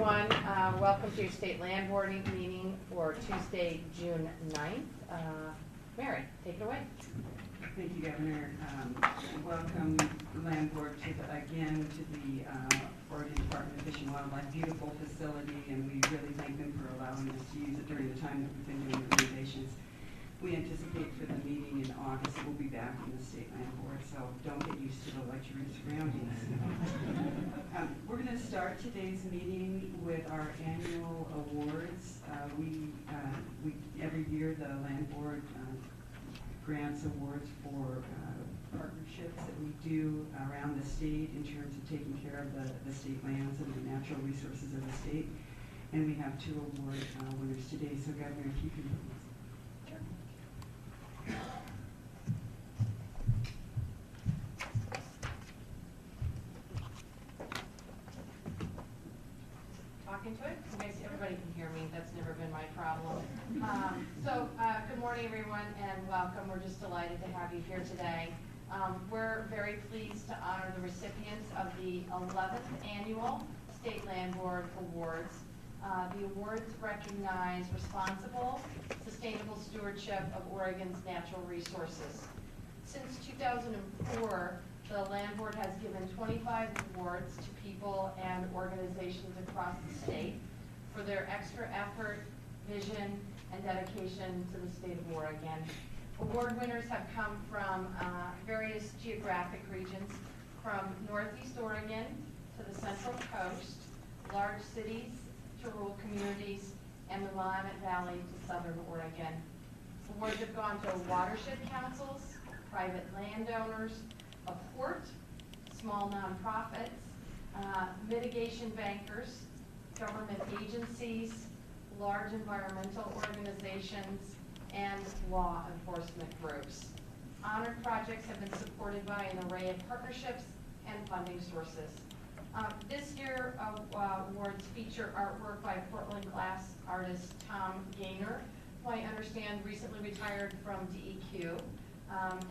everyone. Welcome to your state land board meeting for Tuesday, June 9th. Mary, take it away. Thank you, Governor. Welcome, Land Board, again to the Oregon Department of Fish and Wildlife. Beautiful facility, and we really thank them for allowing us to use it during the time that we've been doing the renovations. We anticipate for the meeting in August, we'll be back in the State Land Board, so don't get used to the luxury surroundings. We're going to start today's meeting with our annual awards. Every year the Land Board grants awards for partnerships that we do around the state in terms of taking care of the state lands and the natural resources of the state. And we have two award winners today. So Governor, if you can please. Talking to it? Everybody can hear me. That's never been my problem. Good morning, everyone, and welcome. We're just delighted to have you here today. We're very pleased to honor the recipients of the 11th Annual State Land Board Awards. The awards recognize responsible, sustainable stewardship of Oregon's natural resources. Since 2004, the Land Board has given 25 awards to people and organizations across the state for their extra effort, vision, and dedication to the state of Oregon. Award winners have come from various geographic regions, from Northeast Oregon to the Central Coast, large cities to rural communities, and the Willamette Valley to Southern Oregon. Awards have gone to watershed councils, private landowners, a port, small nonprofits, mitigation bankers, government agencies, large environmental organizations, and law enforcement groups. Honored projects have been supported by an array of partnerships and funding sources. This year, awards feature artwork by Portland glass artist Tom Gaynor, who I understand recently retired from DEQ.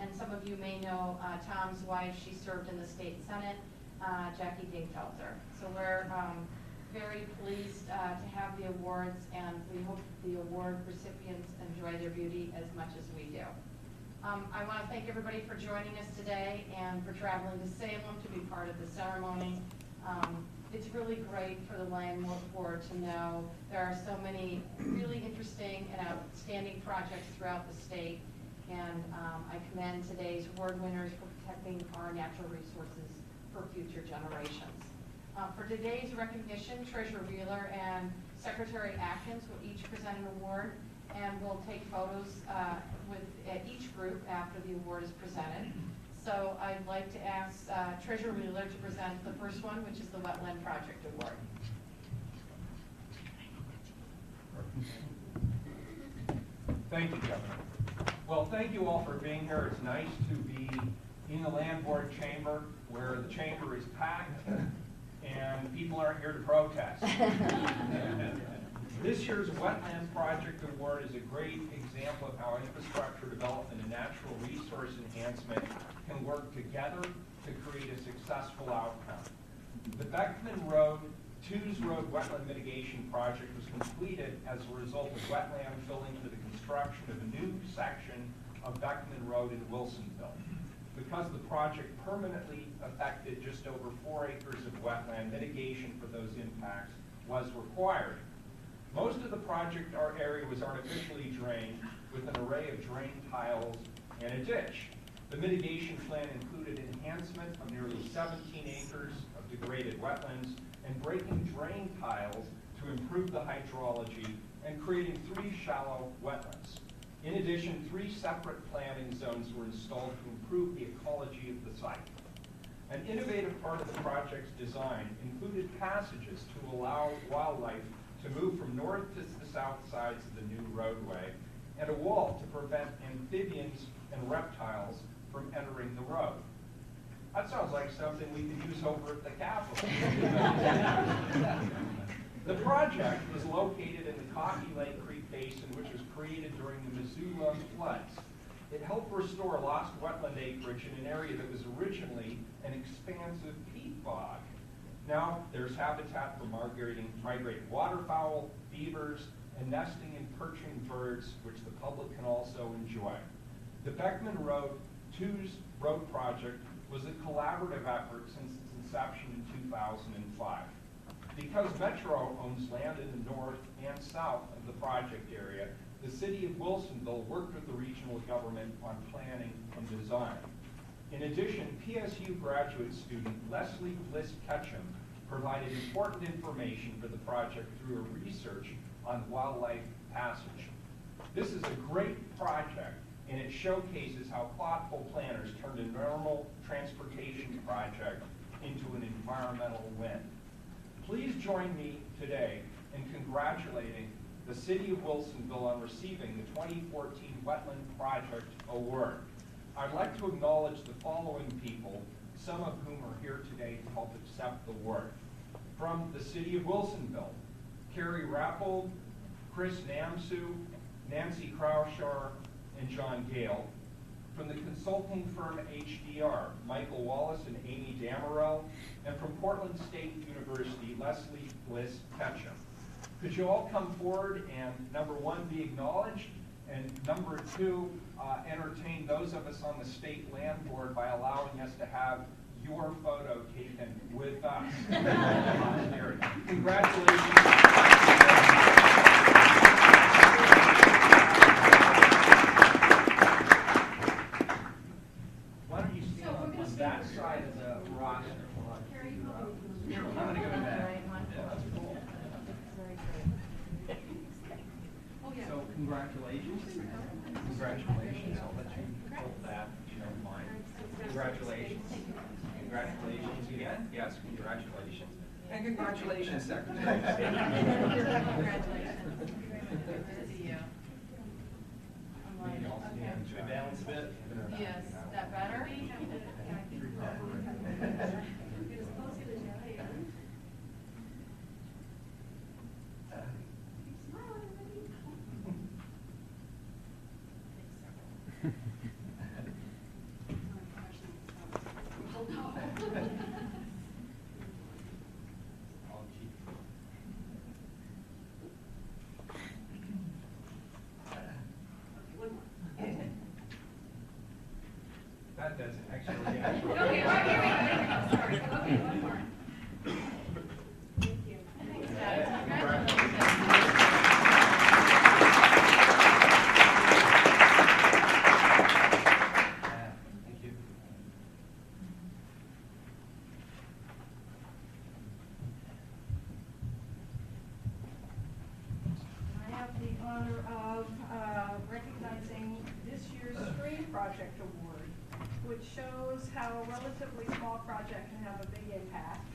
And some of you may know Tom's wife. She served in the state senate, Jackie Dingfelter. So we're very pleased to have the awards, and we hope the award recipients enjoy their beauty as much as we do. I want to thank everybody for joining us today and for traveling to Salem to be part of the ceremony. It's really great for the Land Board to know there are so many really interesting and outstanding projects throughout the state. And I commend today's award winners for protecting our natural resources for future generations. For today's recognition, Treasurer Wheeler and Secretary Atkins will each present an award, and we'll take photos with each group after the award is presented. So I'd like to ask Treasurer Wheeler to present the first one, which is the Wetland Project Award. Thank you, Governor. Well, thank you all for being here. It's nice to be in the Land Board chamber, where the chamber is packed and people aren't here to protest. This year's Wetland Project Award is a great example of how infrastructure development and natural resource enhancement can work together to create a successful outcome. The Beckman Road, Tews Road Wetland Mitigation Project was completed as a result of wetland filling for the construction of a new section of Beckman Road in Wilsonville. Because the project permanently affected just over 4 acres of wetland, mitigation for those impacts was required. Most of the project area was artificially drained with an array of drain tiles and a ditch. The mitigation plan included enhancement of nearly 17 acres of degraded wetlands and breaking drain tiles to improve the hydrology and creating 3 shallow wetlands. In addition, 3 separate planting zones were installed to improve the ecology of the site. An innovative part of the project's design included passages to allow wildlife to move from north to the south sides of the new roadway, and a wall to prevent amphibians and reptiles from entering the road. That sounds like something we could use over at the Capitol. The project was located in the Coffee Lake Creek Basin, which was created during the Missoula floods. It helped restore lost wetland acreage in an area that was originally an expansive peat bog. Now there's habitat for migrating waterfowl, beavers, and nesting and perching birds, which the public can also enjoy. The Beckman Road 2's road project was a collaborative effort since its inception in 2005. Because Metro owns land in the north and south of the project area, the city of Wilsonville worked with the regional government on planning and design. In addition, PSU graduate student Leslie Bliss Ketchum provided important information for the project through a research on wildlife passage. This is a great project, and it showcases how thoughtful planners turned a normal transportation project into an environmental win. Please join me today in congratulating the City of Wilsonville on receiving the 2014 Wetland Project Award. I'd like to acknowledge the following people, some of whom are here today to help accept the award. From the City of Wilsonville, Carrie Rappold, Chris Namsu, Nancy Kraushaar, and John Gale. From the consulting firm HDR, Michael Wallace and Amy Damerell, and from Portland State University, Leslie Bliss Ketchum. Could you all come forward and, number one, be acknowledged, and number two, entertain those of us on the state land board by allowing us to have your photo taken with us. Congratulations. Why don't you stand on that side of the roster? I'm going to go to that. So congratulations. Congratulations. I'll let you hold that, if you don't mind. Congratulations. Congratulations again. Yes, congratulations. And congratulations, Secretary. Congratulations. Good to see you. I'm like, okay. Should we balance a bit? Yes, is that better? That doesn't actually. Okay, right here we go. Sorry. Okay, one more. Thank you. Thanks, guys. Congratulations. Thank you. I have the honor of recognizing this year's Stream Project Award, which shows how a relatively small project can have a big impact,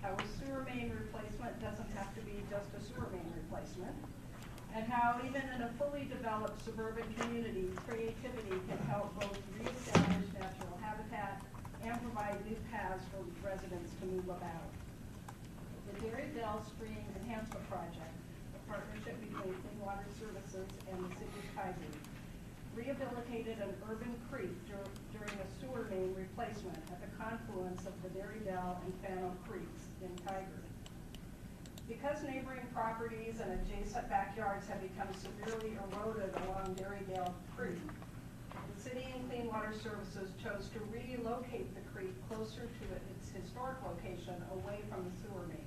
how a sewer main replacement doesn't have to be just a sewer main replacement, and how even in a fully developed suburban community, creativity can help both reestablish natural habitat and provide new paths for residents to move about. The Dairy Dell Stream Enhancement Project, a partnership between Clean Water Services and the City of Kaiser, rehabilitated an urban creek during a sewer main replacement at the confluence of the Dairy Dell and Fano Creeks in Kaiser. Because neighboring properties and adjacent backyards have become severely eroded along Dairy Dell Creek, the City and Clean Water Services chose to relocate the creek closer to its historic location away from the sewer main.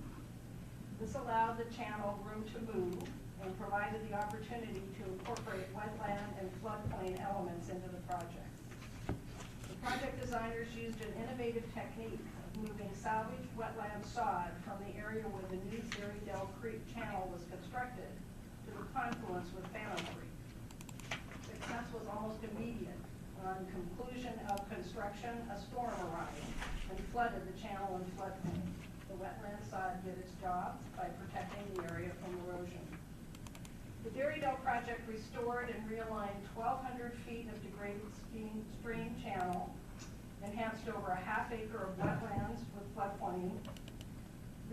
This allowed the channel room to move and provided the opportunity to incorporate wetland and floodplain elements into the project. The project designers used an innovative technique of moving salvaged wetland sod from the area where the new Dairy Dell Creek channel was constructed to the confluence with Fano Creek. Success was almost immediate. On conclusion of construction, a storm arrived and flooded the channel and floodplain. The wetland sod did its job by protecting the area from erosion. The Dairy Dell project restored and realigned 1,200 feet of degraded stream channel, enhanced over a half acre of wetlands with floodplain,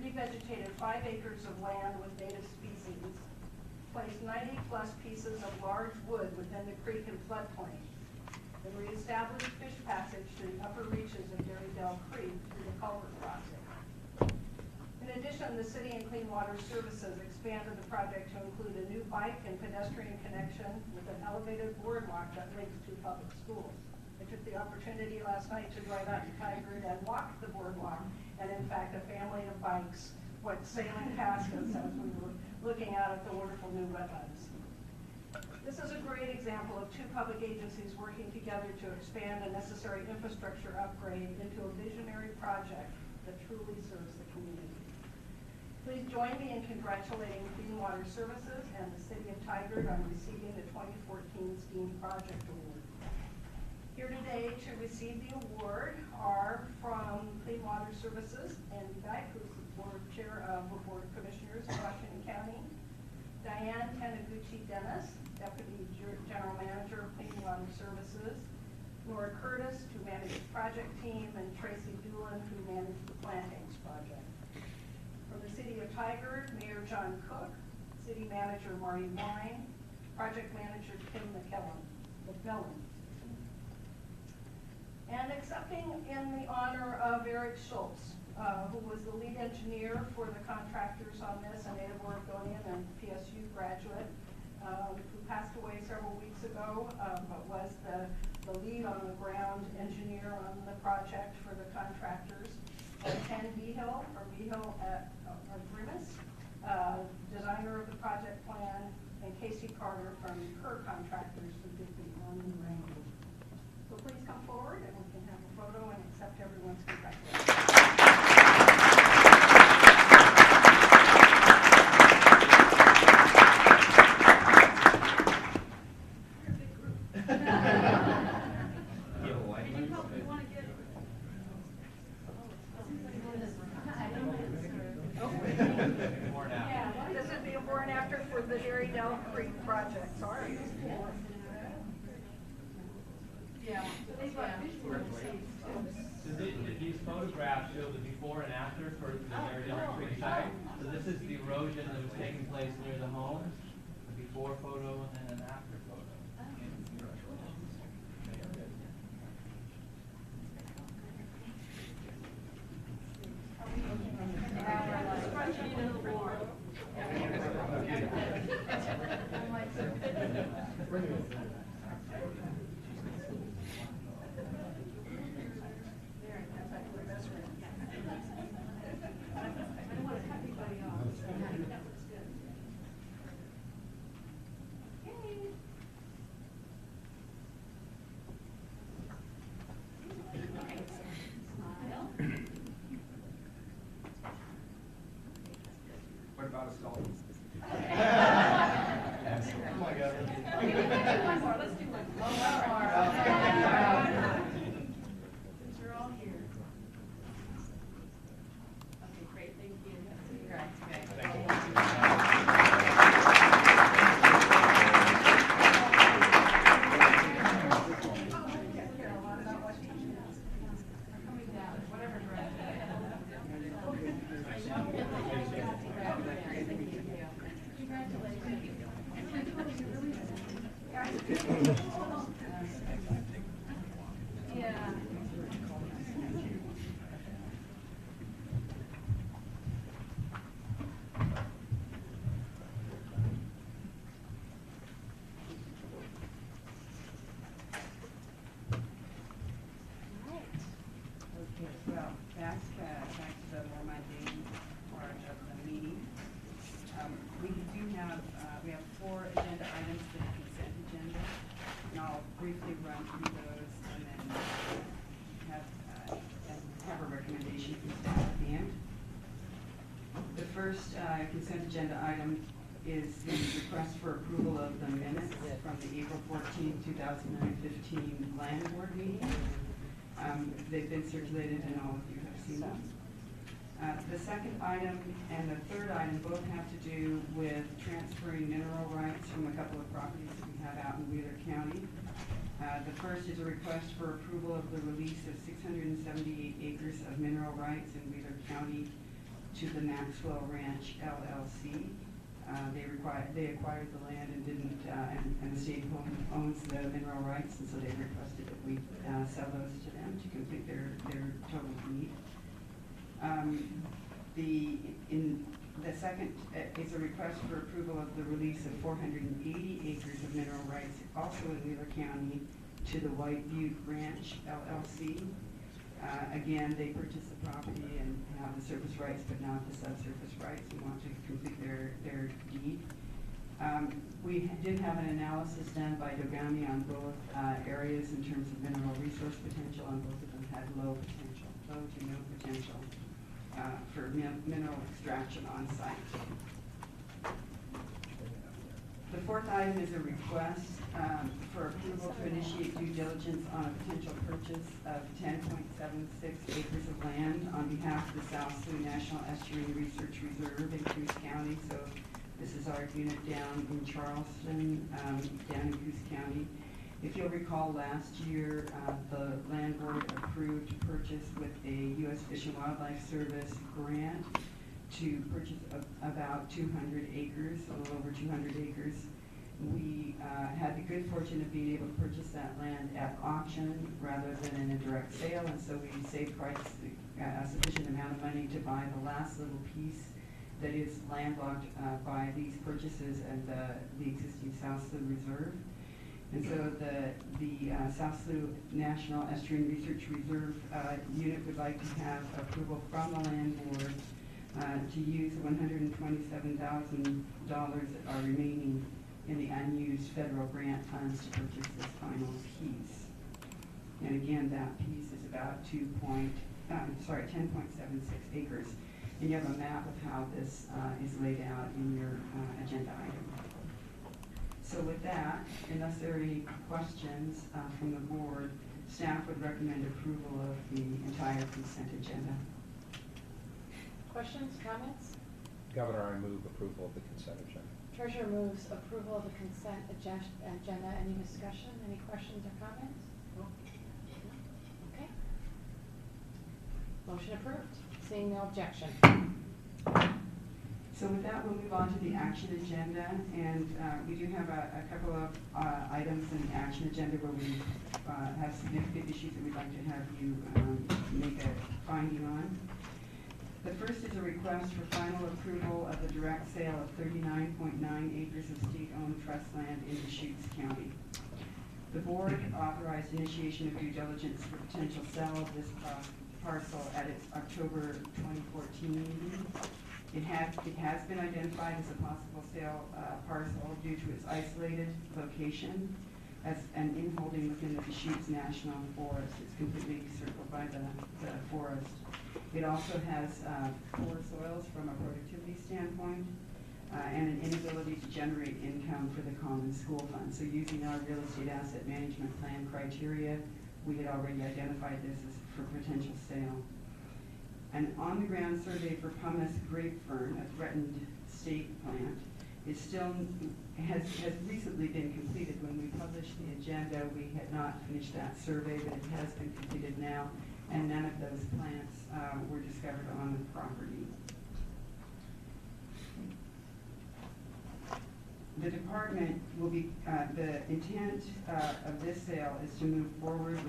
revegetated 5 acres of land with native species, placed 90 plus pieces of large wood within the creek and floodplain, and reestablished fish passage to the upper reaches of Dairy Dell Creek through the culvert crossing. In addition, the City and Clean Water Services expanded the project to include a new bike and pedestrian connection with an elevated boardwalk that links two public schools. I took the opportunity last night to drive out to Tigard and walk the boardwalk, and in fact, a family of bikes went sailing past us as we were looking out at the wonderful new wetlands. This is a great example of two public agencies working together to expand a necessary infrastructure upgrade into a visionary project that truly serves the community. Please join me in congratulating Clean Water Services and the City of Tigard on receiving the 2014 STEAM Project Award. Here today to receive the award are from Clean Water Services, Andy Dyke, who's the board chair of the Board of Commissioners of Washington County, Diane Taniguchi-Dennis, Deputy General Manager of Clean Water Services, Laura Curtis, who managed the project team, and Tracy Doolin, who managed the plantings project. From the City of Tigard, Mayor John Cook, City Manager Marty Wine, Project Manager Tim McKellen. And accepting in the honor of Eric Schultz, who was the lead engineer for the contractors on this, a native Oregonian and PSU graduate, who passed away several weeks ago, but was the lead on the ground engineer on the project for the contractors. Ken Behill from Behill Agreements, designer of the project plan, and Casey Carter from Kerr Contractors who did the on-the-ground. So please come forward and we can have a photo and accept everyone's congratulations. Yeah, this is the before and after for the Dairy Dell Creek project, sorry. Yeah. So these photographs show the before and after for the Dairy Creek site. So this is the erosion that was taking place near the homes, the before photo and an after photo. What about a selfie? One more, let's do one more. Since you're all here. Okay, great, thank you. Congrats, guys. Thank you. Coming down, whatever direction. Yeah. Okay, well, back to the more mundane part of the meeting. We have 4 agenda items for the consent agenda, and I'll briefly run through those and then have a recommendation from staff at the end. The first consent agenda item is the request for approval of the minutes from the April 14, 2015 Land Board meeting. They've been circulated and all of you have seen them. The second item and the third item both have to do with transferring mineral rights from a couple of properties that we have out in Wheeler County. The first is a request for approval of the release of 678 acres of mineral rights in Wheeler County to the Maxwell Ranch LLC. They acquired the land and didn't, and the state owns the mineral rights, and so they requested that we sell those to them to complete their total need. The second is a request for approval of the release of 480 acres of mineral rights, also in Wheeler County, to the Whiteview Ranch LLC. Again, they purchased the property and have the surface rights, but not the subsurface rights. We want to complete their deed. We did have an analysis done by Dogami on both areas in terms of mineral resource potential, and both of them had low to no potential for mineral extraction on site. The fourth item is a request for approval to initiate due diligence on a potential purchase of 10.76 acres of land on behalf of the South Sioux National Estuarine Research Reserve in Coos County. So this is our unit down in Charleston, down in Coos County. If you'll recall, last year, the land board approved purchase with a U.S. Fish and Wildlife Service grant to purchase about 200 acres, a little over 200 acres. We had the good fortune of being able to purchase that land at auction rather than in a direct sale, and so we saved quite a sufficient amount of money to buy the last little piece that is landlocked by these purchases and the existing South Sioux Reserve. And so the South Sioux National Estuarine Research Reserve unit would like to have approval from the land board to use $127,000 that are remaining in the unused federal grant funds to purchase this final piece. And again, that piece is about 10.76 acres. And you have a map of how this is laid out in your agenda item. So with that, unless there are any questions from the board, staff would recommend approval of the entire consent agenda. Questions, comments? Governor, I move approval of the consent agenda. Treasurer moves approval of the consent agenda. Any discussion, any questions or comments? Okay. Motion approved. Seeing no objection. So with that, we'll move on to the action agenda, and we do have a couple of items in the action agenda where we have significant issues that we'd like to have you make a finding on. The first is a request for final approval of the direct sale of 39.9 acres of state-owned trust land in Deschutes County. The board authorized initiation of due diligence for potential sale of this parcel at its October 2014 meeting. It has been identified as a possible sale parcel due to its isolated location as an inholding within the Deschutes National Forest. It's completely circled by the forest. It also has poor soils from a productivity standpoint and an inability to generate income for the common school fund. So using our real estate asset management plan criteria, we had already identified this as for potential sale. An on-the-ground survey for pumice grape fern, a threatened state plant, has recently been completed. When we published the agenda, we had not finished that survey, but it has been completed now, and none of those plants were discovered on the property. The department will be, the intent of this sale is to move forward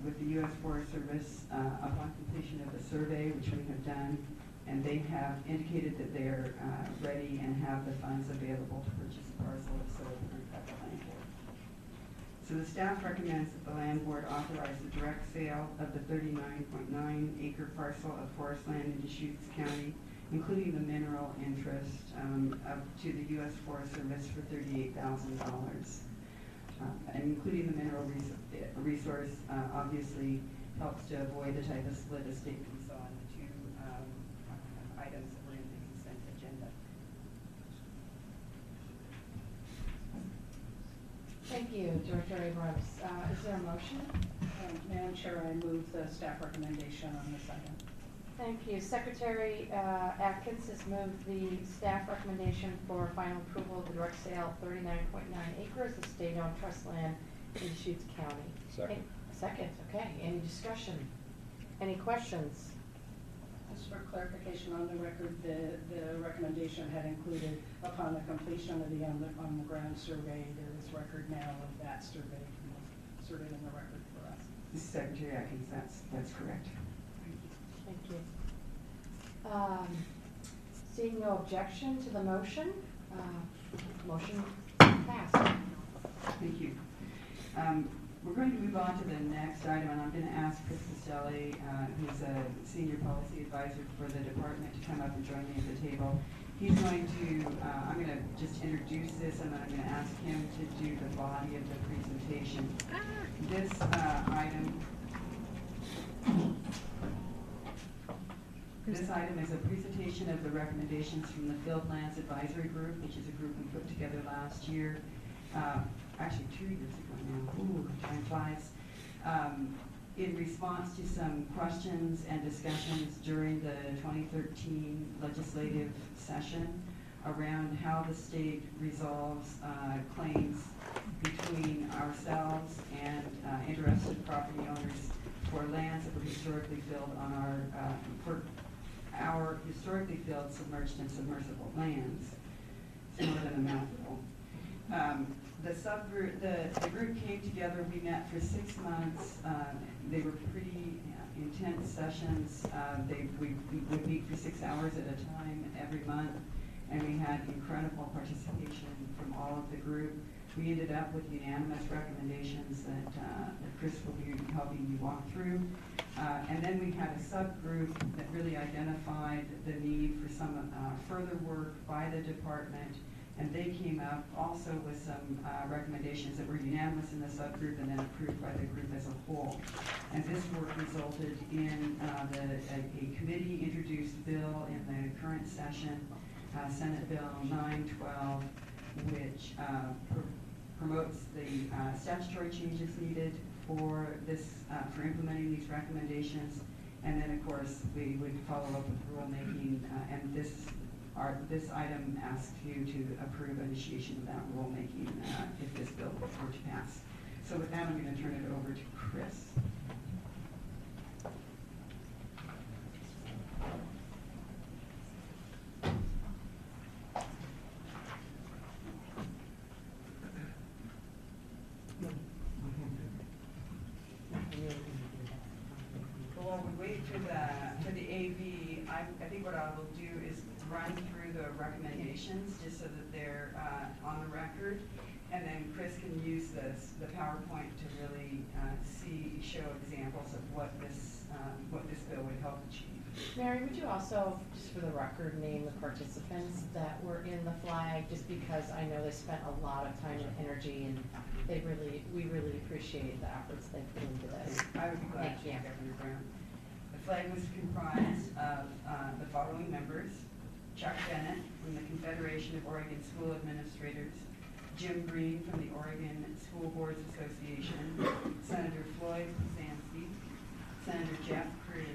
with the U.S. Forest Service upon completion of the survey, which we have done, and they have indicated that they're ready and have the funds available to purchase the parcel if so approved by the land board. So the staff recommends that the land board authorize the direct sale of the 39.9 acre parcel of forest land in Deschutes County, including the mineral interest to the U.S. Forest Service for $38,000. And including the mineral resource obviously helps to avoid the type of split estate we saw in the two items that were in the consent agenda. Thank you, Director Abrams. Is there a motion? Madam Chair, I move the staff recommendation on this item. Thank you. Secretary Atkins has moved the staff recommendation for final approval of the direct sale of 39.9 acres of state-owned trust land in Deschutes County. Second. Second, okay. Any discussion? Any questions? Just for clarification on the record, the recommendation had included upon the completion of the on-the-ground survey, there is record now of that survey inserted in the record for us. Secretary Atkins, that's correct. Thank you. Seeing no objection to the motion, motion passed. Thank you. We're going to move on to the next item, and I'm going to ask Chris Castelli, who's a senior policy advisor for the department, to come up and join me at the table. He's going to, I'm going to just introduce this, and then I'm going to ask him to do the body of the presentation. This item is a presentation of the recommendations from the Field Lands Advisory Group, which is a group we put together last year, actually 2 years ago now. Ooh, time flies. In response to some questions and discussions during the 2013 legislative session around how the state resolves claims between ourselves and interested property owners for lands that were historically filled on our historically filled submerged and submersible lands. It's more than a mouthful. The group came together. We met for 6 months. They were pretty intense sessions. We would meet for 6 hours at a time every month, and we had incredible participation from all of the group. We ended up with unanimous recommendations that Chris will be helping you walk through. And then we had a subgroup that really identified the need for some further work by the department. And they came up also with some recommendations that were unanimous in the subgroup and then approved by the group as a whole. And this work resulted in a committee-introduced bill in the current session, Senate Bill 912, which promotes the statutory changes needed for this, for implementing these recommendations. And then, of course, we would follow up with rulemaking, and this item asks you to approve initiation of that rulemaking if this bill were to pass. So with that, I'm going to turn it over to Chris. While we wait for the AV, I think what I will do is run through the recommendations just so that they're on the record, and then Chris can use the PowerPoint to really show examples of what this bill would help achieve. Mary, would you also, just for the record, name the participants that were in the flag, just because I know they spent a lot of time and energy, and we really appreciate the efforts they put into this. I would be glad to, Governor Brown. The flag was comprised of the following members: Chuck Bennett from the Confederation of Oregon School Administrators, Jim Green from the Oregon School Boards Association, Senator Floyd Kusanski, Senator Jeff Cruz,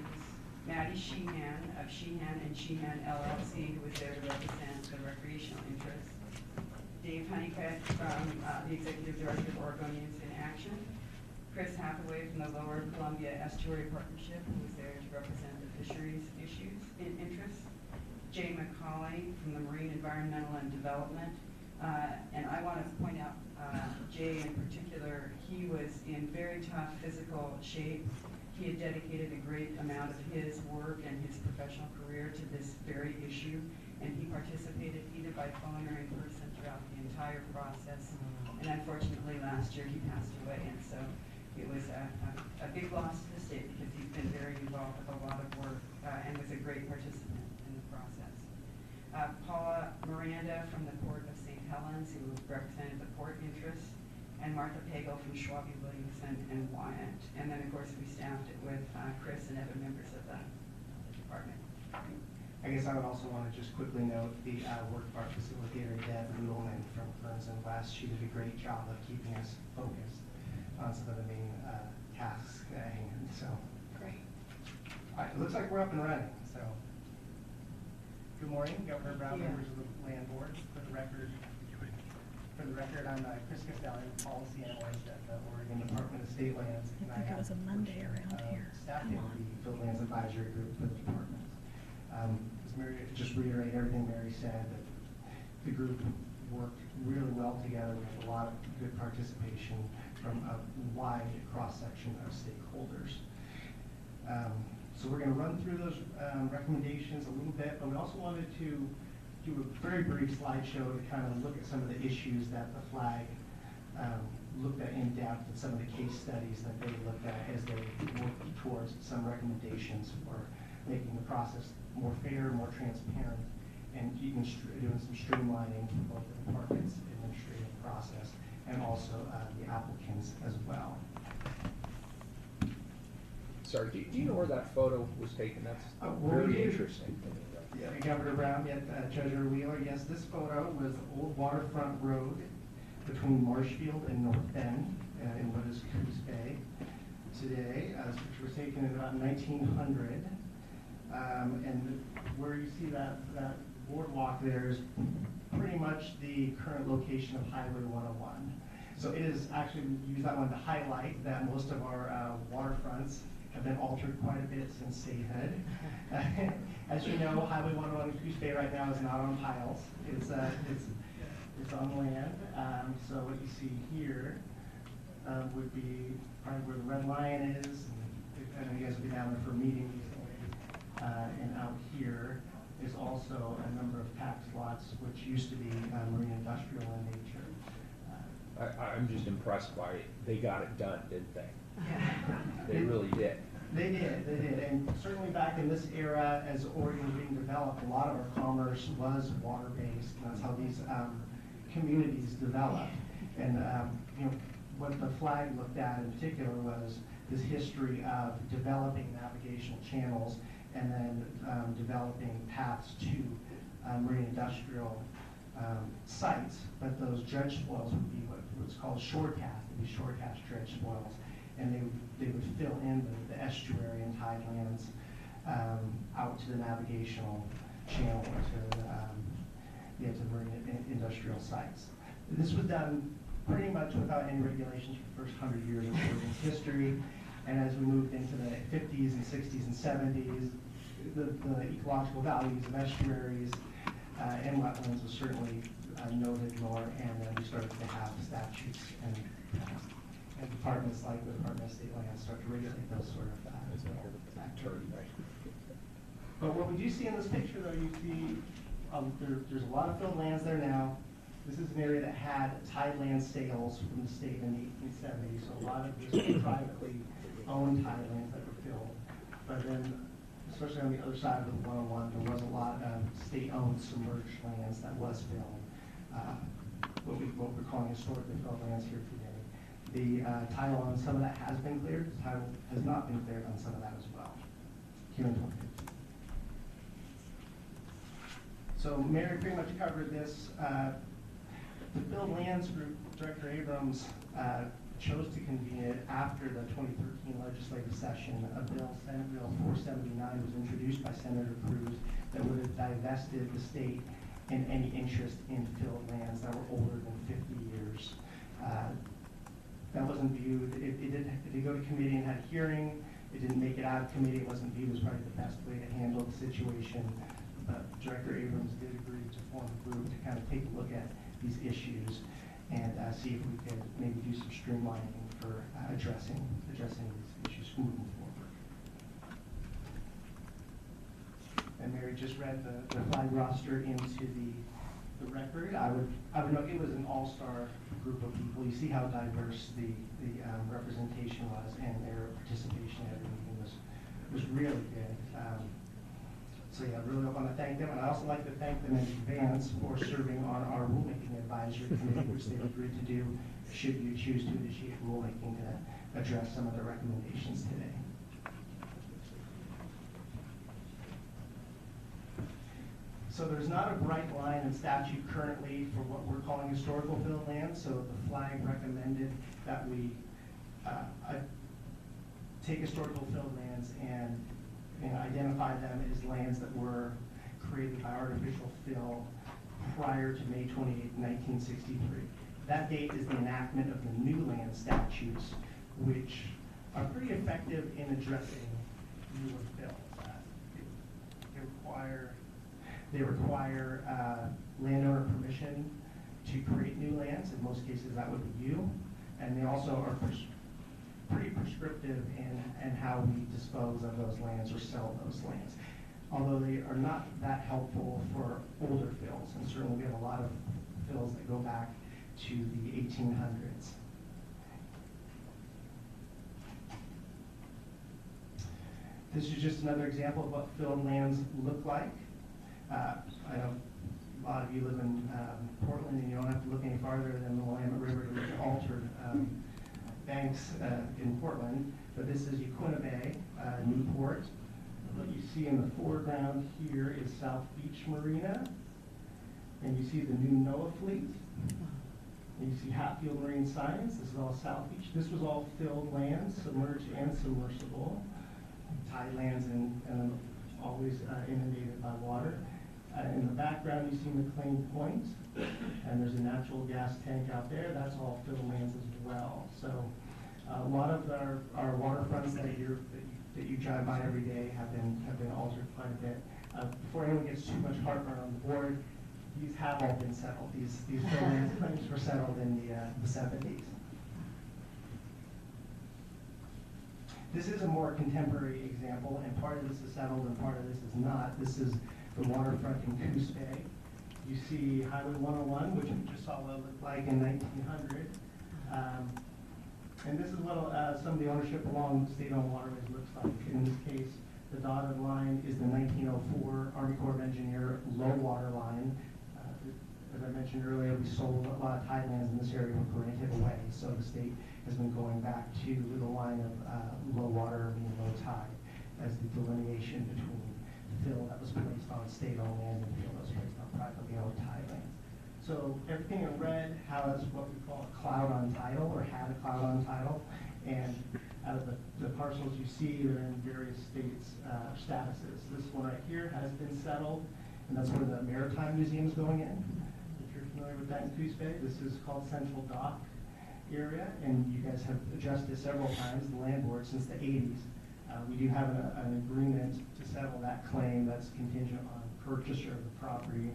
Maddie Sheehan of Sheehan and Sheehan LLC, who was there to represent the recreational interests, Dave Honeycutt from the Executive Director of Oregonians in Action, Chris Hathaway from the Lower Columbia Estuary Partnership, who was there to represent the fisheries issues in interest, Jay McCauley from the Marine Environmental and Development. And I want to point out Jay in particular. He was in very tough physical shape. He had dedicated a great amount of his work and his professional career to this very issue, and he participated either by phone or in person throughout the entire process. And unfortunately, last year he passed away, and so it was a big loss to the state because he's been very involved with a lot of work and was a great participant in the process. Paula Miranda from the Port of St. Helens, who represented the port interests, and Martha Pagel from Schwalbe Williamson and Wyatt. And then, of course, we staffed it with Chris and other members of the department. I guess I would also want to just quickly note the work of our facilitator, Deb Rudelman from Kearns and West. She did a great job of keeping us focused on some of the main tasks at hand. So, Great. all right, it looks like we're up and running. So, good morning, Governor Brown, members of the Land Board. For the record, I'm Chris Castelli, policy analyst at the Oregon Department of State Lands. I think it was a Monday around here. Staffing the Field Lands Advisory Group for the department. As Mary, just reiterate everything Mary said, that the group worked really well together. We had a lot of good participation from a wide cross-section of stakeholders. So we're going to run through those recommendations a little bit, but we also wanted to do a very brief slideshow to kind of look at some of the issues that the flag looked at in depth and some of the case studies that they looked at as they worked towards some recommendations for making the process more fair, more transparent, and even doing some streamlining for both the department's administrative process and also the applicants as well. Sorry, do you know where that photo was taken? That's Well, really we- interesting to me. Yeah, Governor Brown, Treasurer Wheeler, yes, this photo was Old Waterfront Road between Marshfield and North Bend in what is Coos Bay today, which was taken in about 1900. And where you see that boardwalk there is pretty much the current location of Highway 101. So it is actually, we use that one to highlight that most of our waterfronts have been altered quite a bit since statehood. As you know, Highway 101 in Coos Bay right now is not on piles. It's on land. So what you see here would be probably where the Red Lion is. And I know you guys will be down there for a meeting recently. And out here is also a number of tax lots, which used to be marine industrial in nature. I'm just impressed by it. They got it done, didn't they? Yeah. They really did. They did. And certainly back in this era, as Oregon was being developed, a lot of our commerce was water-based. And that's how these communities developed. And you know, what the flag looked at in particular was this history of developing navigational channels and then developing paths to marine industrial sites. But those dredge spoils would be what's called shorecast. They'd be shorecast dredge spoils. And they would fill in the estuary and tidelands out to the navigational channel or to marine industrial sites. This was done pretty much without any regulations for the first 100 years of Oregon's history. And as we moved into the 50s and 60s and 70s, the ecological values of estuaries and wetlands was certainly noted more, and then we started to have statutes and departments like the Department of State Lands start to regulate those sort of activities. But what we do see in this picture, though, you see there's a lot of filled lands there now. This is an area that had tideland sales from the state in the 1870s, so a lot of this was privately owned tidelands that were filled. But then, especially on the other side of the 101, there was a lot of state-owned submerged lands that was filled. What we're calling historically filled lands here today. The title on some of that has been cleared. The title has not been cleared on some of that as well. Here in 2015. So Mary pretty much covered this. The Filled Lands Group, Director Abrams chose to convene it after the 2013 legislative session. A bill, Senate Bill 479, was introduced by Senator Cruz that would have divested the state in any interest in filled lands that were older than 50 years. That wasn't viewed, it did go to committee and had a hearing. It didn't make it out of committee. It wasn't viewed as probably the best way to handle the situation. But Director Abrams did agree to form a group to kind of take a look at these issues and see if we could maybe do some streamlining for addressing these issues moving forward. And Mary just read the flag roster into the record. I would note it was an all-star group of people. You see how diverse the representation was, and their participation at every meeting was really good. So yeah, I really want to thank them, and I also like to thank them in advance for serving on our rulemaking advisory committee, which they've agreed to do should you choose to initiate rulemaking to address some of the recommendations today. So there's not a bright line in statute currently for what we're calling historical filled lands. So the flag recommended that we take historical filled lands and identify them as lands that were created by artificial fill prior to May 28, 1963. That date is the enactment of the new land statutes, which are pretty effective in addressing newer fills. They require landowner permission to create new lands. In most cases, that would be you. And they also are pretty prescriptive in how we dispose of those lands or sell those lands. Although they are not that helpful for older fills, and certainly we have a lot of fills that go back to the 1800s. This is just another example of what filled lands look like. I know a lot of you live in Portland, and you don't have to look any farther than the Willamette River to look at altered banks in Portland. But this is Yaquina Bay, Newport. What you see in the foreground here is South Beach Marina, and you see the new NOAA fleet. And you see Hatfield Marine Science. This is all South Beach. This was all filled lands, submerged and submersible. Tide lands and always inundated by water. In the background, you see McLean Point, and there's a natural gas tank out there. That's all filled lands as well. So a lot of our waterfronts that you drive by every day have been altered quite a bit. Before anyone gets too much heartburn on the board, these have all been settled. These filled lands claims were settled in the 70s. This is a more contemporary example, and part of this is settled and part of this is not. This is the waterfront in Coos Bay. You see Highway 101, which we just saw what it looked like in 1900. And this is what some of the ownership along state-owned waterways looks like. In this case, the dotted line is the 1904 Army Corps of Engineer low water line. As I mentioned earlier, we sold a lot of tidelands in this area were granted away, so the state has been going back to the line of low water meaning low tide as the delineation between fill that was placed on state-owned land and fill that was placed on privately owned tidelands. So everything in red has what we call a cloud on title, or had a cloud on title, and out of the parcels you see, they're in various states statuses. This one right here has been settled, and that's where the Maritime Museum is going in. If you're familiar with that in Coos Bay, this is called Central Dock area, and you guys have addressed this several times, the land board, since the 80s. We do have an agreement to settle that claim that's contingent on purchaser of the property.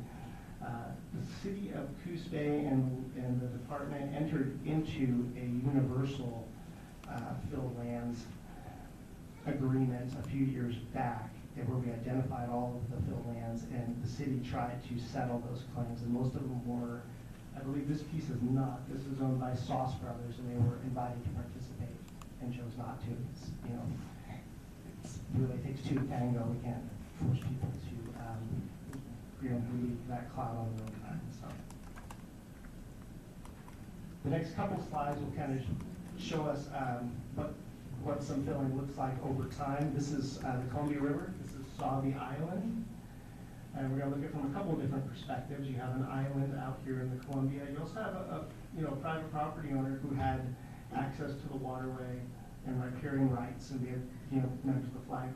The city of Coos Bay and the department entered into a universal filled lands agreement a few years back, where we identified all of the filled lands, and the city tried to settle those claims, and most of them were, I believe this piece is not. This is owned by Sauce Brothers, and they were invited to participate and chose not to. It's, you know, it really takes two to tango. We can't force people to, leave that cloud on their own time. So the next couple slides will kind of show us what some filling looks like over time. This is the Columbia River. This is Sauvie Island. And we're going to look at it from a couple of different perspectives. You have an island out here in the Columbia. You also have a private property owner who had access to the waterway and riparian rights, and we had members of the flag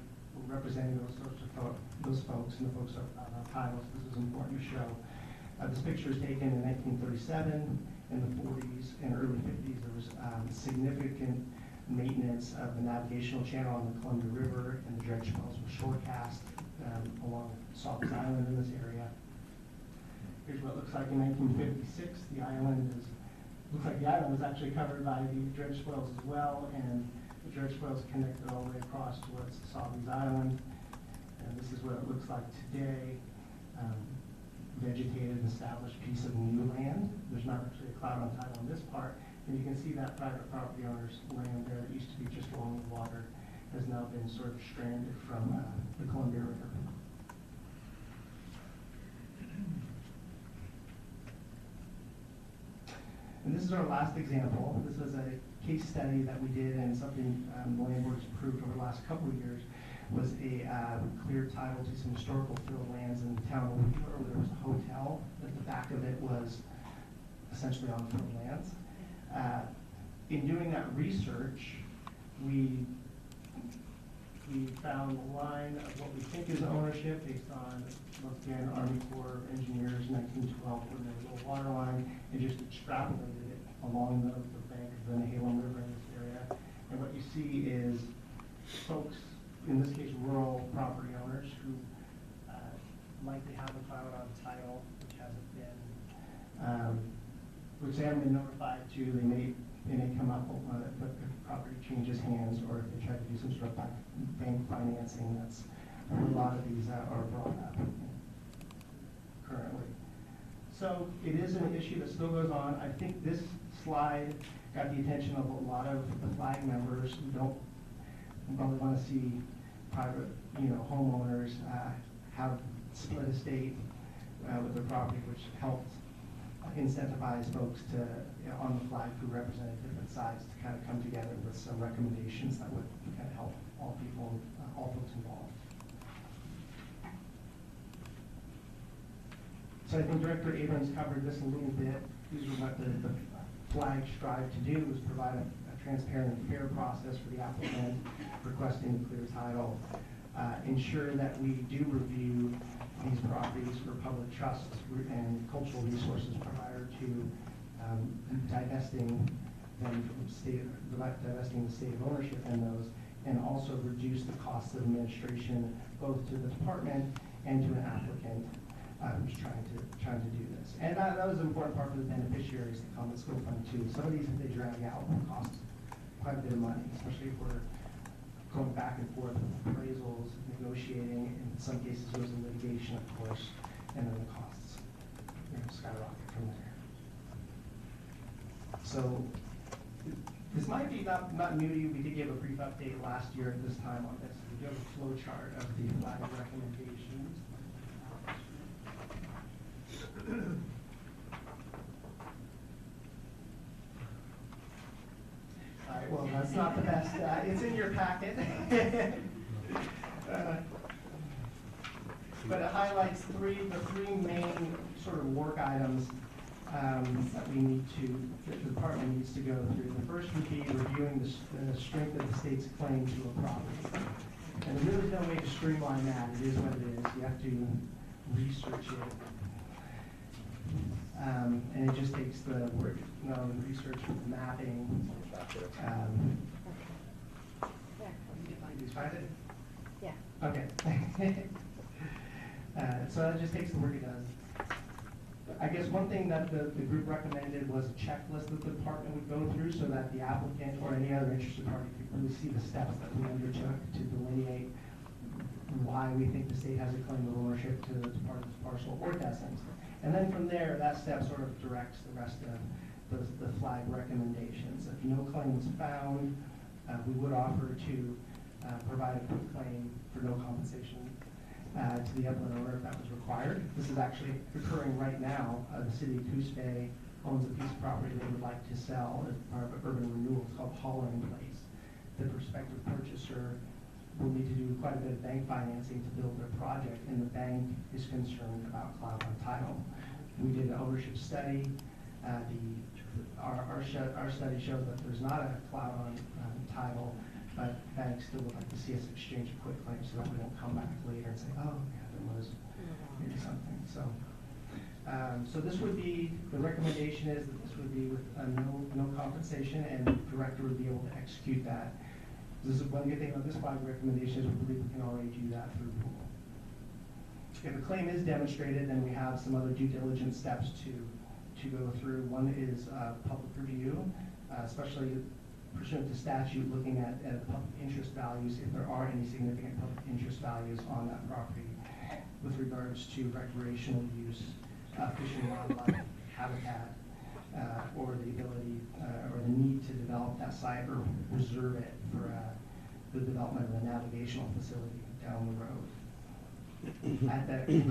representing those folks, and the folks are titles. This is important to show. This picture is taken in 1937. In the 40s and early 50s, there was significant maintenance of the navigational channel on the Columbia River, and the dredge wells were shorecast along Sauvie Island in this area. Here's what it looks like in 1956. The island looks like the island was actually covered by the dredge swells as well, and the dredge swells connected all the way across towards Sauvie Island. And this is what it looks like today. Vegetated, established piece of new land. There's not actually a cloud on title on this part, and you can see that private property owner's land there that used to be just along the water has now been sort of stranded from the Columbia River. And this is our last example. This was a case study that we did, and something the land board's approved over the last couple of years, was a clear title to some historical field lands in the town of Wheeler, where there was a hotel. At the back of it was essentially on field lands. In doing that research, we found a line of what we think is ownership based on, once again, Army Corps of Engineers, 1912, when there was a little water line, and just extrapolated it along the bank of the Nehalem River in this area. And what you see is folks, in this case rural property owners, who likely have a cloud on title, which hasn't been, which they haven't been notified to. They may They may come up if the property changes hands, or if they try to do some sort of bank financing. That's where a lot of these are brought up currently. So it is an issue that still goes on. I think this slide got the attention of a lot of the flag members who don't probably want to see private, homeowners have split estate with their property, which helps incentivize folks to, on the flag who represented different sides, to kind of come together with some recommendations that would kind of help all people, all folks involved. So I think Director Abrams covered this a little bit. These are what the flag strive to do, is provide a transparent and fair process for the applicant requesting clear title, ensure that we do review these properties for public trust and cultural resources prior to divesting them from divesting the state of ownership in those, and also reduce the cost of administration both to the department and to an applicant who's trying to do this. And that was an important part for the beneficiaries, the Common School Fund too. Some of these, if they drag out, will cost quite a bit of money, especially if we're going back and forth with appraisals, negotiating, in some cases goes in litigation, of course, and then the costs skyrocket from there. So this might be not new to you. We did give a brief update last year at this time on this. We do have a flow chart of the flag recommendations. All right, well, that's not the best. It's in your packet. But it highlights the three main sort of work items that the department needs to go through. The first would be reviewing the strength of the state's claim to a property. And there really is no way to streamline that. It is what it is. You have to research it. And it just takes the work, research with mapping. Did you find it? Yeah. Okay. So that just takes the work it does. I guess one thing that the group recommended was a checklist that the department would go through so that the applicant or any other interested party could really see the steps that we undertook to delineate why we think the state has a claim of ownership to the parcel or doesn't. And then from there, that step sort of directs the rest of the flag recommendations. If no claim is found, we would offer to provide a quick claim for no compensation to the upland owner if that was required. This is actually occurring right now. The city of Coos Bay owns a piece of property they would like to sell as part of urban renewal. It's called Hollering Place. The prospective purchaser will need to do quite a bit of bank financing to build their project, and the bank is concerned about cloud on title. We did an ownership study. Our study shows that there's not a cloud on title, but banks still would like to see us exchange a quick claim so that we don't come back later and say, oh, yeah, there was maybe something. So this would be, the recommendation is that this would be with no compensation, and the director would be able to execute that. This is one good thing about this flag recommendation is we believe we can already do that through pool. If a claim is demonstrated, then we have some other due diligence steps to go through. One is public review, especially pursuant to statute, looking at public interest values, if there are any significant public interest values on that property with regards to recreational use, fishing, wildlife, habitat, or the ability or the need to develop that site or reserve it for the development of a navigational facility down the road.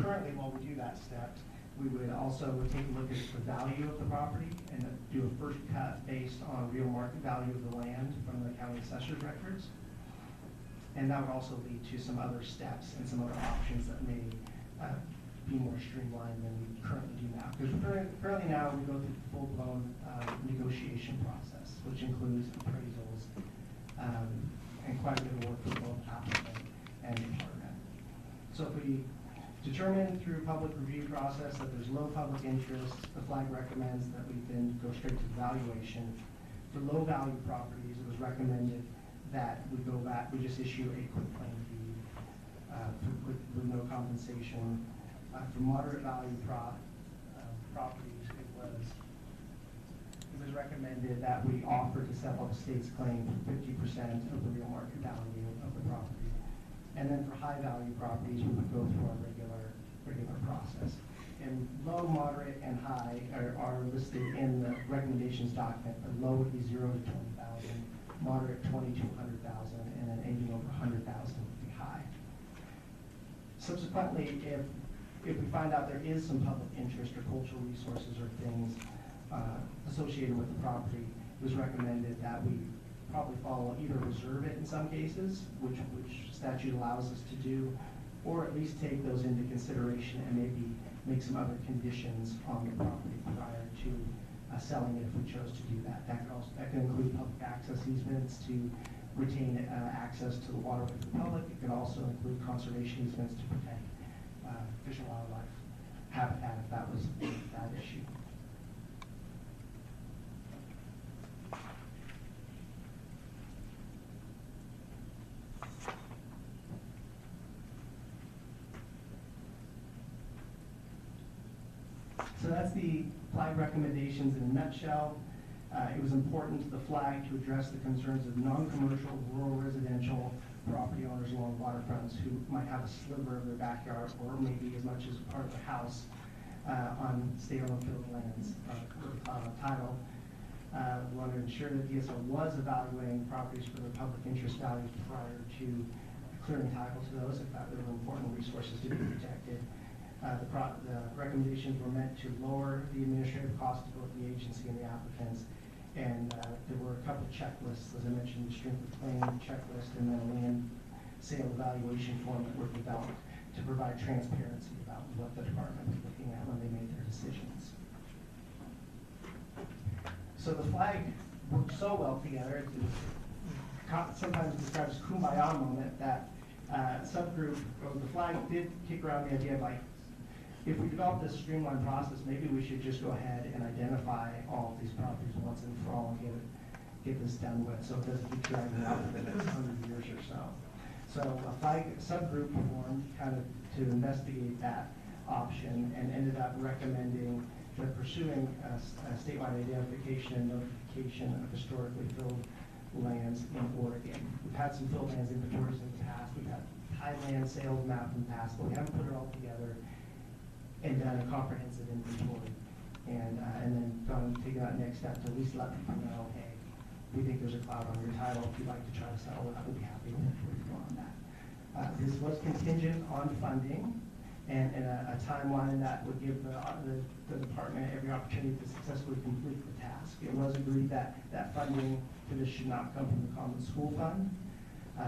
Currently, while we do that step, we would also take a look at the value of the property and do a first cut based on real market value of the land from the county assessor's records. And that would also lead to some other steps and some other options that may be more streamlined than we currently do now. Because currently now we go through the full-blown negotiation process, which includes appraisals and quite a bit of work for both applicant and department. So if we determine through public review process that there's low public interest, the flag recommends that we then go straight to evaluation. For low value properties, it was recommended that we go back, we just issue a quick claim deed with no compensation. For moderate value properties, it was recommended that we offer to settle the state's claim for 50% of the real market value of the property. And then for high value properties, we would go through our regular process. And low, moderate, and high are listed in the recommendations document. The low would be 0 to 20,000, moderate 20 to 100,000, and then anything over 100,000 would be high. Subsequently, if we find out there is some public interest or cultural resources or things associated with the property, it was recommended that we probably follow either reserve it in some cases, which statute allows us to do, or at least take those into consideration and maybe make some other conditions on the property prior to selling it if we chose to do that. That can include public access easements to retain access to the waterway for the public. It can also include conservation easements to protect fish and wildlife habitat if that was that issue. So that's the flag recommendations in a nutshell. It was important to the flag to address the concerns of non-commercial, rural residential property owners along waterfronts who might have a sliver of their backyard or maybe as much as part of the house on state-owned field lands title. We want to ensure that DSO was evaluating properties for their public interest values prior to clearing title to those if there were important resources to be protected. The recommendations were meant to lower the administrative cost of both the agency and the applicants. And there were a couple of checklists, as I mentioned, the strength of claim checklist and then a land sale evaluation form that were developed to provide transparency about what the department was looking at when they made their decisions. So the flag worked so well together, it's sometimes described as kumbaya moment that subgroup, or the flag did kick around the idea of like, if we develop this streamlined process, maybe we should just go ahead and identify all of these properties once and for all and get this done with, so it doesn't keep dragging out for the next 100 years or so. So a flag subgroup formed kind of to investigate that option and ended up recommending that pursuing a statewide identification and notification of historically filled lands in Oregon. We've had some filled lands inventories in the past. We've had high land sales map in the past, but we haven't put it all together and done a comprehensive inventory, and then taking that next step to at least let people know, hey, we think there's a cloud on your title. If you'd like to try to settle it, I would be happy to work with you on that. This was contingent on funding and a timeline that would give the department every opportunity to successfully complete the task. It was agreed that funding for this should not come from the Common School Fund.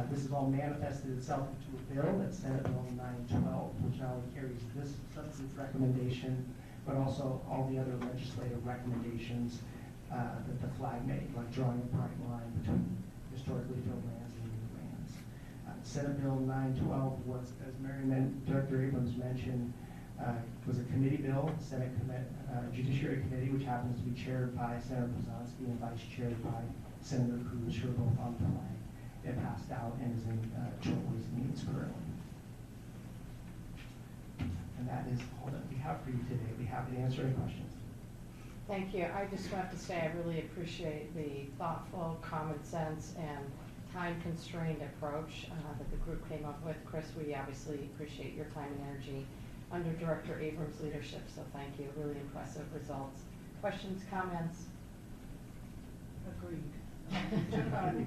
This has all manifested itself into a bill, that's Senate Bill 912, which not only carries this substance recommendation, but also all the other legislative recommendations that the flag made, like drawing a bright line between historically filled lands and new lands. Senate Bill 912 was, as Director Abrams mentioned, was a committee bill, Senate Judiciary Committee, which happens to be chaired by Senator Pazanski and vice chaired by Senator Cruz, who are both on the flag. It passed out and is in joint ways and means currently. And that is all that we have for you today. We'd be happy to answer any questions. Thank you. I just have to say I really appreciate the thoughtful, common sense, and time-constrained approach that the group came up with. Chris, we obviously appreciate your time and energy under Director Abrams' leadership, so thank you. Really impressive results. Questions, comments? Agreed. Took on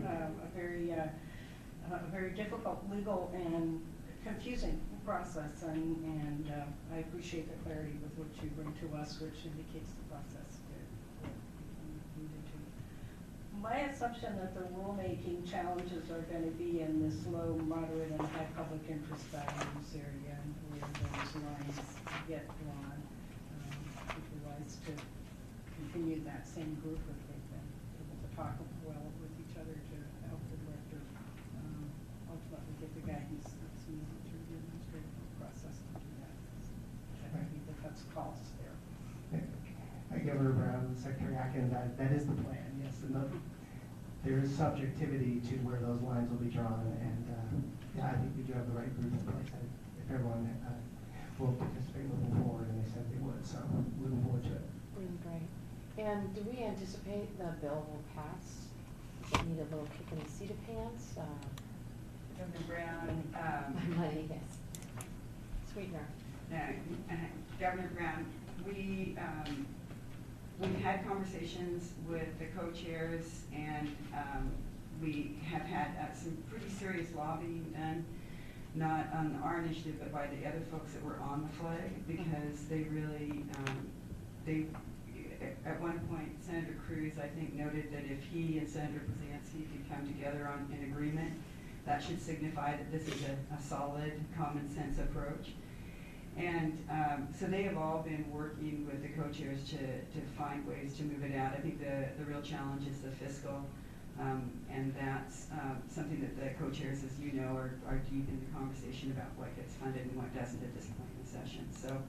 a very difficult legal and confusing process, and I appreciate the clarity with which you bring to us, which indicates the process that we needed to. My assumption that the rulemaking challenges are going to be in this low, moderate, and high public interest values area, and where those lines get drawn. It would be wise to continue that same group if they've been able to talk well with each other to help the director ultimately get the guidance that's needed through the administrative process to do that. I think that that's calls there. Governor Brown, Secretary Atkins, that is the plan, yes. And there is subjectivity to where those lines will be drawn, and yeah, I think we do have the right group in place. If everyone will participate moving forward, and they said they would, so looking forward to it. Really great. And do we anticipate the bill will pass? Does it need a little kick in the seat of pants? Governor Brown, Money, yes. Sweetener. Governor Brown, we've had conversations with the co-chairs, and we have had some pretty serious lobbying done, not on our initiative, but by the other folks that were on the flag, because they really, at one point, Senator Cruz, I think, noted that if he and Senator Blazinski could come together in agreement, that should signify that this is a solid, common sense approach. And so they have all been working with the co-chairs to find ways to move it out. I think the real challenge is the fiscal, and that's something that the co-chairs, as you know, are deep in the conversation about what gets funded and what doesn't at this point in the session. So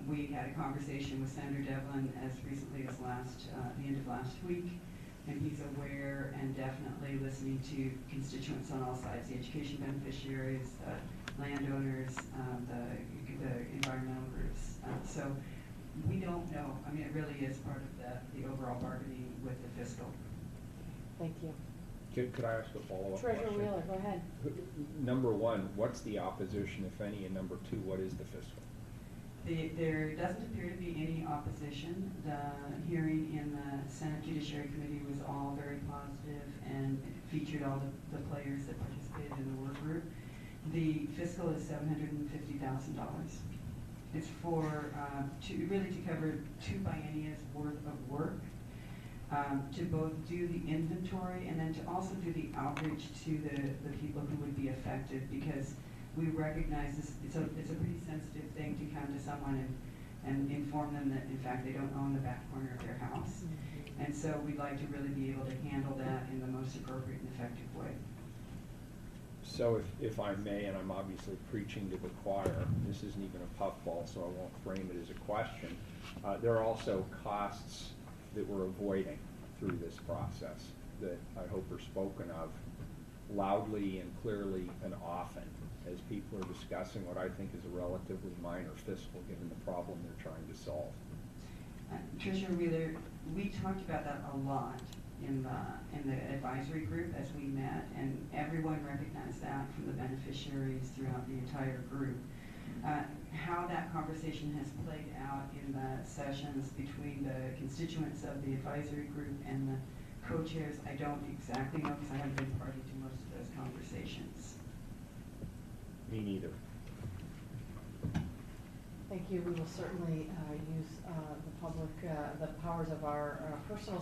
we had a conversation with Senator Devlin as recently as the end of last week, and he's aware and definitely listening to constituents on all sides, the education beneficiaries, landowners, the environmental groups. So we don't know. I mean, it really is part of the overall bargaining with the fiscal. Thank you. Could I ask a follow-up question? Treasurer Wheeler, go ahead. Number one, what's the opposition, if any? And number two, what is the fiscal? There doesn't appear to be any opposition. The hearing in the Senate Judiciary Committee was all very positive and featured all the players that participated in the work group. The fiscal is $750,000. It's for really to cover 2 biennials worth of work, to both do the inventory and then to also do the outreach to the people who would be affected, because we recognize this, it's a pretty sensitive thing to come to someone and inform them that in fact they don't own the back corner of their house. Mm-hmm. And so we'd like to really be able to handle that in the most appropriate and effective way. So if I may, and I'm obviously preaching to the choir, this isn't even a puffball, so I won't frame it as a question. There are also costs that we're avoiding through this process that I hope are spoken of loudly and clearly and often as people are discussing what I think is a relatively minor fiscal given the problem they're trying to solve. Treasurer Wheeler, we talked about that a lot in the advisory group as we met, and everyone recognized that from the beneficiaries throughout the entire group. How that conversation has played out in the sessions between the constituents of the advisory group and the co-chairs, I don't exactly know because I haven't been party to most of those conversations. Me neither. Thank you. We will certainly use the powers of our personal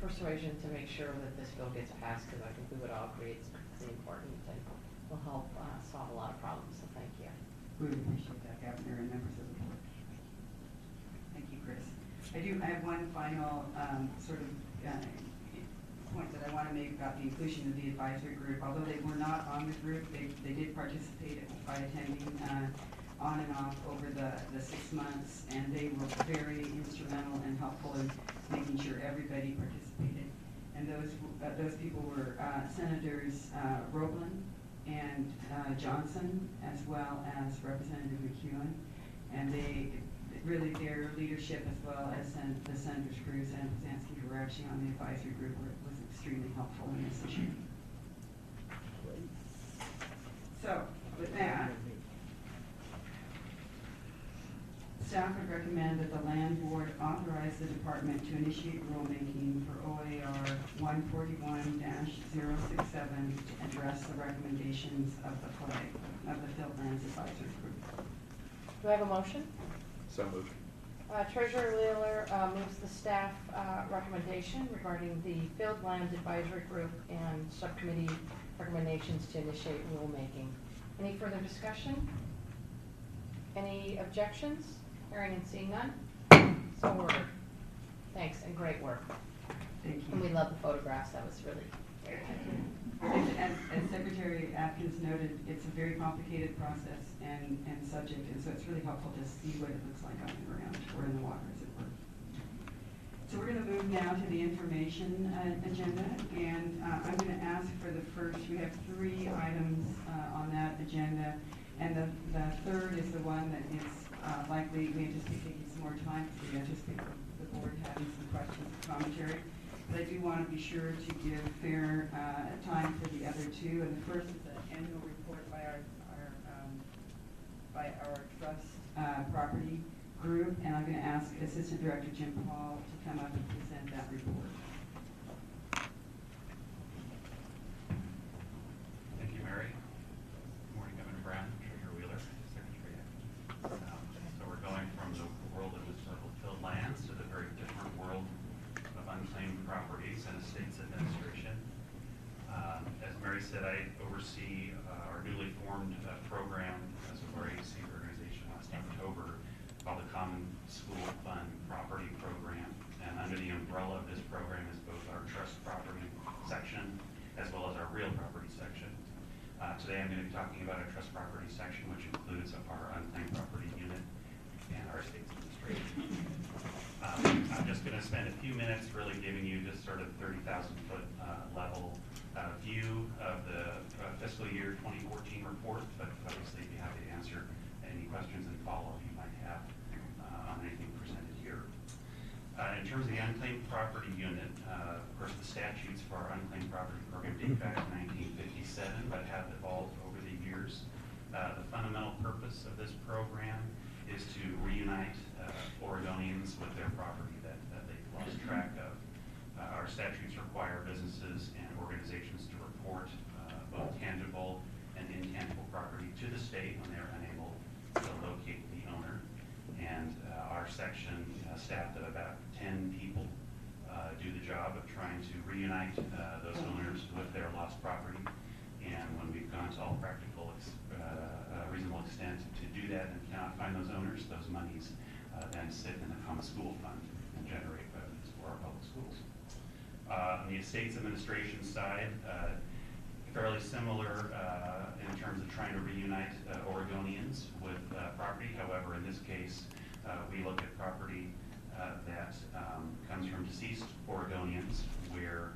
persuasion to make sure that this bill gets passed, because I think we would all agree it's critically important and will help solve a lot of problems. So thank you. We would appreciate that, Governor, and members of the board. Thank you, Chris. I have one final sort of point that I want to make about the inclusion of the advisory group. Although they were not on the group, they did participate by attending on and off over the 6 months, and they were very instrumental and helpful in making sure everybody participated. And those people were Senators Roblin and Johnson, as well as Representative McEwen, and really their leadership, as well as the Senators Cruz and Blazinski, who were actually on the advisory group, was extremely helpful in this issue. So, with that, staff would recommend that the Land Board authorize the department to initiate rulemaking for OAR 141-067 to address the recommendations of the Field Lands Advisory Group. Do I have a motion? So moved. Treasurer Wheeler moves the staff recommendation regarding the Field Lands Advisory Group and subcommittee recommendations to initiate rulemaking. Any further discussion? Any objections? Hearing and seeing none? So ordered. Thanks, and great work. Thank you. And we love the photographs. That was really very good. As Secretary Atkins noted, it's a very complicated process and subject, and so it's really helpful to see what it looks like on the ground or in the water, as it were. So we're going to move now to the information agenda, and I'm going to ask for the first. We have 3 items on that agenda, and the third is the one that is likely we anticipate taking some more time because we anticipate the board having some questions and commentary. But I do want to be sure to give fair time for the other two. And the first is an annual report by our trust property group. And I'm going to ask Assistant Director Jim Paul to come up and present that report. Thank you, Mary. Good morning, Governor Brown, Treasurer Wheeler, Secretary Atkins. So we're going from the world of historical tilled lands to the very different world of unclaimed properties and estates administration. As Mary said, I oversee our newly formed program as a RAC organization last October called the Common School Fund Property Program. And under the umbrella of this program is both our trust property section as well as our real property section. Today I'm going to be talking about our trust property section, which includes our unclaimed property unit and our estates administration. I'm just going to spend a few minutes really giving you just sort of 30,000-foot level view of the fiscal year 2014 report, but obviously be happy to answer any questions and follow-up you might have on anything presented here. In terms of the unclaimed property unit, of course the statutes for our unclaimed property program date back to 1957, but have evolved over the years. The fundamental purpose of this program is to reunite Oregonians with their property that they've lost track of. Our statutes require businesses and organizations to report both tangible and intangible property to the state when they're unable to locate the owner. And our section, staffed at about 10 people, do the job of trying to reunite those owners with their lost property. And when we've gone to all practical, reasonable extent to do that and cannot find those owners, those monies then sit in the Common School Fund and generate revenues for our public schools. On the estates administration side, fairly similar in terms of trying to reunite Oregonians with property. However, in this case, we look at property that comes from deceased Oregonians where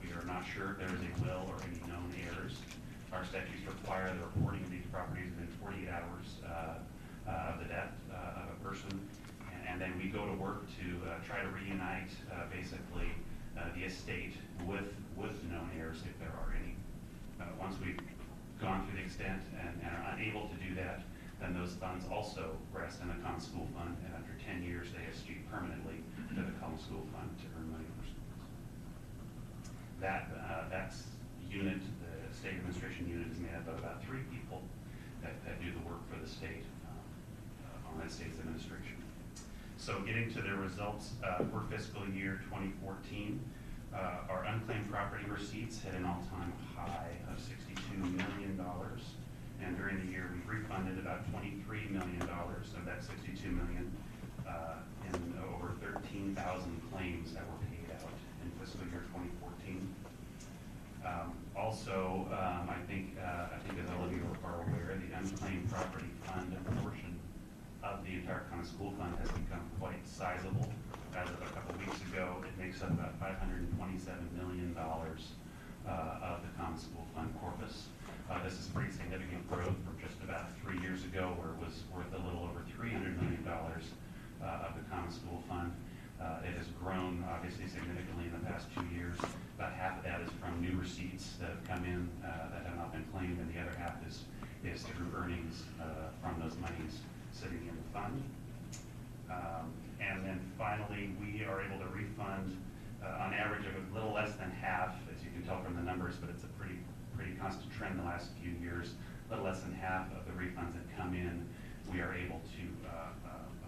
we are not sure if there is a will or any known heirs. Our statutes require the reporting of these properties within 48 hours of the death of a person. And then we go to work to try to reunite basically the estate with known heirs if there are any. Once we've gone through the extent and are unable to do that, then those funds also rest in the Common School Fund, and after 10 years they eschew permanently to the Common School Fund to earn money for schools. That's unit, the state administration unit is made up of about 3 people that do the work for the state on that state's administration. So getting to the results for fiscal year 2014, our unclaimed property receipts hit an all-time high of $62 million. And during the year, we've refunded about $23 million of that $62 million in over 13,000 claims that were paid out in fiscal year 2014. Also, I think as all of you are aware, the unclaimed property fund portion of the entire Common School Fund has become quite sizable. As of a couple of weeks ago, it makes up about $527 million of the Common School Fund corpus. This is pretty significant growth from just about 3 years ago, where it was worth a little over $300 million of the Common School Fund. It has grown obviously significantly in the past 2 years. About half of that is from new receipts that have come in that have not been claimed, and the other half is through earnings from those monies sitting in the fund. And then finally, we are able to refund on average of a little less than half, as you can tell from the numbers, but it's a pretty constant trend the last few years. A little less than half of the refunds that come in, we are able to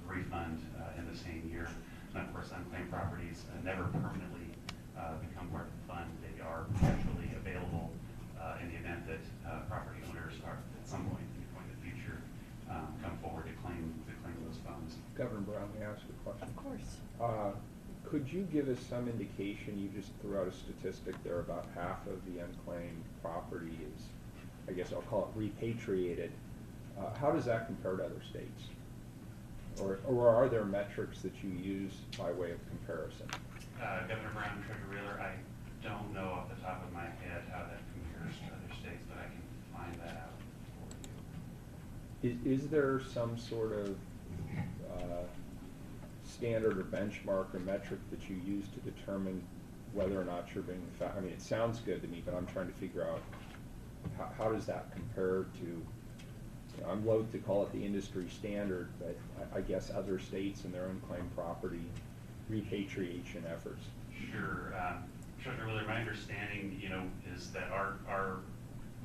refund in the same year. And of course, unclaimed properties never permanently become part of the fund. They are potentially available in the event that property owners are at some point, any point in the future, come forward to claim those funds. Governor Brown, may I ask a question? Of course. Could you give us some indication, you just threw out a statistic there, about half of the unclaimed property is, I guess I'll call it repatriated. How does that compare to other states? Or are there metrics that you use by way of comparison? Governor Brown, Treasurer Wheeler, I don't know off the top of my head how that compares to other states, but I can find that out for you. Is there some sort of standard or benchmark or metric that you use to determine whether or not you're being, I mean, it sounds good to me, but I'm trying to figure out how does that compare to, you know, I'm loath to call it the industry standard, but I guess other states and their unclaimed property repatriation efforts. Sure. Treasurer Wheeler, my understanding, you know, is that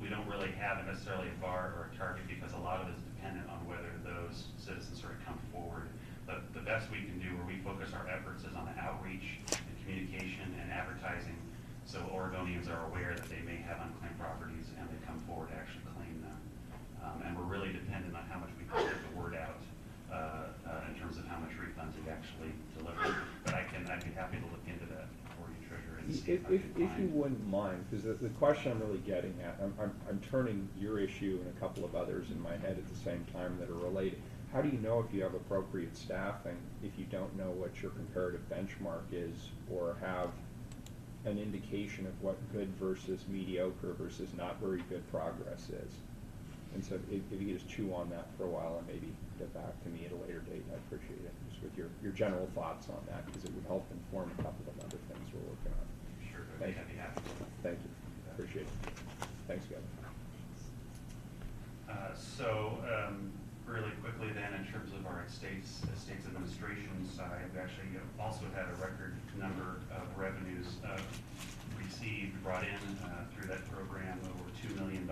we don't really have necessarily a bar or a target because a lot of it is dependent on whether those citizens sort of come forward. But the best we can do, where we focus our efforts, is on the outreach and communication and advertising, so Oregonians are aware that they may have unclaimed properties and they come forward to actually claim them. And we're really dependent on how much we can get the word out in terms of how much refunds we actually deliver. But I'd be happy to look into that for you, Treasurer, and see if I can If you find. wouldn't mind, because the question I'm really getting at, I'm turning your issue and a couple of others in my head at the same time that are related. How do you know if you have appropriate staffing if you don't know what your comparative benchmark is or have an indication of what good versus mediocre versus not very good progress is? And so if you could just chew on that for a while and maybe get back to me at a later date, I'd appreciate it, just with your general thoughts on that, because it would help inform a couple of other things we're working on. Sure, Thank I'd be happy to. Thank you. Appreciate it. Thanks, Kevin. Really quickly then, in terms of our estates administration side, we actually also had a record number of revenues received, brought in through that program, over $2 million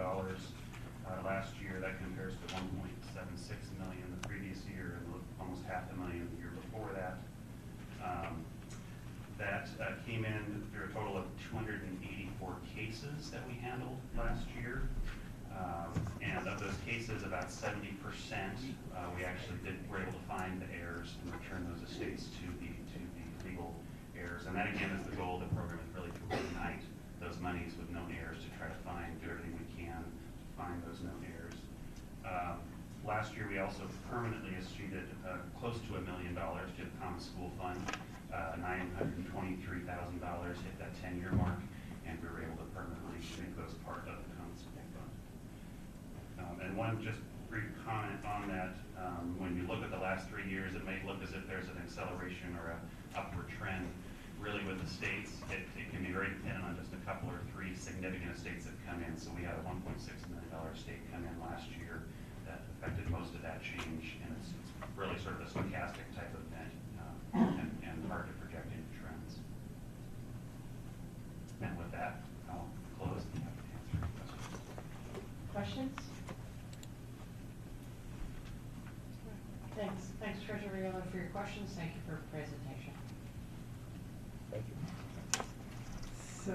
last year. That compares to $1.76 million the previous year and almost $500,000 the year before that. That came in through a total of 284 cases that we handled last year. And of those cases, about 70% we actually were able to find the heirs and return those estates to the legal heirs. And that again is the goal of the program, is really to reunite those monies with known heirs to try to do everything we can to find those known heirs. Last year we also permanently escheated close to $1 million to the Common School Fund. $923,000 hit that 10-year mark, and we were able to permanently make those part of the Common School Fund. And one just brief comment on that, when you look at the last 3 years, it may look as if there's an acceleration or an upward trend. Really with the states, it can be very dependent on just a couple or three significant estates that come in. So we had a $1.6 million estate come in last year that affected most of that change, and it's really sort of a stochastic type of event and hard to project any trends. And with that, I'll close and have to answer any questions. Questions? Thanks Treasurer Wheeler for your questions. Thank you for your presentation. Thank you. So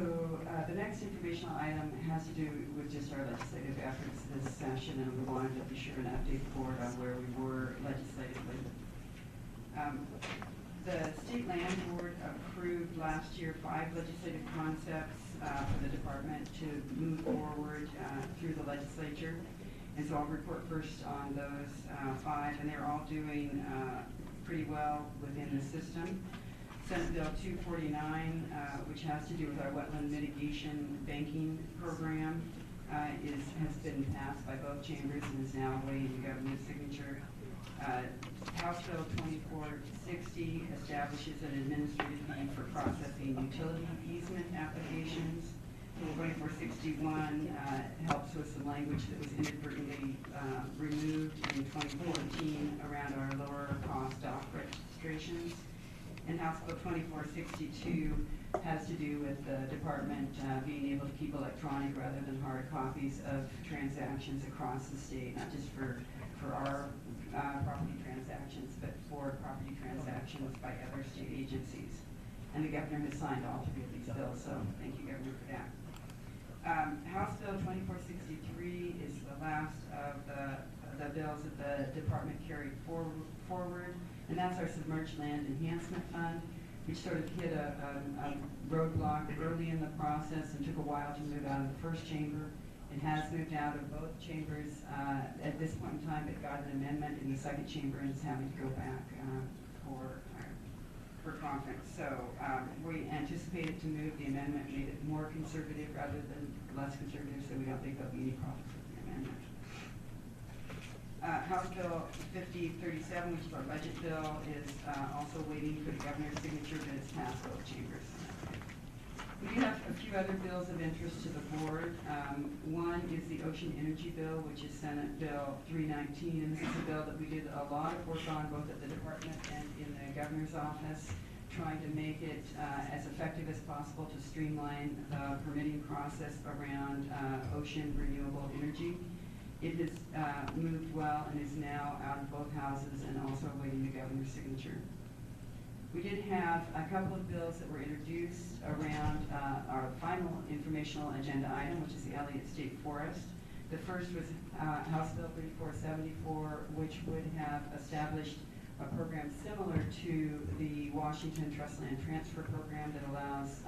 the next informational item has to do with just our legislative efforts this session, and we wanted to be sure and update the board on where we were legislatively. The State Land Board approved last year 5 legislative concepts for the department to move forward through the legislature. And so I'll report first on those 5, and they're all doing pretty well within the system. Senate Bill 249, which has to do with our wetland mitigation banking program, has been passed by both chambers and is now awaiting government signature. House Bill 2460 establishes an administrative fee for processing utility easement applications. 2461 helps with some language that was inadvertently removed in 2014 around our lower cost dock registrations. And House Bill 2462 has to do with the department being able to keep electronic rather than hard copies of transactions across the state, not just for our property transactions, but for property transactions by other state agencies. And the governor has signed all 3 of these bills, so thank you, Governor, for that. House Bill 2463 is the last of the bills that the department carried forward, and that's our Submerged Land Enhancement Fund, which sort of hit a roadblock early in the process and took a while to move out of the first chamber. It has moved out of both chambers at this point in time. It got an amendment in the second chamber and is having to go back for conference. So we anticipated to move the amendment, made it more conservative rather than less conservative, so we don't think there'll be any problems with the amendment. House Bill 5037, which is our budget bill, is also waiting for the governor's signature, but it's passed both chambers. We do have a few other bills of interest to the board. One is the Ocean Energy Bill, which is Senate Bill 319, and this is a bill that we did a lot of work on both at the department and in the governor's office, trying to make it as effective as possible to streamline the permitting process around ocean renewable energy. It has moved well and is now out of both houses and also awaiting the governor's signature. We did have a couple of bills that were introduced around our final informational agenda item, which is the Elliott State Forest. The first was House Bill 3474, which would have established a program similar to the Washington Trust Land Transfer Program that allows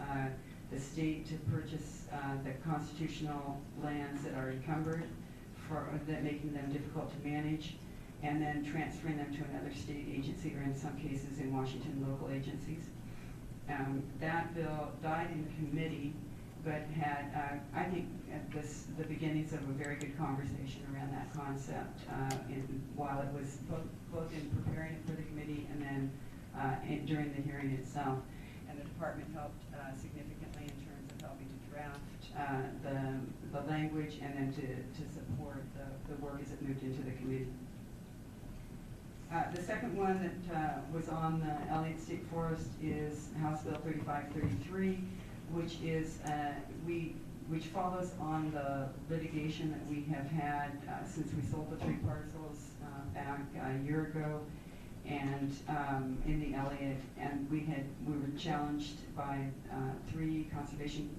the state to purchase the constitutional lands that are encumbered, that making them difficult to manage, and then transferring them to another state agency, or in some cases in Washington, local agencies. That bill died in committee, but had, I think, at the beginnings of a very good conversation around that concept while it was both in preparing it for the committee and then during the hearing itself. And the department helped significantly in terms of helping to draft the language and then to support the work as it moved into the committee. The second one that was on the Elliott State Forest is House Bill 3533, which is which follows on the litigation that we have had since we sold the 3 parcels back a year ago, and in the Elliott, and we were challenged by 3 conservation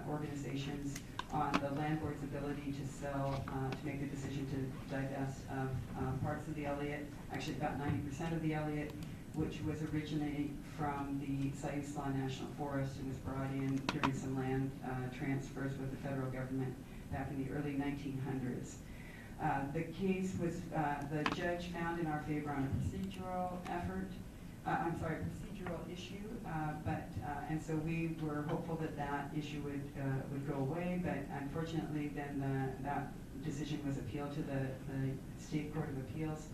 organizations on the land board's ability to sell, to make the decision to divest of parts of the Elliott, actually about 90% of the Elliott, which was originally from the Siuslaw National Forest and was brought in during some land transfers with the federal government back in the early 1900s. The case was, the judge found in our favor on a procedural issue, and so we were hopeful that that issue would go away, but unfortunately then that decision was appealed to the State Court of Appeals.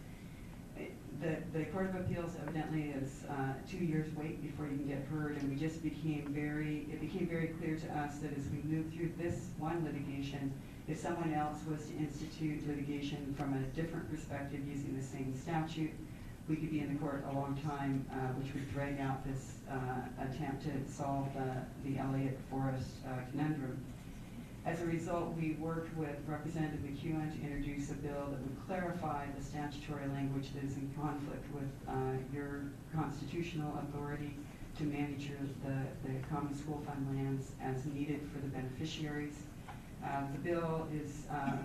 The Court of Appeals evidently is 2 years wait before you can get heard, and it became very clear to us that as we moved through this one litigation, if someone else was to institute litigation from a different perspective using the same statute, we could be in the court a long time, which would drag out this attempt to solve the Elliott Forest conundrum. As a result, we worked with Representative McEwen to introduce a bill that would clarify the statutory language that is in conflict with your constitutional authority to manage the common school fund lands as needed for the beneficiaries. The bill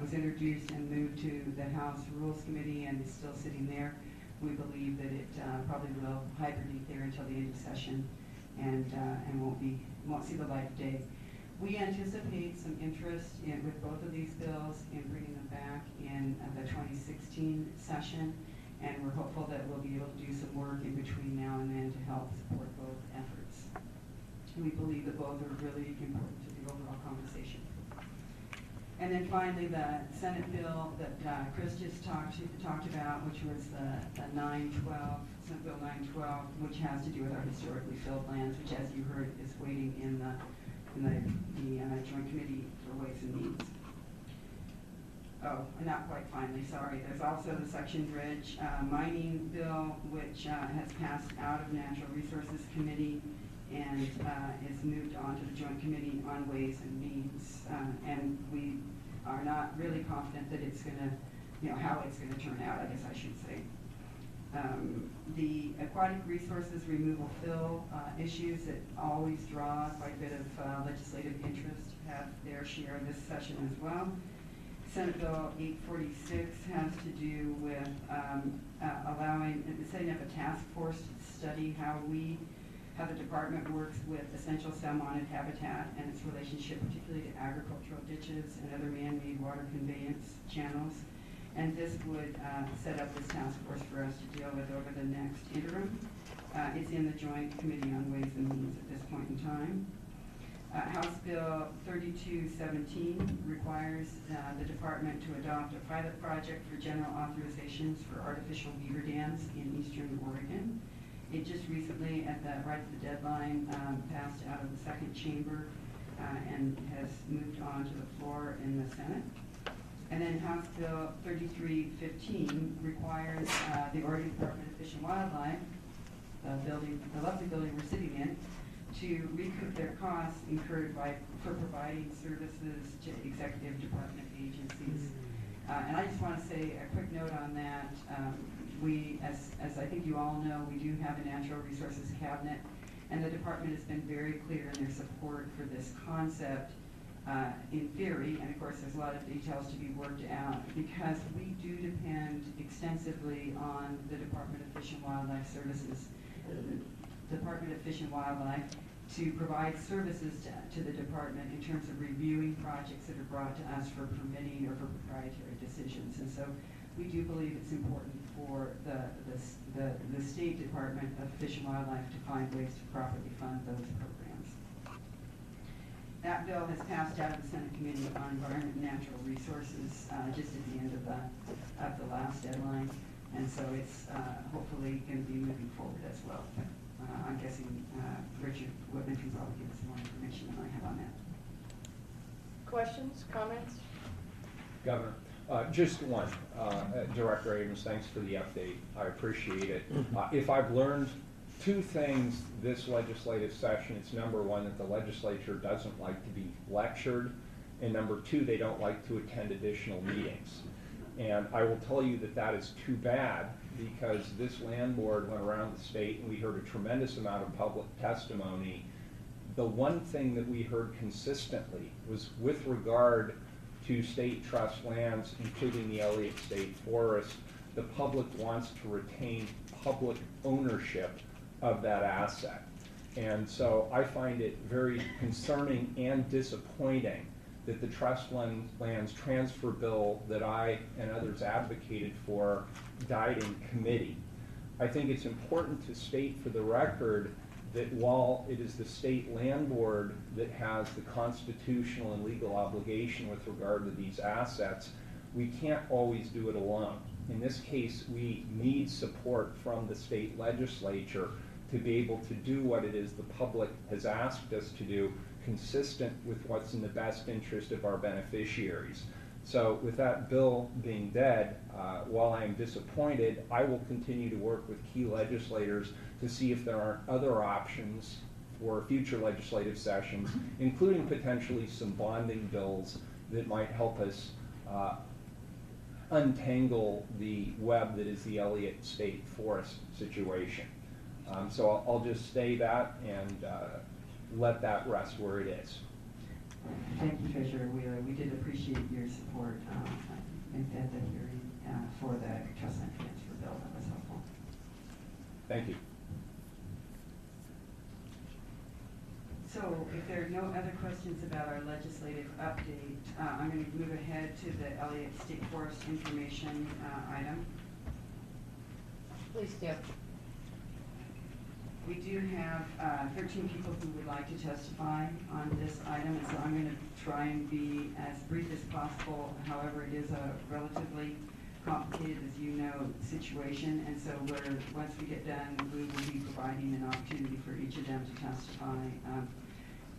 was introduced and moved to the House Rules Committee and is still sitting there. We believe that it probably will hibernate there until the end of session and won't see the light of day. We anticipate some interest with both of these bills in bringing them back in the 2016 session, and we're hopeful that we'll be able to do some work in between now and then to help support both efforts. We believe that both are really important to the overall conversation. And then finally, the Senate bill that Chris just talked about, which was the 912, Senate Bill 912, which has to do with our historically filled lands, which, as you heard, is waiting in the Joint Committee for Ways and Means. Oh, not quite finally, sorry. There's also the Section Bridge mining bill, which has passed out of Natural Resources Committee and is moved on to the Joint Committee on Ways and Means. And we are not really confident that it's going to, how it's going to turn out, I guess I should say. The aquatic resources removal fill issues that always draw quite a bit of legislative interest have their share this session as well. Senate Bill 846 has to do with setting up a task force to study how the department works with essential salmonid habitat and its relationship particularly to agricultural ditches and other man-made water conveyance channels. And this would set up this task force for us to deal with over the next interim. It's in the Joint Committee on Ways and Means at this point in time. House Bill 3217 requires the department to adopt a pilot project for general authorizations for artificial beaver dams in eastern Oregon. It just recently, right at the deadline, passed out of the second chamber and has moved on to the floor in the Senate. And then House Bill 3315 requires the Oregon Department of Fish and Wildlife, the lovely building we're sitting in, to recoup their costs incurred for providing services to executive department agencies. And I just want to say a quick note on that. We, as I think you all know, we do have a natural resources cabinet, and the department has been very clear in their support for this concept in theory, and of course there's a lot of details to be worked out, because we do depend extensively on the Department of Fish and Wildlife Services, Department of Fish and Wildlife, to provide services to the department in terms of reviewing projects that are brought to us for permitting or for proprietary decisions. And so we do believe it's important for the State Department of Fish and Wildlife to find ways to properly fund those programs. That bill has passed out of the Senate Committee on Environment and Natural Resources just at the end of the last deadline, and so it's hopefully going to be moving forward as well. I'm guessing Richard Whitman can probably give us more information than I have on that. Questions, comments? Governor, just one. Director Abrams, thanks for the update. I appreciate it. If I've learned two things this legislative session, it's number one, that the legislature doesn't like to be lectured, and number two, they don't like to attend additional meetings. And I will tell you that that is too bad, because this land board went around the state and we heard a tremendous amount of public testimony. The one thing that we heard consistently was with regard to state trust lands, including the Elliott State Forest, the public wants to retain public ownership of that asset. And so I find it very concerning and disappointing that the trust lands transfer bill that I and others advocated for died in committee. I think it's important to state for the record that while it is the state land board that has the constitutional and legal obligation with regard to these assets, we can't always do it alone. In this case, we need support from the state legislature to be able to do what it is the public has asked us to do, consistent with what's in the best interest of our beneficiaries. So with that bill being dead, while I am disappointed, I will continue to work with key legislators to see if there aren't other options for future legislative sessions, including potentially some bonding bills that might help us untangle the web that is the Elliott State Forest situation. So I'll just say that and let that rest where it is. Thank you, Treasurer Wheeler. We did appreciate your support in that hearing for the trust land transfer bill. That was helpful. Thank you. So if there are no other questions about our legislative update, I'm going to move ahead to the Elliott State Forest information item. Please do. We do have 13 people who would like to testify on this item, and so I'm going to try and be as brief as possible. However, it is a relatively complicated, as you know, situation, and so once we get done, we will be providing an opportunity for each of them to testify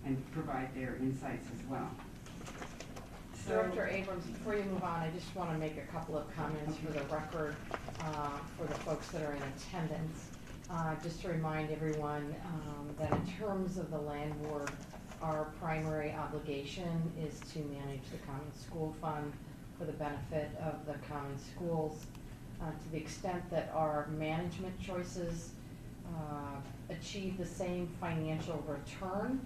and provide their insights as well. So, Director Abrams, before you move on, I just want to make a couple of comments for the record for the folks that are in attendance. Just to remind everyone that in terms of the land board, our primary obligation is to manage the common school fund for the benefit of the common schools. To the extent that our management choices achieve the same financial return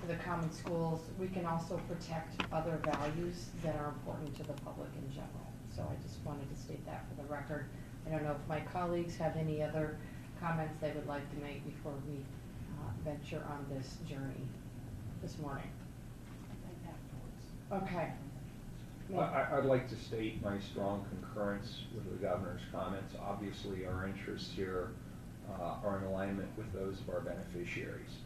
for the common schools, we can also protect other values that are important to the public in general. So I just wanted to state that for the record. I don't know if my colleagues have any other comments they would like to make before we venture on this journey this morning. Okay. I'd like to state my strong concurrence with the governor's comments. Obviously, our interests here are in alignment with those of our beneficiaries.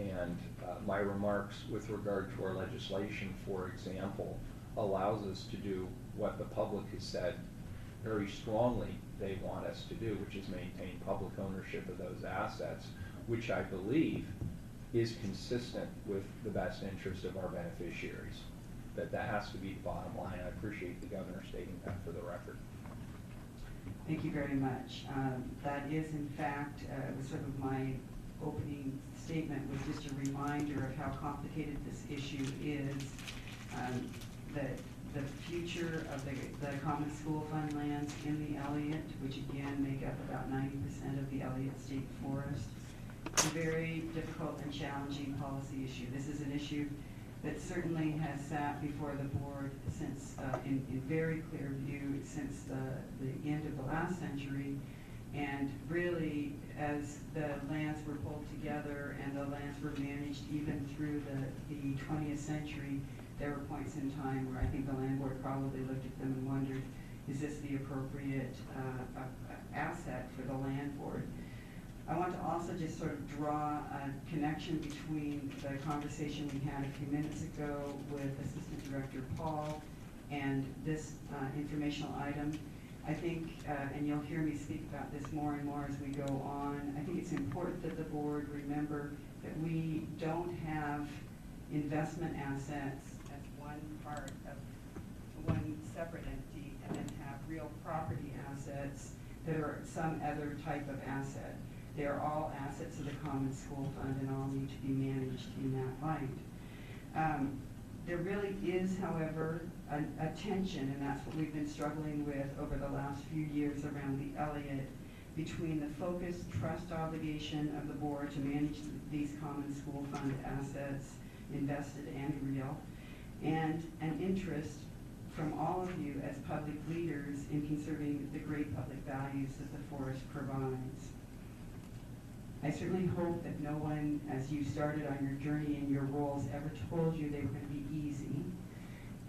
And my remarks with regard to our legislation, for example, allows us to do what the public has said very strongly they want us to do, which is maintain public ownership of those assets, which I believe is consistent with the best interest of our beneficiaries. That has to be the bottom line. I appreciate the governor stating that for the record. Thank you very much. That is, in fact, was sort of my opening statement, was just a reminder of how complicated this issue is. The future of the Common School Fund lands in the Elliott, which again make up about 90% of the Elliott State Forest, it's a very difficult and challenging policy issue. This is an issue that certainly has sat before the board since, in very clear view, since the end of the last century. And really, as the lands were pulled together and the lands were managed even through the 20th century, there were points in time where I think the land board probably looked at them and wondered, is this the appropriate asset for the land board? I want to also just sort of draw a connection between the conversation we had a few minutes ago with Assistant Director Paul and this informational item. I think, and you'll hear me speak about this more and more as we go on, I think it's important that the board remember that we don't have investment assets as one part of one separate entity and then have real property assets that are some other type of asset. They are all assets of the Common School Fund and all need to be managed in that light. There really is, however, a tension, and that's what we've been struggling with over the last few years around the Elliott, between the focused trust obligation of the board to manage these Common School Fund assets, invested and real, and an interest from all of you as public leaders in conserving the great public values that the forest provides. I certainly hope that no one, as you started on your journey in your roles, ever told you they were going to be easy.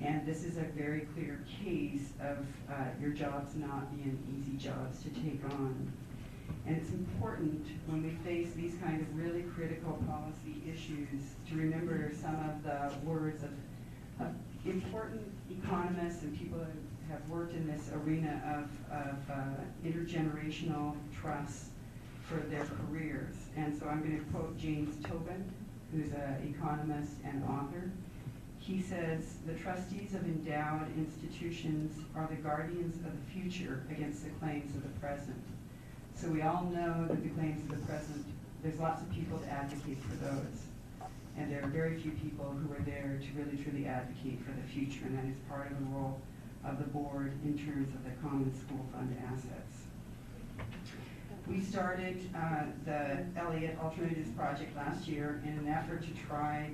And this is a very clear case of your jobs not being easy jobs to take on. And it's important when we face these kind of really critical policy issues to remember some of the words of important economists and people that have worked in this arena of intergenerational trust for their careers. And so I'm going to quote James Tobin, who's an economist and author. He says, "The trustees of endowed institutions are the guardians of the future against the claims of the present." So we all know that the claims of the present, there's lots of people to advocate for those. And there are very few people who are there to really truly advocate for the future, and that is part of the role of the board in terms of the Common School Fund assets. We started the Elliott Alternatives Project last year in an effort to try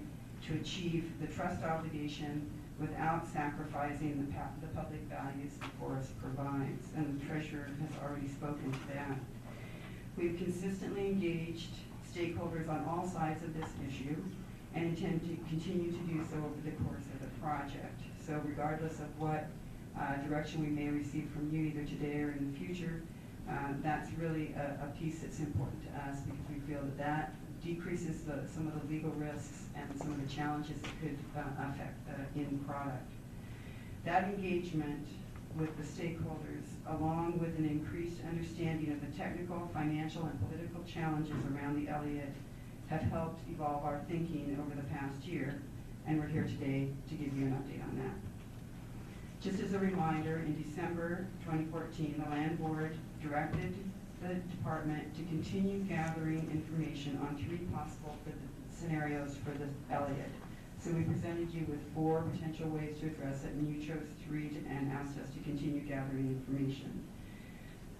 to achieve the trust obligation without sacrificing the public values the forest provides, and the treasurer has already spoken to that. We've consistently engaged stakeholders on all sides of this issue and intend to continue to do so over the course of the project. So regardless of what direction we may receive from you either today or in the future, that's really a piece that's important to us because we feel that that decreases some of the legal risks and some of the challenges that could affect the end product. That engagement with the stakeholders, along with an increased understanding of the technical, financial, and political challenges around the Elliott, have helped evolve our thinking over the past year, and we're here today to give you an update on that. Just as a reminder, in December 2014, the Land Board directed the department to continue gathering information on 3 possible scenarios for the Elliott. So we presented you with 4 potential ways to address it, and you chose 3 and asked us to continue gathering information.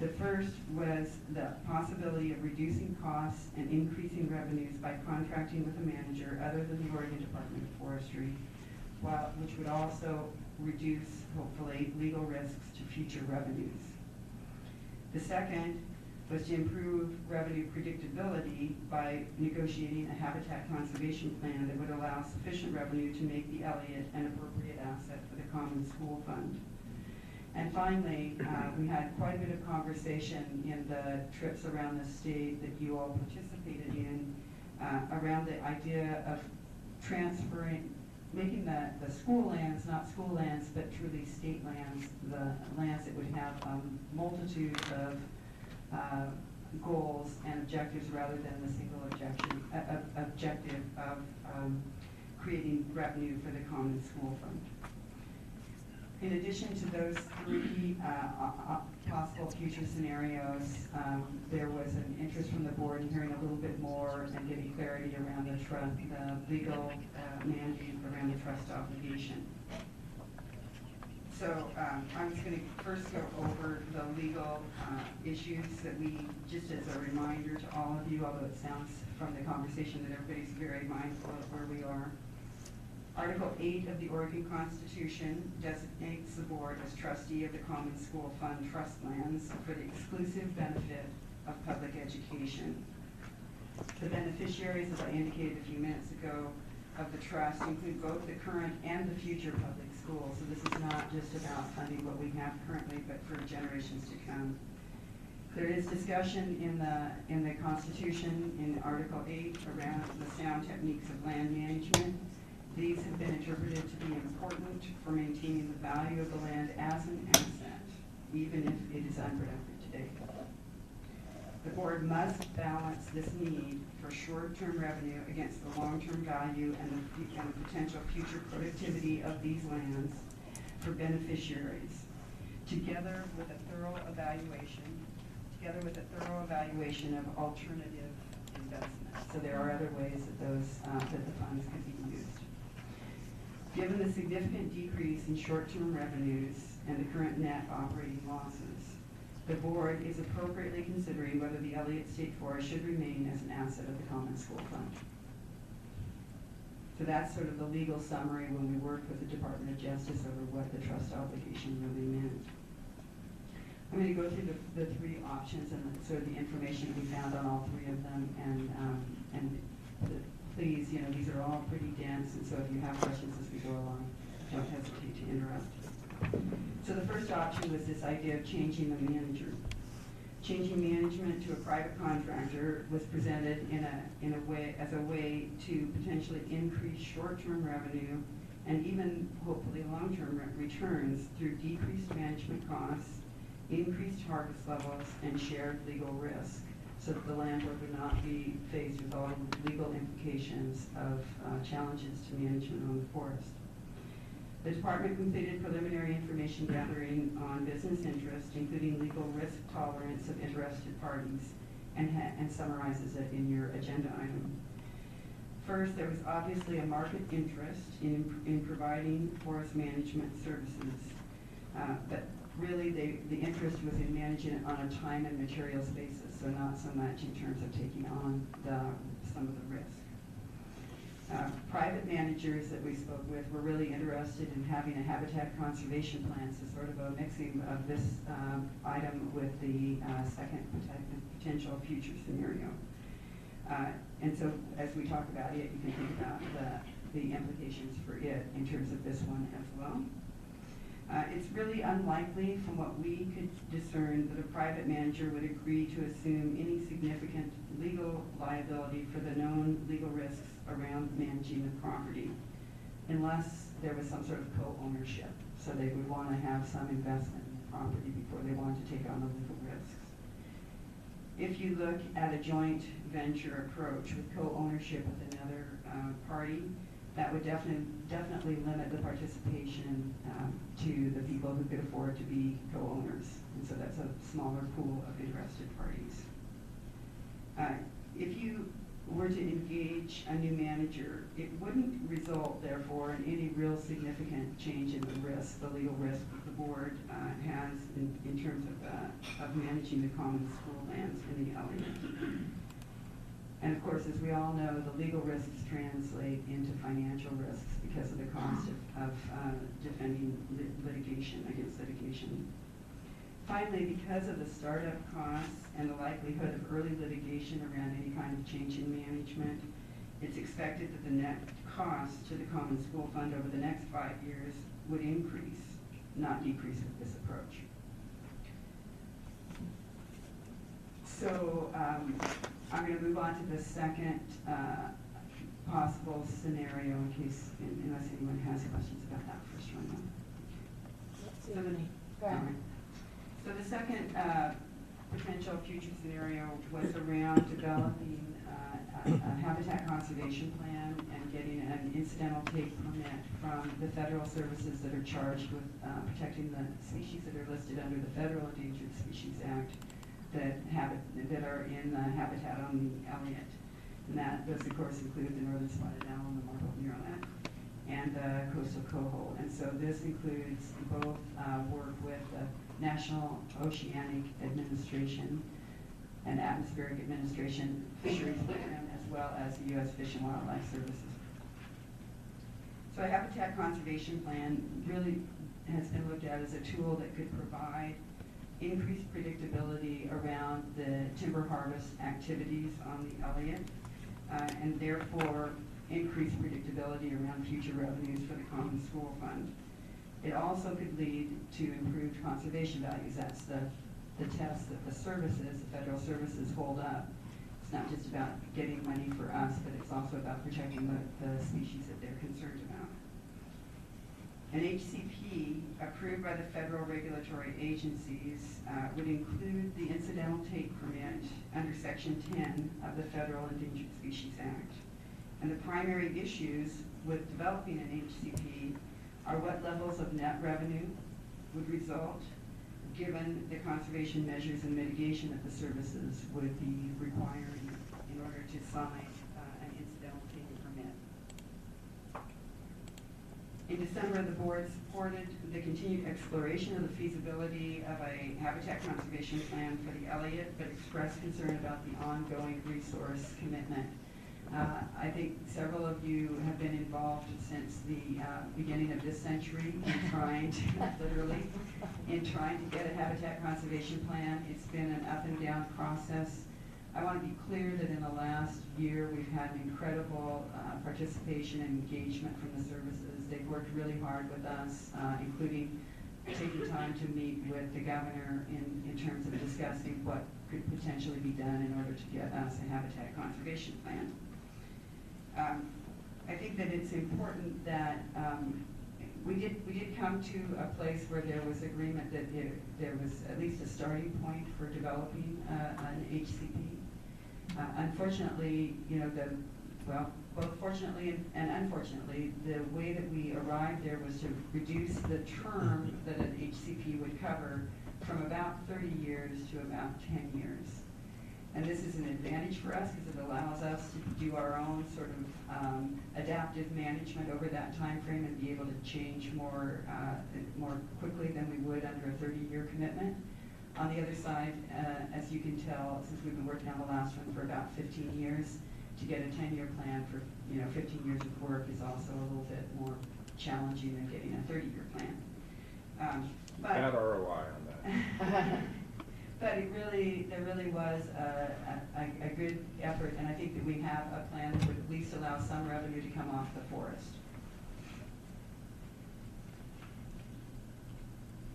The first was the possibility of reducing costs and increasing revenues by contracting with a manager other than the Oregon Department of Forestry, which would also reduce, hopefully, legal risks to future revenues. The second was to improve revenue predictability by negotiating a habitat conservation plan that would allow sufficient revenue to make the Elliott an appropriate asset for the Common School Fund. And finally, we had quite a bit of conversation in the trips around the state that you all participated in around the idea of transferring, making the school lands not school lands, but truly state lands, the lands that would have a multitude of goals and objectives rather than the single objective of creating revenue for the common school fund. In addition to those three possible future scenarios, there was an interest from the board in hearing a little bit more and getting clarity around the legal mandate around the trust obligation. So I'm just going to first go over the legal issues that we, just as a reminder to all of you, although it sounds from the conversation that everybody's very mindful of where we are. Article 8 of the Oregon Constitution designates the board as trustee of the Common School Fund trust lands for the exclusive benefit of public education. The beneficiaries, as I indicated a few minutes ago, of the trust include both the current and the future public schools. So this is not just about funding what we have currently, but for generations to come. There is discussion in the Constitution in Article 8 around the sound techniques of land management. These have been interpreted to be important for maintaining the value of the land as an asset, even if it is unproductive today. The board must balance this need for short-term revenue against the long-term value and the potential future productivity of these lands for beneficiaries, together with a thorough evaluation of alternative investments. So there are other ways that that the funds could be used. Given the significant decrease in short-term revenues and the current net operating losses, the board is appropriately considering whether the Elliott State Forest should remain as an asset of the Common School Fund. So that's sort of the legal summary when we worked with the Department of Justice over what the trust obligation really meant. I'm going to go through the three options and sort of the information we found on all three of them, please, these are all pretty dense, and so if you have questions as we go along, don't hesitate to interrupt. So the first option was this idea of changing the manager. Changing management to a private contractor was presented as a way to potentially increase short-term revenue and even hopefully long-term returns through decreased management costs, increased harvest levels, and shared legal risk, so that the landlord would not be faced with all the legal implications of challenges to management on the forest. The department completed preliminary information gathering on business interest, including legal risk tolerance of interested parties, and summarizes it in your agenda item. First, there was obviously a market interest in providing forest management services, but really the interest was in managing it on a time and materials basis, so not so much in terms of taking on some of the risk. Private managers that we spoke with were really interested in having a habitat conservation plan, so sort of a mixing of this item with the second potential future scenario. And so as we talk about it, you can think about the implications for it in terms of this one as well. It's really unlikely from what we could discern that a private manager would agree to assume any significant legal liability for the known legal risks around managing the property, unless there was some sort of co-ownership. So they would want to have some investment in the property before they want to take on the legal risks. If you look at a joint venture approach with co-ownership with another party, that would definitely limit the participation to the people who could afford to be co-owners. And so that's a smaller pool of interested parties. If you were to engage a new manager, it wouldn't result, therefore, in any real significant change in the risk, the legal risk that the board has in terms of managing the common school lands in the Elliott. And of course, as we all know, the legal risks translate into financial risks because of the cost of defending litigation against litigation. Finally, because of the startup costs and the likelihood of early litigation around any kind of change in management, it's expected that the net cost to the Common School Fund over the next 5 years would increase, not decrease with this approach. So I'm going to move on to the second possible scenario in case, unless anyone has questions about that first one. Go ahead. Alright. So the second potential future scenario was around developing a habitat conservation plan and getting an incidental take permit from the federal services that are charged with protecting the species that are listed under the Federal Endangered Species Act that are in the habitat on the Elliott. And that does, of course, include the northern spotted owl and the marbled murrelet and the coastal coho. And so this includes both work with the National Oceanic Administration and Atmospheric Administration Fisheries Program, as well as the U.S. Fish and Wildlife Services. So a habitat conservation plan really has been looked at as a tool that could provide increased predictability around the timber harvest activities on the Elliott, and therefore increased predictability around future revenues for the Common School Fund. It also could lead to improved conservation values. That's the test that the services, the federal services, hold up. It's not just about getting money for us, but it's also about protecting the species that they're concerned about. An HCP approved by the federal regulatory agencies would include the incidental take permit under Section 10 of the Federal Endangered Species Act. And the primary issues with developing an HCP are what levels of net revenue would result given the conservation measures and mitigation that the services would be requiring in order to sign an incidental take permit. In December, the board supported the continued exploration of the feasibility of a habitat conservation plan for the Elliott, but expressed concern about the ongoing resource commitment. I think several of you have been involved since the beginning of this century in trying to, literally, in trying to get a habitat conservation plan. It's been an up and down process. I want to be clear that in the last year we've had incredible participation and engagement from the services. They've worked really hard with us, including taking time to meet with the governor in terms of discussing what could potentially be done in order to get us a habitat conservation plan. I think that it's important that we did come to a place where there was agreement that there was at least a starting point for developing an HCP. Unfortunately, you know, both fortunately and unfortunately, the way that we arrived there was to reduce the term that an HCP would cover from about 30 years to about 10 years. And this is an advantage for us because it allows us to do our own sort of adaptive management over that time frame and be able to change more quickly than we would under a 30-year commitment. On the other side, as you can tell, since we've been working on the last one for about 15 years, to get a 10-year plan for 15 years of work is also a little bit more challenging than getting a 30-year plan. Bad ROI on that. But there really was a good effort, and I think that we have a plan that would at least allow some revenue to come off the forest.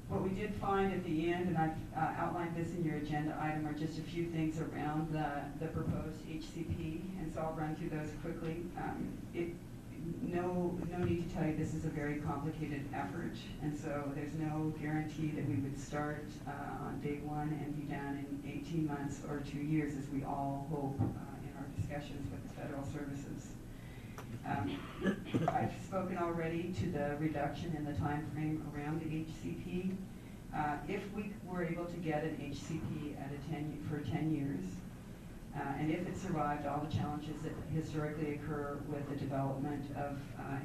What we did find at the end, and I've outlined this in your agenda item, are just a few things around the proposed HCP, and so I'll run through those quickly. No need to tell you this is a very complicated effort, and so there's no guarantee that we would start on day one and be done in 18 months or 2 years, as we all hope in our discussions with the federal services. I've spoken already to the reduction in the time frame around the HCP. If we were able to get an HCP at for 10 years, and if it survived all the challenges that historically occur with the development of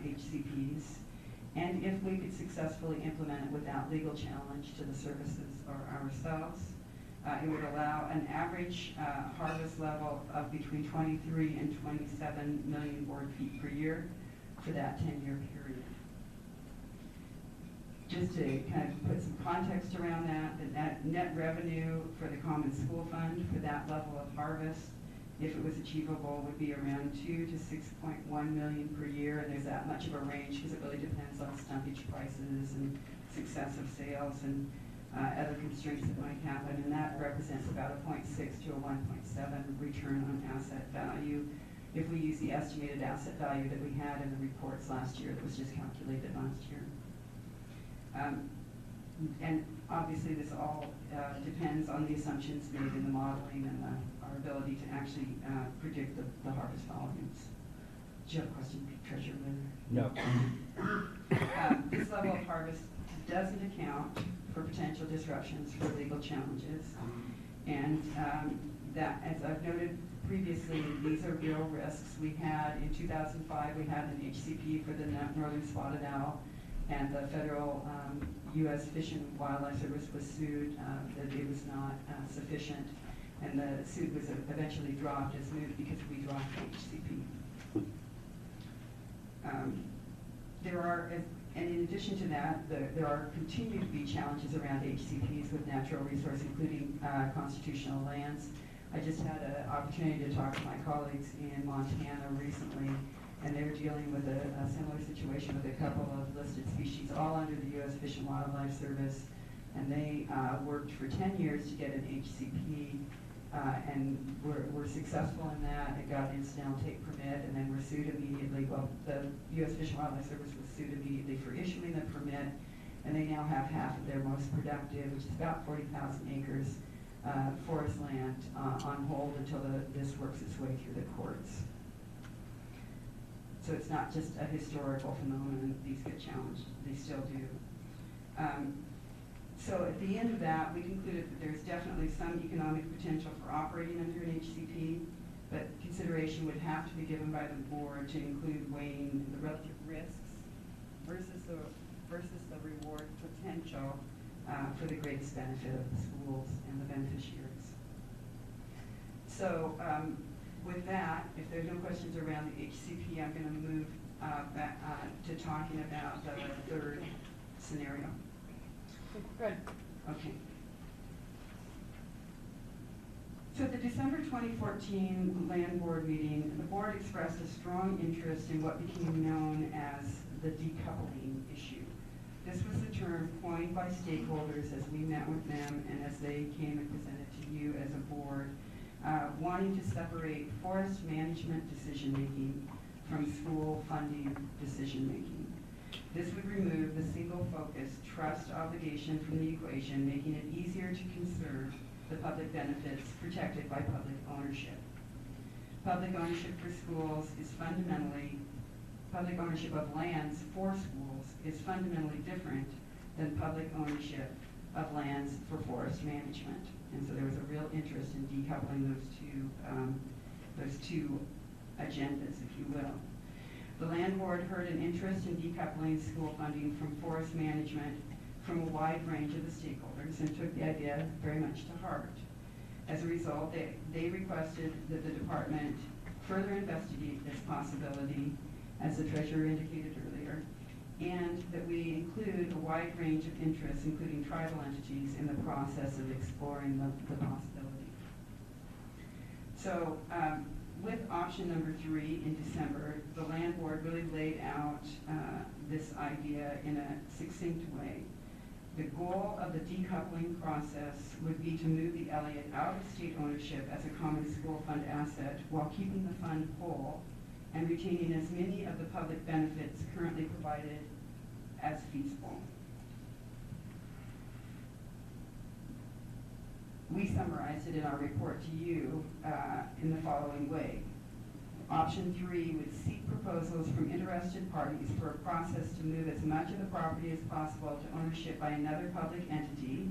HCPs, and if we could successfully implement it without legal challenge to the services or ourselves, it would allow an average harvest level of between 23 and 27 million board feet per year for that 10-year period. Just to kind of put some context around that, the net revenue for the Common School Fund for that level of harvest, if it was achievable, would be around 2 to 6.1 million per year, and there's that much of a range because it really depends on stumpage prices and success of sales. And other constraints that might happen, and that represents about a 0.6 to a 1.7 return on asset value. If we use the estimated asset value that we had in the reports last year, that was just calculated last year. And obviously this all depends on the assumptions made in the modeling and our ability to actually predict the harvest volumes. Do you have a question, Treasurer Miller? No. This level of harvest doesn't account for potential disruptions for legal challenges. And that, as I've noted previously, these are real risks. We had, in 2005, we had an HCP for the northern spotted owl, and the federal U.S. Fish and Wildlife Service was sued that it was not sufficient, and the suit was eventually dropped as moot because we dropped the HCP. And in addition to that, there are continue to be challenges around HCPs with natural resource, including constitutional lands. I just had an opportunity to talk to my colleagues in Montana recently, and they're dealing with a similar situation with a couple of listed species, all under the U.S. Fish and Wildlife Service, and they worked for 10 years to get an HCP, and were successful in that. It got an incidental take permit, and then were sued immediately. Well, the U.S. Fish and Wildlife Service was sued immediately for issuing the permit, and they now have half of their most productive, which is about 40,000 acres, forest land on hold until this works its way through the courts. So it's not just a historical phenomenon. These get challenged. They still do. So at the end of that, we concluded that there's definitely some economic potential for operating under an HCP, but consideration would have to be given by the board to include weighing the relative risks versus the reward potential for the greatest benefit of the schools and the beneficiaries. So with that, if there's no questions around the HCP, I'm going to move back to talking about the third scenario. Good. Okay. So at the December 2014 Land Board meeting, the board expressed a strong interest in what became known as the decoupling issue. This was the term coined by stakeholders as we met with them and as they came and presented to you as a board, wanting to separate forest management decision-making from school funding decision-making. This would remove the single-focus trust obligation from the equation, making it easier to conserve the public benefits protected by public ownership. Public ownership for schools is fundamentally, public ownership of lands for schools is fundamentally different than public ownership of lands for forest management. And so there was a real interest in decoupling those two agendas, if you will. The Land Board heard an interest in decoupling school funding from forest management from a wide range of the stakeholders and took the idea very much to heart. As a result, they requested that the department further investigate this possibility, as the treasurer indicated earlier, and that we include a wide range of interests, including tribal entities, in the process of exploring the possibility. So with option number 3 in December, the Land Board really laid out this idea in a succinct way. The goal of the decoupling process would be to move the Elliott out of state ownership as a common school fund asset while keeping the fund whole and retaining as many of the public benefits currently provided as feasible. We summarized it in our report to you in the following way. Option 3 would seek proposals from interested parties for a process to move as much of the property as possible to ownership by another public entity,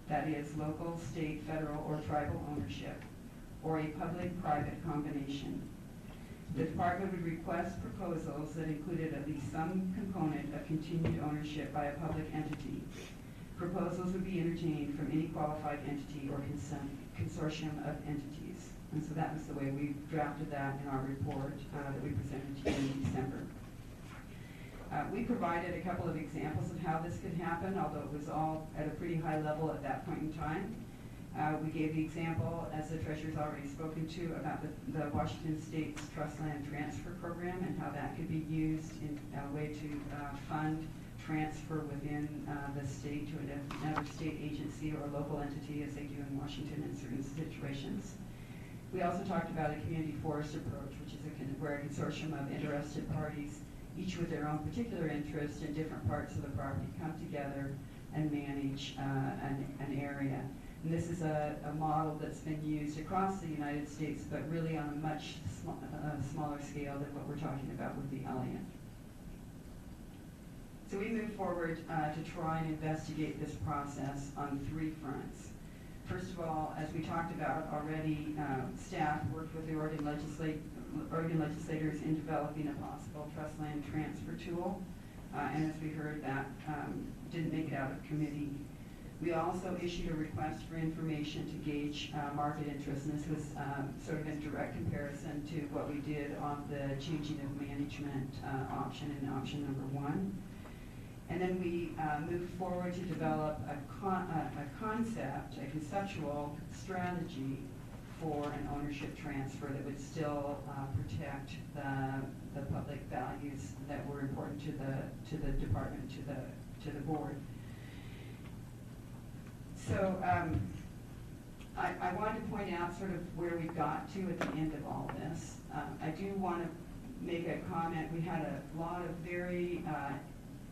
that is local, state, federal, or tribal ownership, or a public-private combination. The department would request proposals that included at least some component of continued ownership by a public entity. Proposals would be entertained from any qualified entity or consortium of entities. And so that was the way we drafted that in our report that we presented to you in December. We provided a couple of examples of how this could happen, although it was all at a pretty high level at that point in time. We gave the example, as the treasurer's already spoken to, about the Washington State's Trust Land Transfer Program and how that could be used in a way to fund transfer within the state to another state agency or local entity, as they do in Washington in certain situations. We also talked about a community forest approach, which is where a consortium of interested parties, each with their own particular interest in different parts of the property, come together and manage an area. And this is a model that's been used across the United States, but really on a much smaller scale than what we're talking about with the Elliott. So we moved forward to try and investigate this process on 3 fronts. First of all, as we talked about already, staff worked with the Oregon legislators in developing a possible trust land transfer tool. And as we heard, that didn't make it out of committee. We also issued a request for information to gauge market interest, and this was sort of in direct comparison to what we did on the changing of management option in option number 1. And then we moved forward to develop a conceptual strategy for an ownership transfer that would still protect the public values that were important to the department, to the board. So I wanted to point out sort of where we got to at the end of all this. I do want to make a comment. We had a lot of very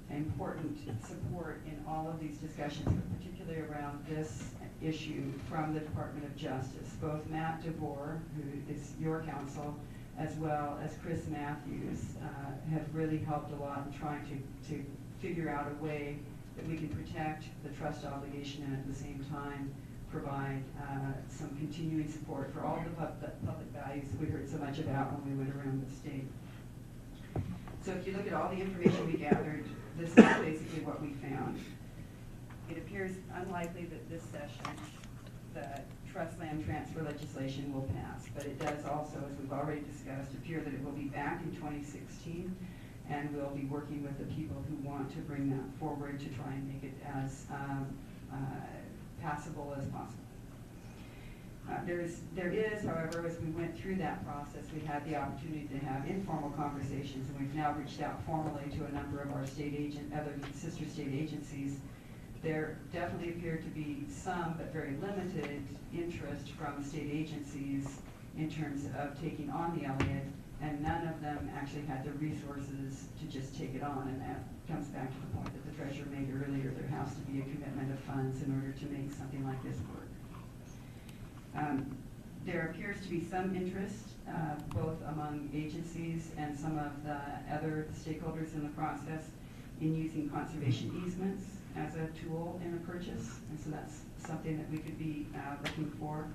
important support in all of these discussions, but particularly around this issue from the Department of Justice. Both Matt DeVore, who is your counsel, as well as Chris Matthews, have really helped a lot in trying to figure out a way that we can protect the trust obligation and at the same time provide some continuing support for all the public values that we heard so much about when we went around the state. So if you look at all the information we gathered, this is basically what we found. It appears unlikely that this session, the trust land transfer legislation will pass, but it does also, as we've already discussed, appear that it will be back in 2016, and we'll be working with the people who want to bring that forward to try and make it as passable as possible. There is, however, as we went through that process, we had the opportunity to have informal conversations, and we've now reached out formally to a number of our other sister state agencies. There definitely appeared to be some, but very limited, interest from state agencies in terms of taking on the Elliott, and none of them actually had the resources to just take it on, and that comes back to the point that the treasurer made earlier. There has to be a commitment of funds in order to make something like this work. There appears to be some interest, both among agencies and some of the other stakeholders in the process, in using conservation easements as a tool in a purchase, and so that's something that we could be looking for.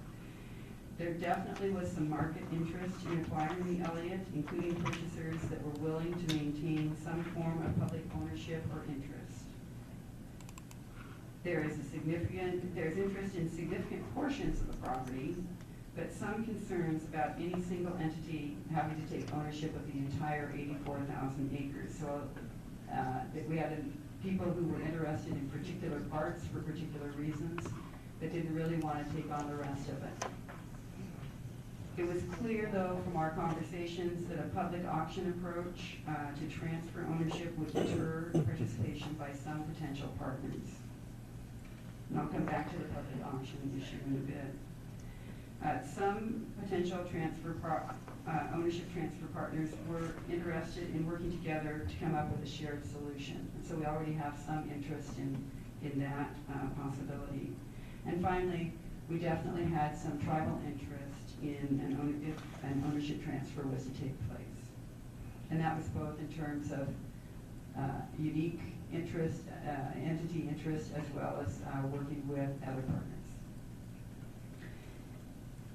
There definitely was some market interest in acquiring the Elliott, including purchasers that were willing to maintain some form of public ownership or interest. There's interest in significant portions of the property, but some concerns about any single entity having to take ownership of the entire 84,000 acres. So we had people who were interested in particular parts for particular reasons, but didn't really want to take on the rest of it. It was clear, though, from our conversations that a public auction approach to transfer ownership would deter participation by some potential partners. And I'll come back to the public auction issue in a bit. Some potential ownership transfer partners were interested in working together to come up with a shared solution. And so we already have some interest in that possibility. And finally, we definitely had some tribal interest in if an ownership transfer was to take place. And that was both in terms of unique interest, entity interest, as well as working with other partners.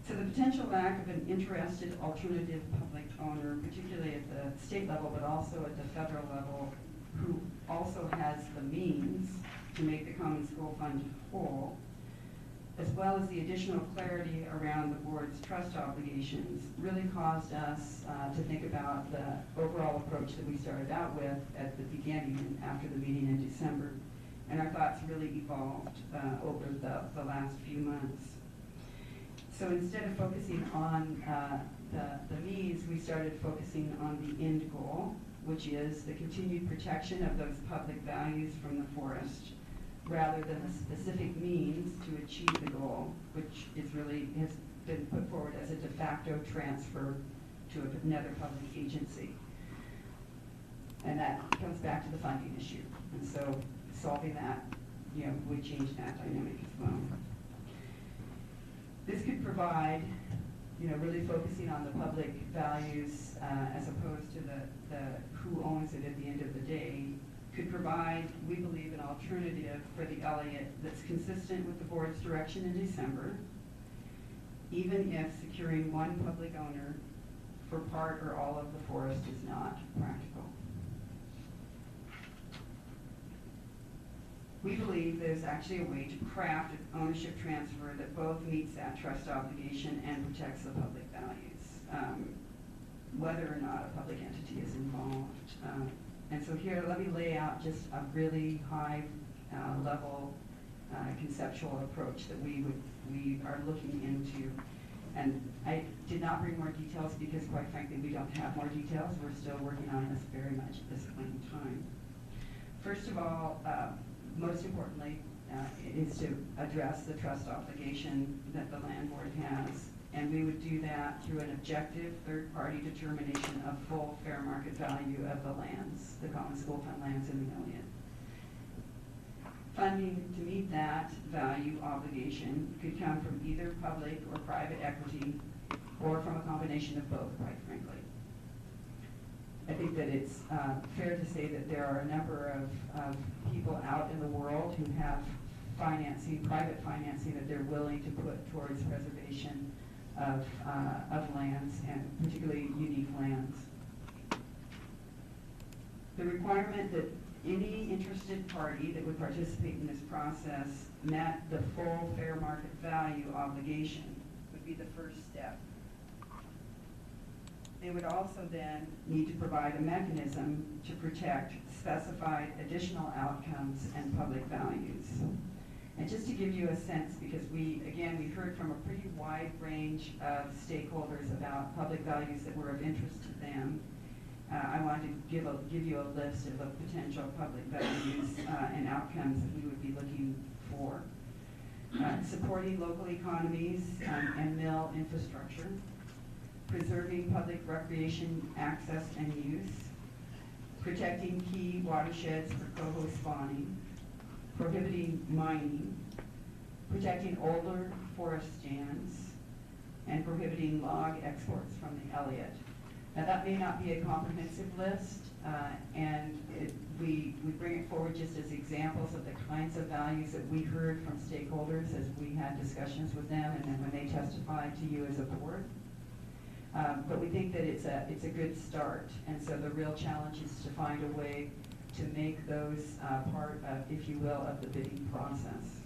So the potential lack of an interested alternative public owner, particularly at the state level, but also at the federal level, who also has the means to make the Common School Fund whole, as well as the additional clarity around the board's trust obligations, really caused us to think about the overall approach that we started out with at the beginning and after the meeting in December. And our thoughts really evolved over the last few months. So instead of focusing on the means, we started focusing on the end goal, which is the continued protection of those public values from the forest, rather than the specific means to achieve the goal, which is really, has been put forward as a de facto transfer to another public agency. And that comes back to the funding issue. And so solving that, would change that dynamic as well. This could provide, really focusing on the public values as opposed to the who owns it at the end of the day, could provide, we believe, an alternative for the Elliott that's consistent with the board's direction in December, even if securing one public owner for part or all of the forest is not practical. We believe there's actually a way to craft an ownership transfer that both meets that trust obligation and protects the public values, whether or not a public entity is involved. And so here, let me lay out just a really high level conceptual approach that we are looking into. And I did not bring more details because, quite frankly, we don't have more details. We're still working on this very much at this point in time. First of all, most importantly, is to address the trust obligation that the land board has. And we would do that through an objective third-party determination of full fair market value of the lands, the common school fund lands in the Elliott. Funding to meet that value obligation could come from either public or private equity, or from a combination of both, quite frankly. I think that it's fair to say that there are a number of people out in the world who have financing, private financing, that they're willing to put towards preservation of lands, and particularly unique lands. The requirement that any interested party that would participate in this process met the full fair market value obligation would be the first step. They would also then need to provide a mechanism to protect specified additional outcomes and public values. And just to give you a sense, because we've heard from a pretty wide range of stakeholders about public values that were of interest to them, I wanted to give you a list of the potential public values and outcomes that we would be looking for. Supporting local economies and mill infrastructure, preserving public recreation access and use, protecting key watersheds for coho spawning, prohibiting mining, protecting older forest stands, and prohibiting log exports from the Elliott. Now, that may not be a comprehensive list, and we bring it forward just as examples of the kinds of values that we heard from stakeholders as we had discussions with them, and then when they testified to you as a board. But we think that it's a good start, and so the real challenge is to find a way to make those part of, if you will, of the bidding process.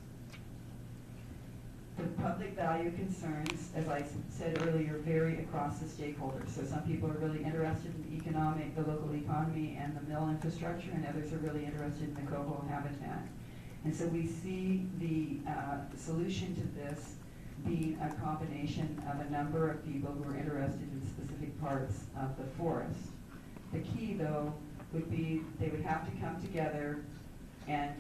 The public value concerns, as I said earlier, vary across the stakeholders. So some people are really interested in the local economy and the mill infrastructure, and others are really interested in the coho habitat. And so we see the solution to this being a combination of a number of people who are interested in specific parts of the forest. The key, though, would be they would have to come together and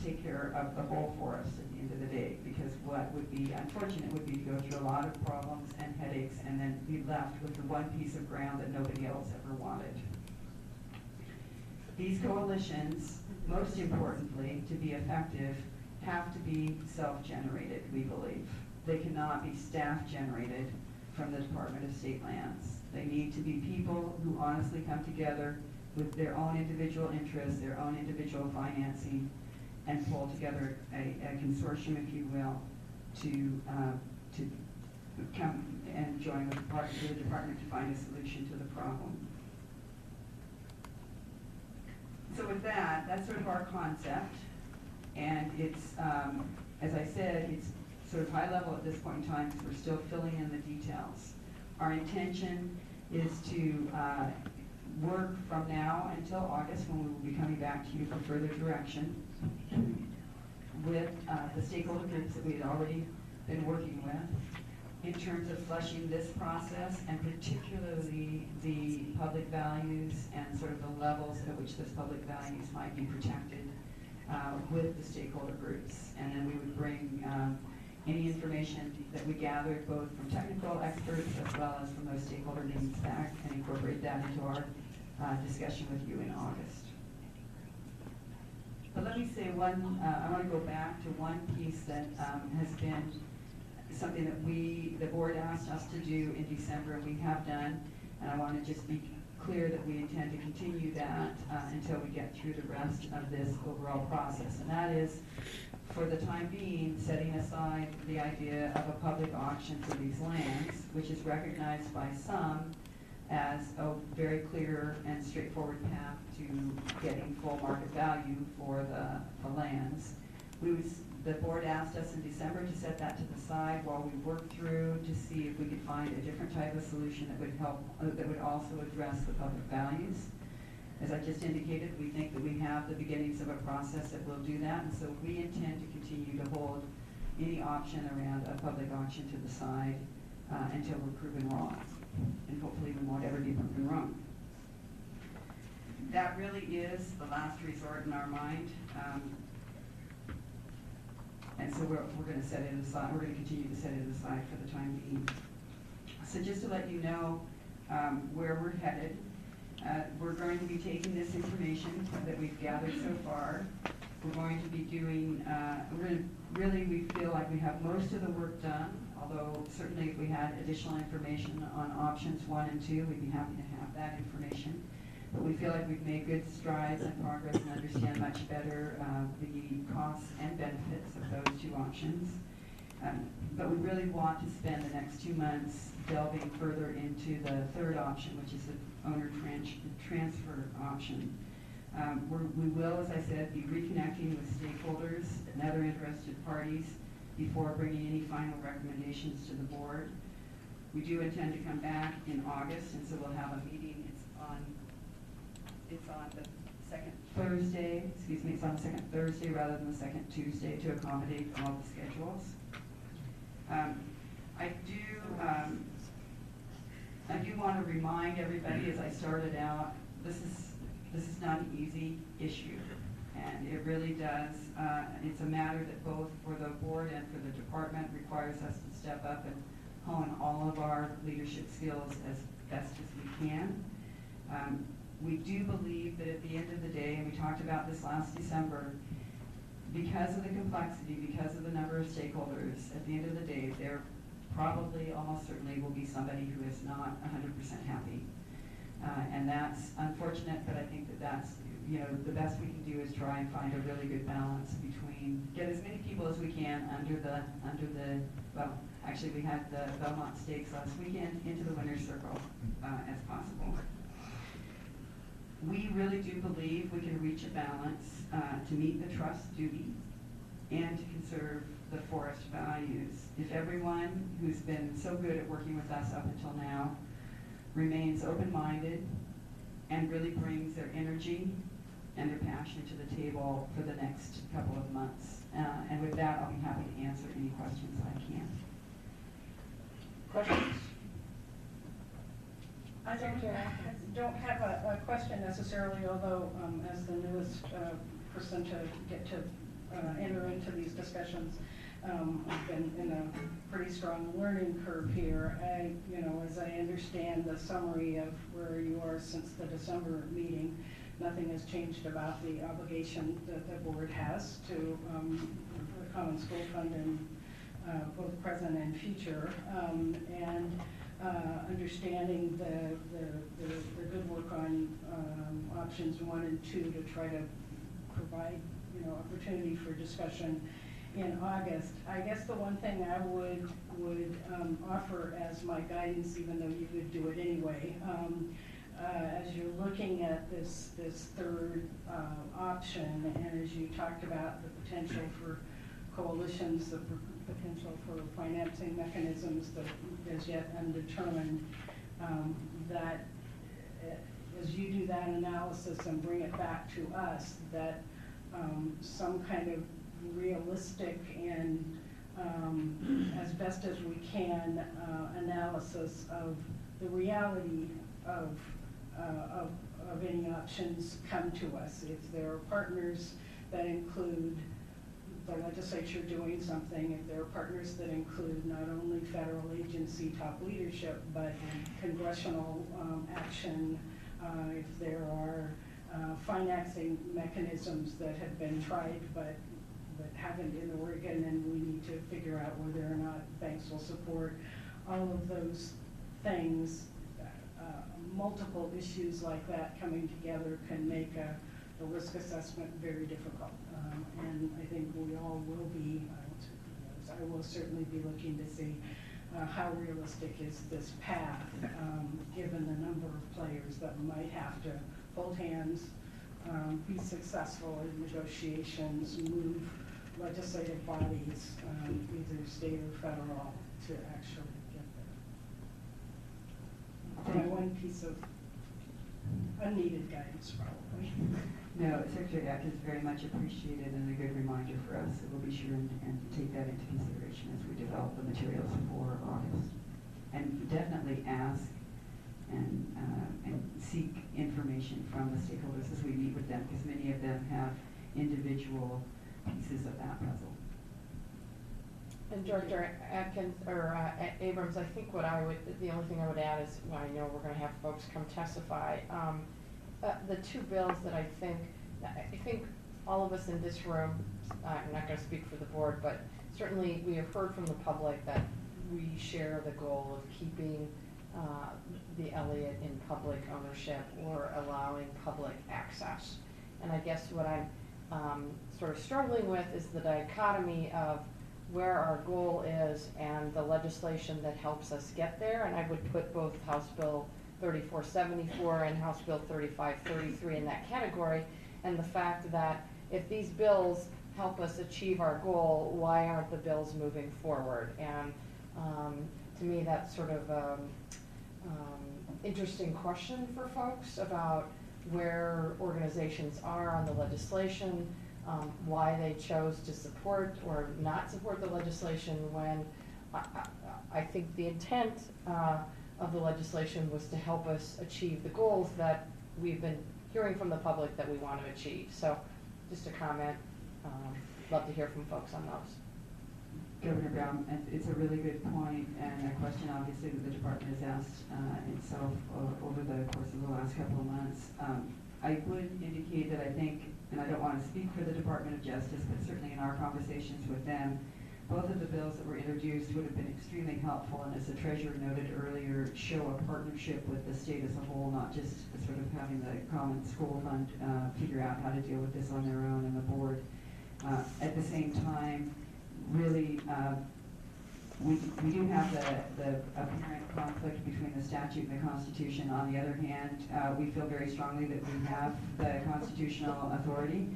take care of the whole forest at the end of the day, because what would be unfortunate would be to go through a lot of problems and headaches and then be left with the one piece of ground that nobody else ever wanted. These coalitions, most importantly, to be effective, have to be self-generated, we believe. They cannot be staff-generated from the Department of State Lands. They need to be people who honestly come together with their own individual interests, their own individual financing, and pull together a consortium, if you will, to come and join with the department to find a solution to the problem. So with that, that's sort of our concept, and it's, as I said, it's sort of high level at this point in time because we're still filling in the details. Our intention is to work from now until August, when we will be coming back to you for further direction with the stakeholder groups that we had already been working with, in terms of flushing this process, and particularly the public values and sort of the levels at which those public values might be protected with the stakeholder groups. And then we would bring any information that we gathered both from technical experts as well as from those stakeholder meetings back and incorporate that into our discussion with you in August. But let me say I want to go back to one piece that has been something that the board asked us to do in December, and we have done. And I want to just be clear that we intend to continue that until we get through the rest of this overall process. And that is, for the time being, setting aside the idea of a public auction for these lands, which is recognized by some as a very clear and straightforward path to getting full market value for the lands. The board asked us in December to set that to the side while we worked through to see if we could find a different type of solution that would help, that would also address the public values. As I just indicated, we think that we have the beginnings of a process that will do that, and so we intend to continue to hold any option around a public auction to the side until we're proven wrong, and hopefully we won't ever be proven wrong. That really is the last resort in our mind. And so we're going to set it aside. We're going to continue to set it aside for the time being. So just to let you know where we're headed, we're going to be taking this information that we've gathered so far. We're going to be doing, really we feel like we have most of the work done, although certainly if we had additional information on options 1 and 2, we'd be happy to have that information. But we feel like we've made good strides and progress and understand much better the costs and benefits of those 2 options. But we really want to spend the next 2 months delving further into the 3rd option, which is the owner transfer option. We will, as I said, be reconnecting with stakeholders and other interested parties before bringing any final recommendations to the board. We do intend to come back in August, and so we'll have a meeting. It's on the second Thursday, it's on the second Thursday rather than the second Tuesday to accommodate all the schedules. I do want to remind everybody, as I started out, this is not an easy issue, and it really does. It's a matter that both for the board and for the department requires us to step up and hone all of our leadership skills as best as we can. We do believe that at the end of the day, and we talked about this last December, because of the complexity, because of the number of stakeholders, at the end of the day, there probably, almost certainly, will be somebody who is not 100% happy. And that's unfortunate, but I think that that's, the best we can do is try and find a really good balance between, get as many people as we can under the, well, actually we had the Belmont Stakes last weekend, into the winner's circle as possible. We really do believe we can reach a balance to meet the trust duty and to conserve the forest values. If everyone who's been so good at working with us up until now remains open-minded and really brings their energy and their passion to the table for the next couple of months. And with that, I'll be happy to answer any questions I can. Questions? I don't have a question necessarily, although as the newest person to get to enter into these discussions, I've been in a pretty strong learning curve here. As I understand the summary of where you are since the December meeting, nothing has changed about the obligation that the board has to the Common School Fund in both present and future, and understanding the good work on options 1 and 2 to try to provide opportunity for discussion in August. I guess the one thing I would offer as my guidance, even though you would do it anyway, as you're looking at this 3rd option, and as you talked about the potential for coalitions, the potential for financing mechanisms that is yet undetermined, that as you do that analysis and bring it back to us, that some kind of realistic and as best as we can, analysis of the reality of any options come to us. If there are partners that include the legislature doing something, if there are partners that include not only federal agency top leadership, but congressional action, if there are financing mechanisms that have been tried but haven't in Oregon, and we need to figure out whether or not banks will support all of those things. Multiple issues like that coming together can make a risk assessment very difficult. And I think we all will be, I will certainly be looking to see how realistic is this path, given the number of players that might have to hold hands, be successful in negotiations, move legislative bodies, either state or federal, to actually get there. My one piece of unneeded guidance, probably. No, Secretary Atkins, very much appreciated and a good reminder for us. We'll be sure and take that into consideration as we develop the materials for August. And definitely ask and seek information from the stakeholders as we meet with them, because many of them have individual pieces of that puzzle. And Director Atkins, or Abrams, I think the only thing I would add is, well, I know we're gonna have folks come testify. The two bills that I think all of us in this room, I'm not gonna speak for the board, but certainly we have heard from the public that we share the goal of keeping the Elliott in public ownership or allowing public access. And I guess what I'm sort of struggling with is the dichotomy of where our goal is and the legislation that helps us get there. And I would put both House Bill 3474 and House Bill 3533 in that category. And the fact that if these bills help us achieve our goal, why aren't the bills moving forward? And to me, that's sort of interesting question for folks about where organizations are on the legislation, why they chose to support or not support the legislation when I think the intent of the legislation was to help us achieve the goals that we've been hearing from the public that we want to achieve. So just a comment, love to hear from folks on those. Governor Brown, it's a really good point and a question obviously that the department has asked itself over the course of the last couple of months. I would indicate that I think, and I don't want to speak for the Department of Justice, but certainly in our conversations with them, both of the bills that were introduced would have been extremely helpful, and as the treasurer noted earlier, show a partnership with the state as a whole, not just sort of having the common school fund figure out how to deal with this on their own and the board. At the same time, really, we do have the apparent conflict between the statute and the Constitution. On the other hand, we feel very strongly that we have the constitutional authority.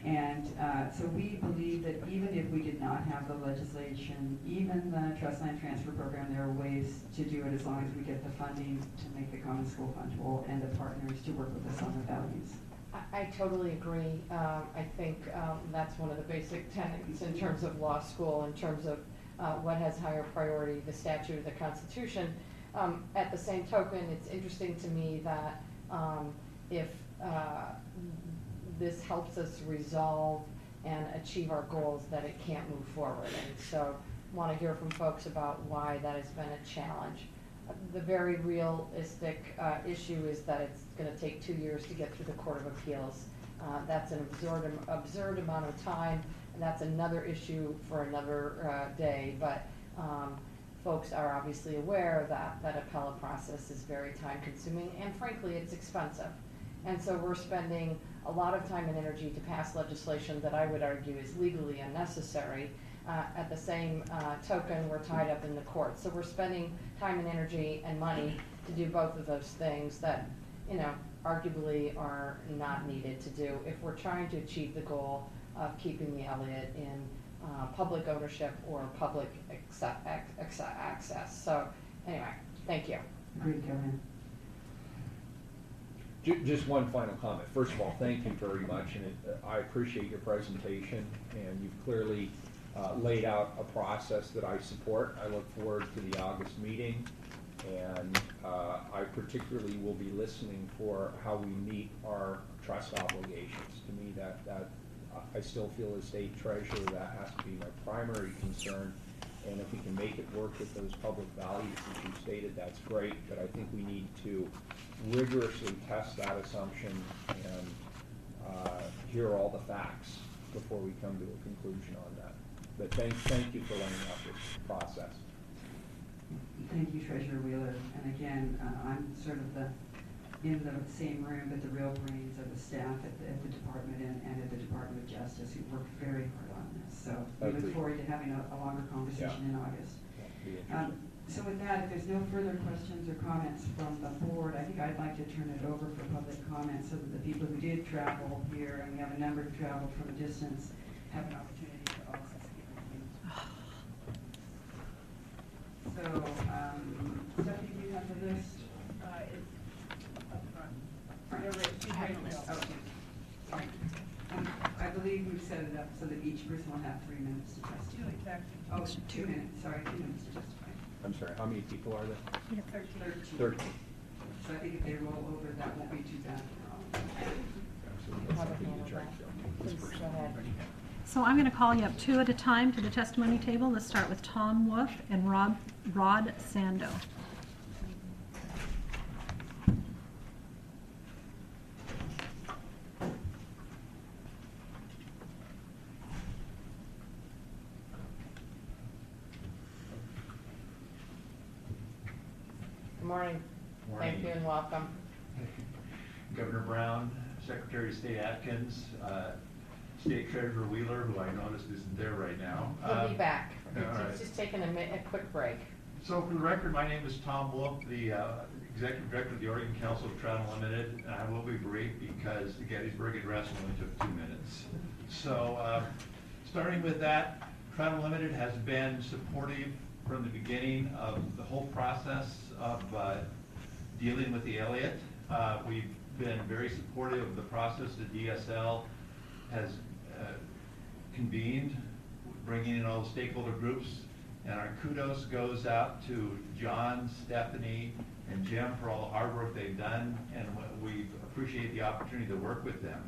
And so we believe that even if we did not have the legislation, even the trust line transfer program, there are ways to do it as long as we get the funding to make the common school fund whole and the partners to work with us on the values. I totally agree. I think that's one of the basic tenets in terms of law school, in terms of what has higher priority, the statute or the Constitution. At the same token, it's interesting to me that if this helps us resolve and achieve our goals, that it can't move forward. And so want to hear from folks about why that has been a challenge. The very realistic issue is that it's going to take 2 years to get through the Court of Appeals. That's an absurd amount of time, and that's another issue for another day. But folks are obviously aware that that appellate process is very time consuming, and frankly, it's expensive. And so we're spending a lot of time and energy to pass legislation that I would argue is legally unnecessary. At the same token, we're tied up in the courts. So we're spending time and energy and money to do both of those things that, you know, arguably are not needed to do if we're trying to achieve the goal of keeping the Elliott in public ownership or public access. So anyway, thank you. Agreed, Governor. Just one final comment. First of all, thank you very much, and I appreciate your presentation, and you've clearly laid out a process that I support. I look forward to the August meeting, and I particularly will be listening for how we meet our trust obligations. To me, that I still feel as state treasurer, that has to be my primary concern. And if we can make it work with those public values that you stated, that's great. But I think we need to rigorously test that assumption and hear all the facts before we come to a conclusion on that. But thank you for laying out this process. Thank you, Treasurer Wheeler. And again, I'm sort of in the same room, but the real brains of the staff at the department and at the Department of Justice who worked very hard on this. So we look forward to having a longer conversation in August. Be interesting. So with that, if there's no further questions or comments from the board, I think I'd like to turn it over for public comment so that the people who did travel here, and we have a number who traveled from a distance, have an opportunity to also speak with you. So, Stephanie, do you have the list? It's up front. Front. She's ready to go. Okay. Fine. I believe we've set it up so that each person will have 3 minutes to Two testify. exactly. Oh, 2 minutes, sorry, 2 minutes to testify. I'm sorry, how many people are there? 13. 13. So I think if they roll over, that won't be too bad. Absolutely. That's something to try to show. This person. So I'm going to call you up 2 at a time to the testimony table. Let's start with Tom Wolf and Rod Sando. Good morning. Morning. Thank you and welcome. Governor Brown, Secretary of State Atkins, State Treasurer Wheeler, who I noticed isn't there right now. He'll be back. all right. It's just taking a quick break. So for the record, my name is Tom Wolf, the Executive Director of the Oregon Council of Travel Limited, and I will be brief because the Gettysburg Address only took 2 minutes. So starting with that, Travel Limited has been supportive from the beginning of the whole process of dealing with the Elliott. We've been very supportive of the process that DSL has convened, bringing in all the stakeholder groups. And our kudos goes out to John, Stephanie, and Jim for all the hard work they've done, and we appreciate the opportunity to work with them.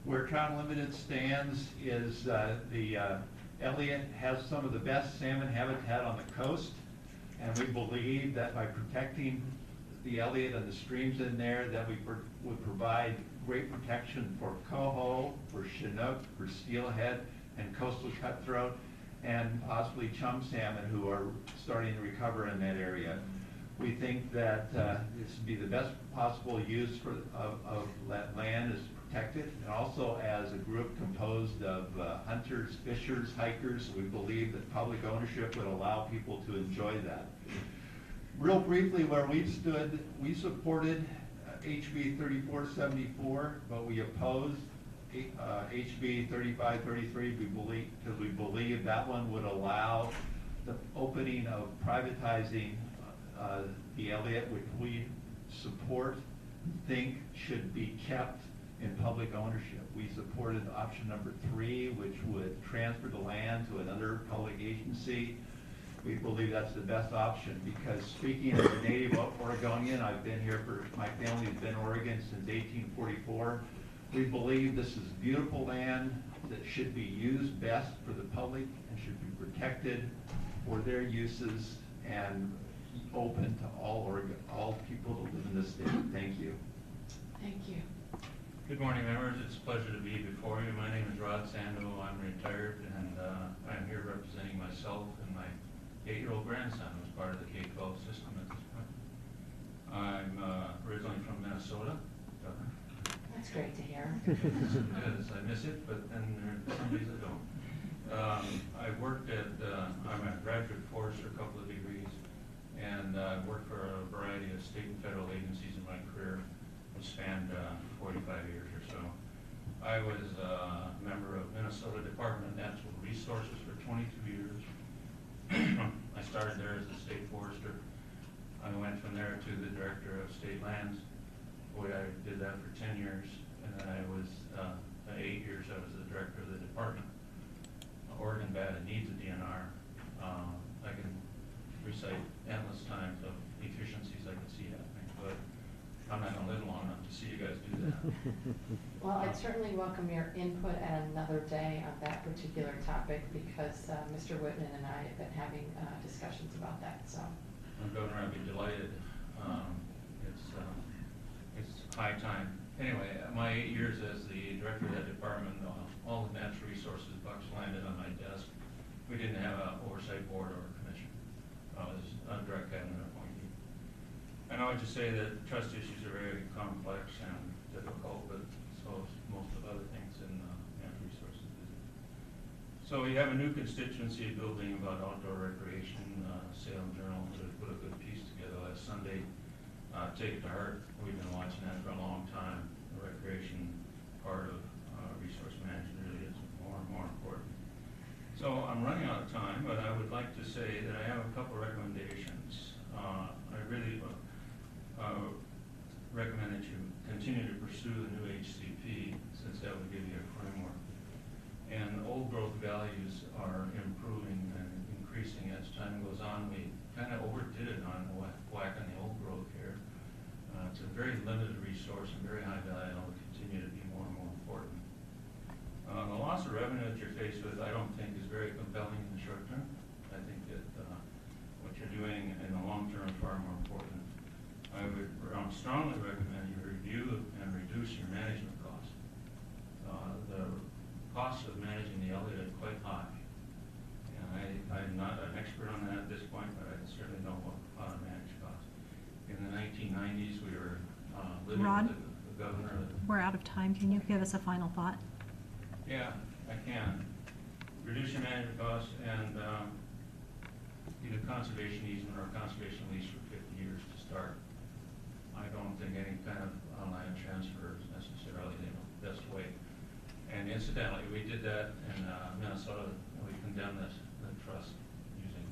Where Travel Limited stands is the Elliott has some of the best salmon habitat on the coast, and we believe that by protecting the Elliott and the streams in there, that we would provide great protection for coho, for chinook, for steelhead, and coastal cutthroat, and possibly chum salmon who are starting to recover in that area. We think that this would be the best possible use of that land is protected, and also as a group composed of hunters, fishers, hikers. We believe that public ownership would allow people to enjoy that. Real briefly, where we stood, we supported HB 3474, but we opposed HB 3533 because we believe that one would allow the opening of privatizing the Elliott, which we support, think should be kept in public ownership. We supported option number 3, which would transfer the land to another public agency. We believe that's the best option because, speaking as a native Oregonian, I've been here my family's been in Oregon since 1844. We believe this is beautiful land that should be used best for the public and should be protected for their uses and open to all people that live in this state. Thank you. Thank you. Good morning, members. It's a pleasure to be before you. My name is Rod Sando. I'm retired, and I'm here representing myself and my 8-year-old grandson who's part of the K-12 system at this point. I'm originally from Minnesota, Governor. That's great to hear. It is. I miss it, but then there are some days I don't. I worked I'm a graduate forester, a couple of degrees, and I've worked for a variety of state and federal agencies in my career, which spanned 45 years or so. I was a member of Minnesota Department of Natural Resources for 22 years. I started there as a state forester. I went from there to the director of state lands. I did that for 10 years, and then I was 8 years I was the director of the department. Oregon bad and needs a DNR. I can recite endless times of efficiencies I can see happening, but I'm not gonna live long enough to see you guys do that. Well, I'd certainly welcome your input at another day on that particular topic because Mr. Whitman and I have been having discussions about that, so. Governor, I'd be delighted. It's high time. Anyway, my 8 years as the director of that department, all the natural resources bucks landed on my desk. We didn't have an oversight board or a commission. I was a direct cabinet appointee. And I would just say that trust issues are very complex and difficult, but so is most of other things in natural resources business. So we have a new constituency building about outdoor recreation. Salem Journal really put a good piece together last Sunday. Take it to heart. We've been watching that for a long time. The recreation part of resource management really is more and more important. So I'm running out of time, but I would like to say that I have a couple recommendations. I really recommend that you continue to pursue the new HCP, since that would give you a framework. And old growth values are improving and increasing as time goes on. We kind of overdid it on whack on the old growth here. It's a very limited resource and very high value, and it will continue to be more and more important. The loss of revenue that you're faced with, I don't think is very compelling in the short term. I think that what you're doing in the long term is far more important. I would strongly recommend you review and reduce your management costs. The costs of managing the Elliott are quite high. I'm not an expert on that at this point, but I certainly know how to manage costs. In the 1990s, we were living Rod? with the governor. We're out of time. Can you give us a final thought? Yeah, I can. Reduce your management costs and either conservation easement or conservation lease for 50 years to start. I don't think any kind of land transfer is necessarily the best way. And incidentally, we did that in Minnesota. We condemned the trust using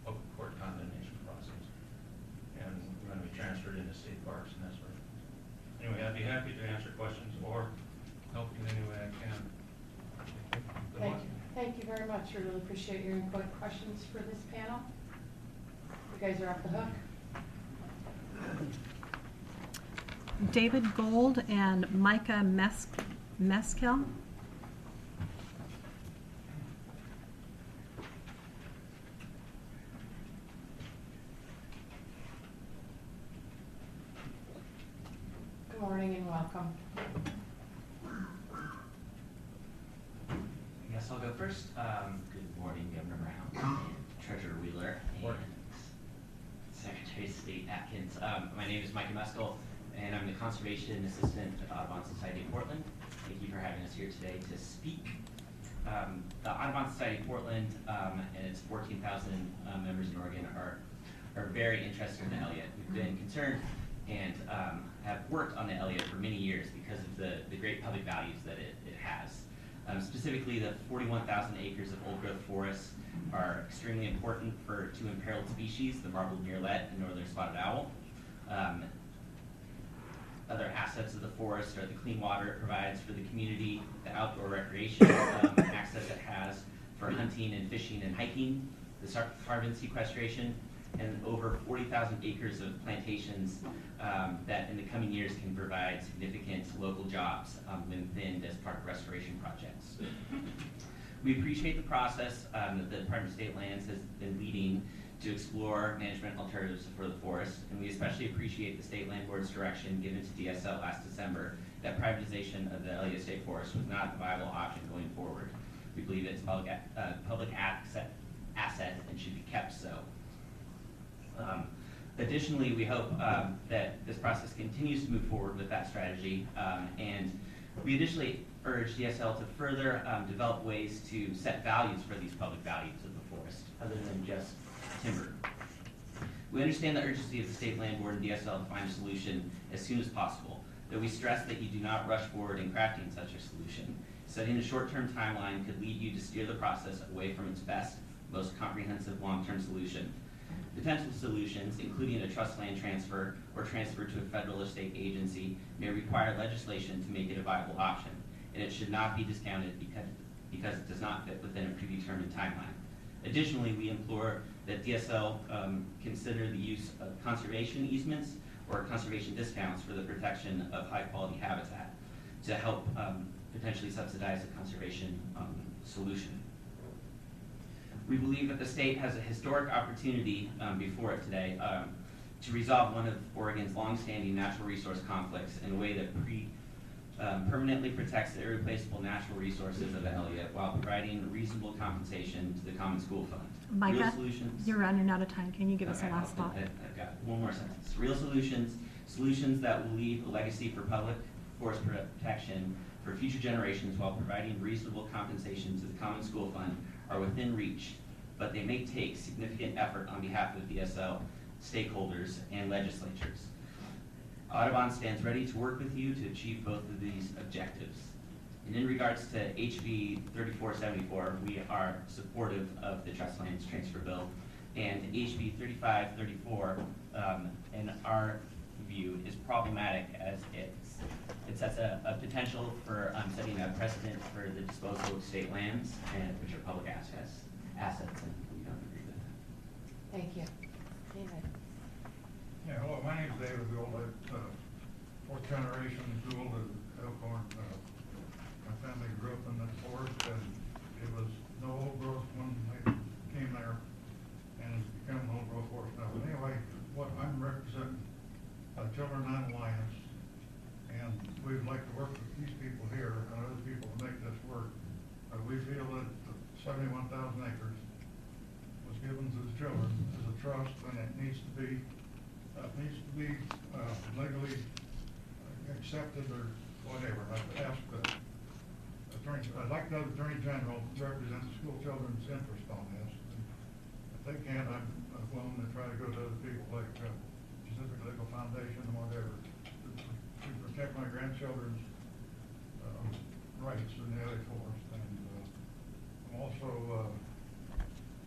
open court condemnation process. And we're going to be transferred into state parks and that sort of thing. Anyway, I'd be happy to answer questions or help you in any way I can. Good luck. Thank you very much. I really appreciate your input. Questions for this panel? You guys are off the hook. David Gold and Micah Meskel. Good morning and welcome. I guess I'll go first. Good morning, Governor Brown, Treasurer Wheeler, and Secretary of State Atkins. My name is Micah Meskel, and I'm the Conservation Assistant at the Audubon Society of Portland. Thank you for having us here today to speak. The Audubon Society of Portland and its 14,000 members in Oregon are very interested in the Elliott. We've been concerned and have worked on the Elliott for many years because of the great public values that it has. Specifically, the 41,000 acres of old-growth forests are extremely important for two imperiled species, the marbled murrelet and northern spotted owl. Other assets of the forest are the clean water it provides for the community, the outdoor recreation access it has for hunting and fishing and hiking, the carbon sequestration, and over 40,000 acres of plantations that in the coming years can provide significant local jobs when thinned as part of restoration projects. We appreciate the process that the Department of State Lands has been leading to explore management alternatives for the forest, and we especially appreciate the State Land Board's direction given to DSL last December that privatization of the Elliott State Forest was not a viable option going forward. We believe it's public asset and should be kept so. Additionally, we hope that this process continues to move forward with that strategy, and we additionally urge DSL to further develop ways to set values for these public values of the forest, other than just timber. We understand the urgency of the State Land Board and DSL to find a solution as soon as possible, though we stress that you do not rush forward in crafting such a solution. Setting a short-term timeline could lead you to steer the process away from its best, most comprehensive long-term solution. Potential solutions, including a trust land transfer or transfer to a federal or state agency, may require legislation to make it a viable option, and it should not be discounted because it does not fit within a predetermined timeline. Additionally, we implore that DSL consider the use of conservation easements or conservation discounts for the protection of high-quality habitat to help potentially subsidize a conservation solution. We believe that the state has a historic opportunity before it today to resolve one of Oregon's longstanding natural resource conflicts in a way that permanently protects the irreplaceable natural resources of Elliott while providing reasonable compensation to the Common School Fund. Real Micah, solutions. you're running out of time. Can you give us a Okay, last thought? I've got one more sentence. Real solutions that will leave a legacy for public forest protection for future generations while providing reasonable compensation to the Common School Fund are within reach, but they may take significant effort on behalf of DSL stakeholders and legislatures. Audubon stands ready to work with you to achieve both of these objectives. And in regards to HB 3474, we are supportive of the trust lands transfer bill. And HB 3534, in our view, is problematic as it sets a potential for setting a precedent for the disposal of state lands, and which are public assets, and we don't agree with that. Thank you. David? Yeah, hello, my name's David Gould, fourth generation Gould of Elkhorn. My family grew up in the forest, and it was no old growth when I came there, and it's become an old growth forest now. But anyway, what I'm representing, Children Non-Alliance, and we'd like to work with these people here and other people to make this work. We feel that 71,000 acres was given to the children as a trust, and it needs to be legally accepted or whatever. I'd like the Attorney General to represent the school children's interest on this. If they can't, I'm willing to try to go to other people like Pacific Legal Foundation or whatever to protect my grandchildren's rights in the Elliott Forest. And I'm also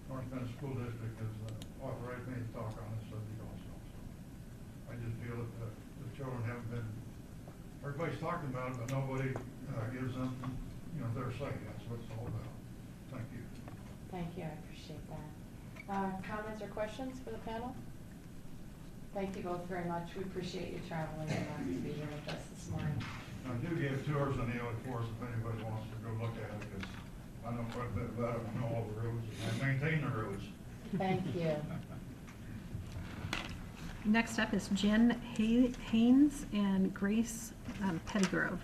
North Bend School District has authorized me to talk on this subject also. I just feel that the children haven't been, everybody's talking about it, but nobody gives them, their say. That's what it's all about. Thank you. Thank you, I appreciate that. Comments or questions for the panel? Thank you both very much. We appreciate you traveling and to be here with us this morning. I do give tours on the Elliott Forest if anybody wants to go look at it, because I know quite a bit about it. I know all the roads, and I maintain the roads. Thank you. Next up is Jen Haynes and Grace Pettigrove.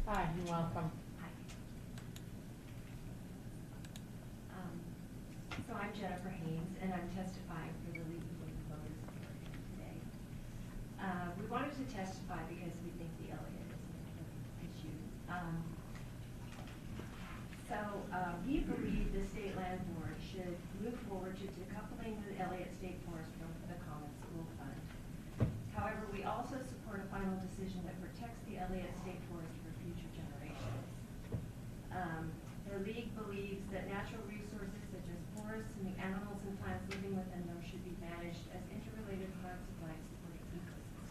Hi, and welcome. So I'm Jennifer Haynes, and I'm testifying for the League of Women Voters Authority today. We wanted to testify because we think the Elliott is an important issue. We believe the State Land Board should move forward to decoupling the Elliott State Forest from the Common School Fund. However, we also support a final decision that protects the Elliott State Forest for future generations. The League believes that natural resources such as forests and the animals and plants living within them should be managed as interrelated parts of life supporting ecosystems.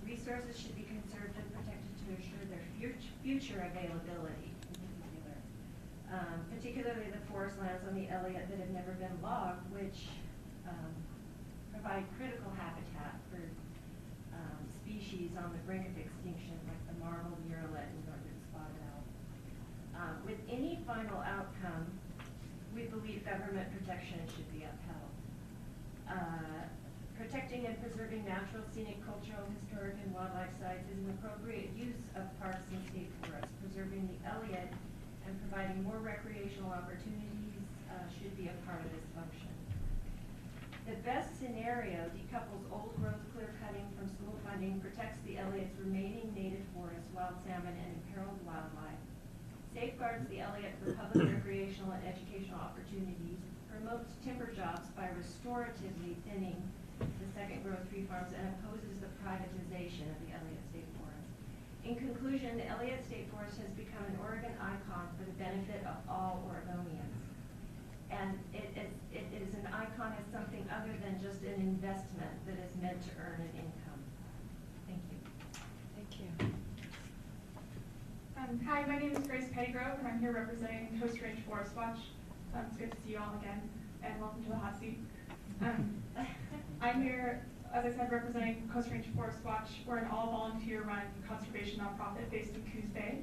Resources should be conserved and protected to ensure their future availability, particularly the forest lands on the Elliott that have never been logged, which provide critical habitat for species on the brink of extinction, like the marbled murrelet and northern spotted owl. With any final outcome, we believe government protection should be upheld. Protecting and preserving natural, scenic, cultural, historic, and wildlife sites is an appropriate use of parks and state forests. Preserving the Elliott and providing more recreational opportunities should be a part of this function. The best scenario decouples old growth clear cutting from school funding, protects the Elliott's remaining native forests, wild salmon, and imperiled wildlife, safeguards the Elliott for public recreational and educational opportunities, promotes timber jobs by restoratively thinning the second growth tree farms, and opposes the privatization of the Elliott State Forest. In conclusion, the Elliott State Forest has become an Oregon icon for the benefit of all Oregonians. And it is an icon as something other than just an investment that is meant to earn an income. Thank you. Thank you. Hi, my name is Grace Pettygrove, and I'm here representing Coast Range Forest Watch. It's good to see you all again, and welcome to the hot seat. I'm here, as I said, representing Coast Range Forest Watch. We're an all-volunteer-run conservation nonprofit based in Coos Bay.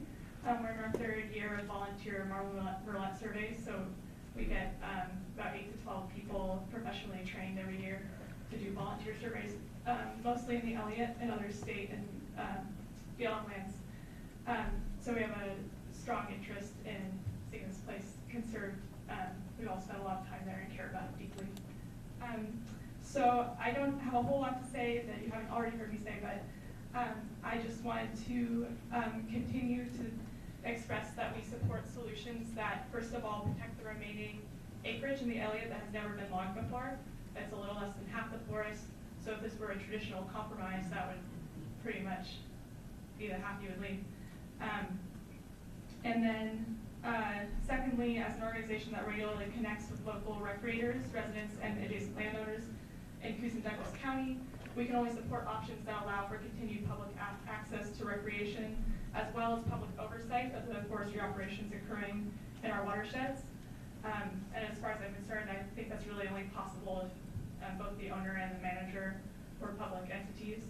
We're in our third year of volunteer marble roulette surveys, so we get about 8 to 12 people professionally trained every year to do volunteer surveys, mostly in the Elliott and other state and BLM lands. So we have a strong interest in seeing this place conserved. We've all spent a lot of time there and care about it deeply. So I don't have a whole lot to say that you haven't already heard me say, but I just wanted to continue to express that we support solutions that, first of all, protect the remaining acreage in the Elliott that has never been logged before. It's a little less than half the forest. So if this were a traditional compromise, that would pretty much be the half you would leave. And then secondly, as an organization that regularly connects with local recreators, residents, and adjacent landowners in Coos and Douglas County, we can only support options that allow for continued public access to recreation, as well as public oversight of the forestry operations occurring in our watersheds. And as far as I'm concerned, I think that's really only possible if both the owner and the manager were public entities.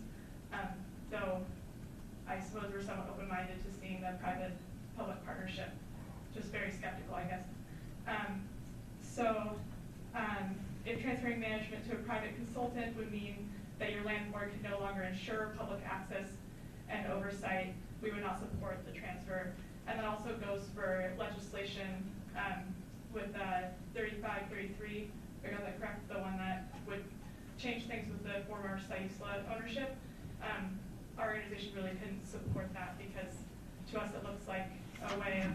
So I suppose we're somewhat open-minded to seeing the private-public partnership. Just very skeptical, I guess. If transferring management to a private consultant would mean that your land board could no longer ensure public access and oversight, we would not support the transfer. And that also goes for legislation with 3533, I got that correct, the one that would change things with the former Saisla ownership. Our organization really couldn't support that because to us it looks like a way of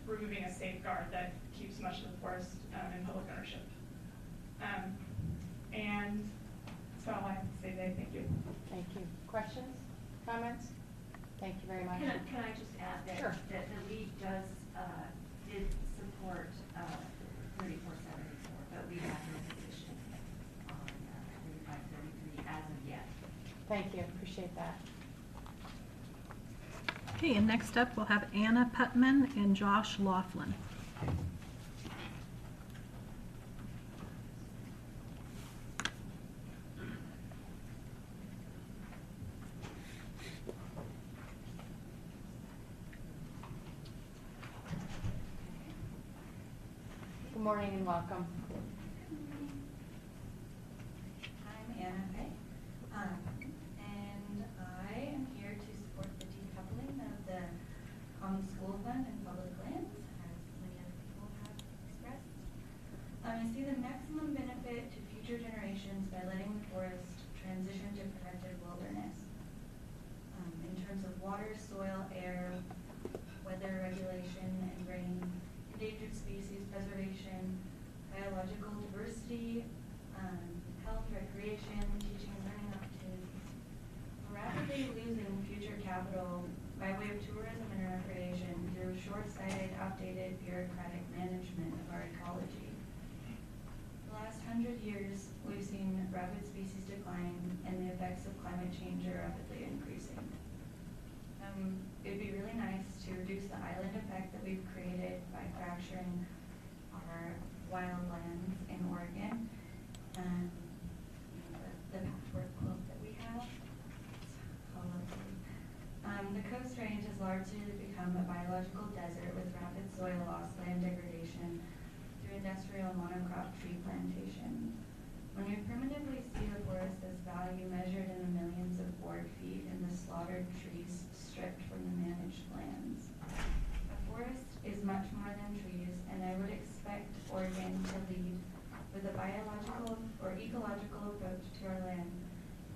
removing a safeguard that keeps much of the forest in public ownership. And that's all I have to say today. Thank you. Thank you. Questions? Comments? Thank you very much. Can I just add that, Sure. that the league did support 3474, but we have no position on 3533 as of yet. Thank you. Appreciate that. Okay, and next up, we'll have Anna Putman and Josh Laughlin. Good morning and welcome. I'm Anna Fay, and I am here to support the decoupling of the Common School Fund and public lands, as many other people have expressed. I see the maximum benefit to future generations by letting the forest transition to protected wilderness. In terms of water, soil, air, weather regulation and rain, endangered species preservation, biological diversity, health, recreation, teaching and learning opportunities. We're rapidly losing future capital by way of tourism and recreation through short-sighted, outdated, bureaucratic management of our ecology. The last 100 years, we've seen rapid species decline and the effects of climate change are rapidly increasing. It'd be really nice to reduce the island effect that we've created by fracturing our wild lands in Oregon. And the patchwork quilt that we have, it's all lovely. The Coast Range has largely become a biological desert with rapid soil loss, land degradation through industrial monocrop tree plantation. When we primitively see the forest's value measured in the millions of board feet in the slaughtered trees stripped from the managed lands. A forest is much more than trees, and I would expect Oregon to lead with a biological or ecological approach to our land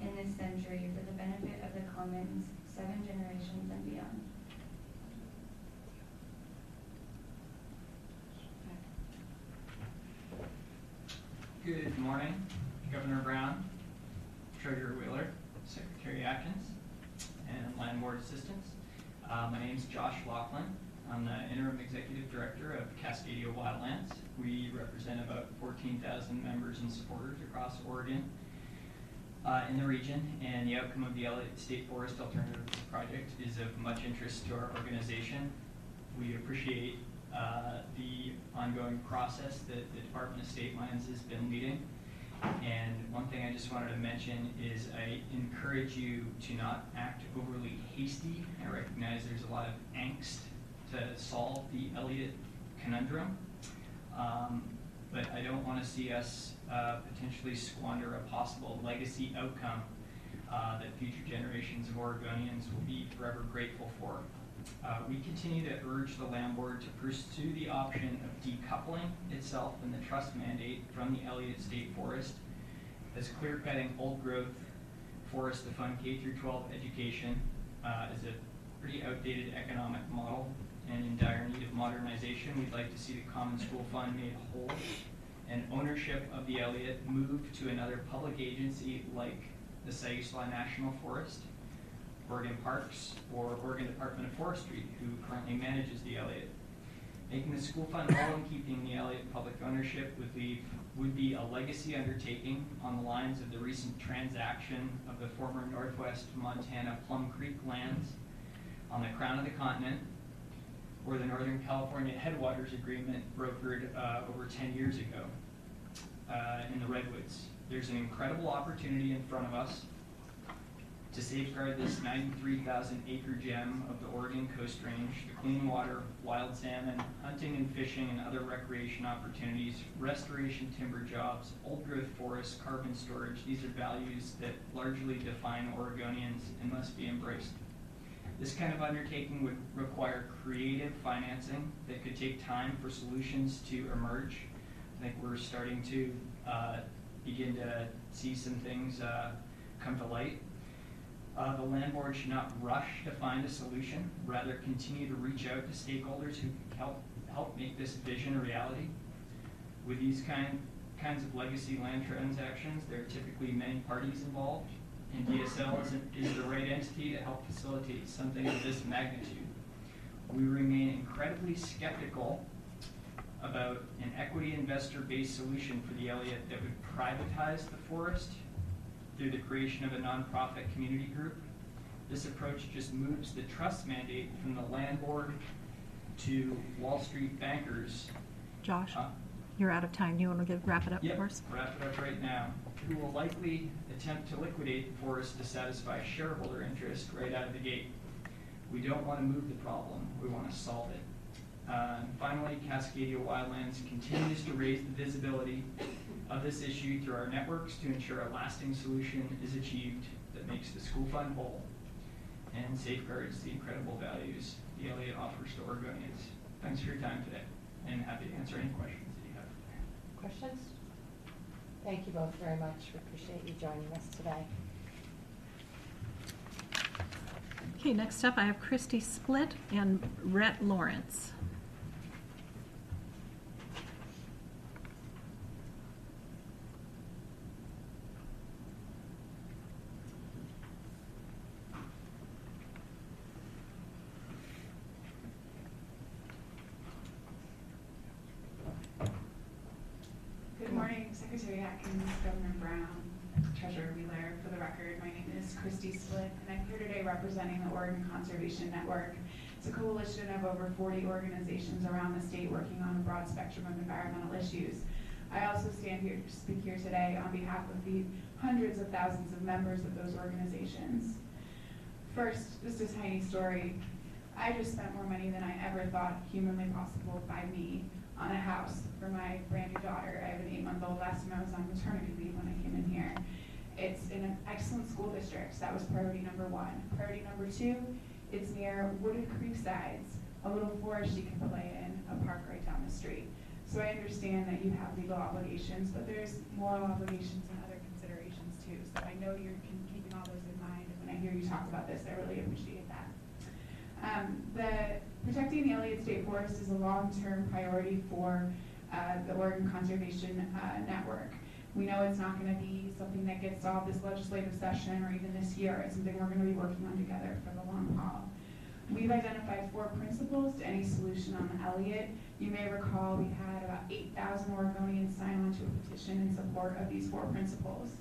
in this century for the benefit of the commons 7 generations and beyond. Good morning, Governor Brown, Treasurer Wheeler, Secretary Atkins, and Land Board Assistants. My name is Josh Laughlin. I'm the Interim Executive Director of Cascadia Wildlands. We represent about 14,000 members and supporters across Oregon in the region, and the outcome of the Elliott State Forest Alternatives Project is of much interest to our organization. We appreciate the ongoing process that the Department of State Lands has been leading. And one thing I just wanted to mention is I encourage you to not act overly hasty. I recognize there's a lot of angst to solve the Elliott conundrum, but I don't want to see us potentially squander a possible legacy outcome that future generations of Oregonians will be forever grateful for. We continue to urge the Land Board to pursue the option of decoupling itself and the trust mandate from the Elliott State Forest, as clear-cutting old-growth forest to fund K-12 education is a pretty outdated economic model and in dire need of modernization. We'd like to see the Common School Fund made whole and ownership of the Elliott moved to another public agency like the Siuslaw National Forest, Oregon Parks, or Oregon Department of Forestry, who currently manages the Elliott. Making the school fund whole and keeping the Elliott public ownership would be a legacy undertaking on the lines of the recent transaction of the former Northwest Montana Plum Creek lands on the crown of the continent, or the Northern California Headwaters Agreement brokered over 10 years ago in the Redwoods. There's an incredible opportunity in front of us to safeguard this 93,000 acre gem of the Oregon Coast Range, the clean water, wild salmon, hunting and fishing and other recreation opportunities, restoration timber jobs, old growth forests, carbon storage. These are values that largely define Oregonians and must be embraced. This kind of undertaking would require creative financing that could take time for solutions to emerge. I think we're starting to begin to see some things come to light. The Land Board should not rush to find a solution, rather continue to reach out to stakeholders who can help make this vision a reality. With these kinds of legacy land transactions, there are typically many parties involved, and DSL is the right entity to help facilitate something of this magnitude. We remain incredibly skeptical about an equity investor-based solution for the Elliott that would privatize the forest through the creation of a nonprofit community group. This approach just moves the trust mandate from the Land Board to Wall Street bankers. Josh, you're out of time. Do you want to wrap it up for us? Wrap it up right now. Who will likely attempt to liquidate the forest to satisfy shareholder interest right out of the gate. We don't want to move the problem. We want to solve it. And finally, Cascadia Wildlands continues to raise the visibility of this issue through our networks to ensure a lasting solution is achieved that makes the school fund whole and safeguards the incredible values the Elliott offers to Oregonians. Thanks for your time today, and happy to answer any questions that you have. Questions? Thank you both very much. We appreciate you joining us today. Okay, next up I have Christy Split and Rhett Lawrence. Good morning, Secretary Atkins, Governor Brown, Treasurer Wheeler. For the record, my name is Christy Split, and I'm here today representing the Oregon Conservation Network. It's a coalition of over 40 organizations around the state working on a broad spectrum of environmental issues. I also stand here to speak here today on behalf of the hundreds of thousands of members of those organizations. First, just a tiny story. I just spent more money than I ever thought humanly possible by me on a house for my brand new daughter. I have an 8-month-old. Last time I was on maternity leave when I came in here. It's in an excellent school district. That was priority number 1. Priority number 2, it's near Wooded Creek sides, a little forest you can play in, a park right down the street. So I understand that you have legal obligations, but there's moral obligations and other considerations too. So I know you're keeping all those in mind. And when I hear you talk about this, I really appreciate that. Protecting the Elliott State Forest is a long-term priority for the Oregon Conservation Network. We know it's not going to be something that gets solved this legislative session or even this year. It's something we're going to be working on together for the long haul. We've identified 4 principles to any solution on the Elliott. You may recall we had about 8,000 Oregonians sign on to a petition in support of these 4 principles.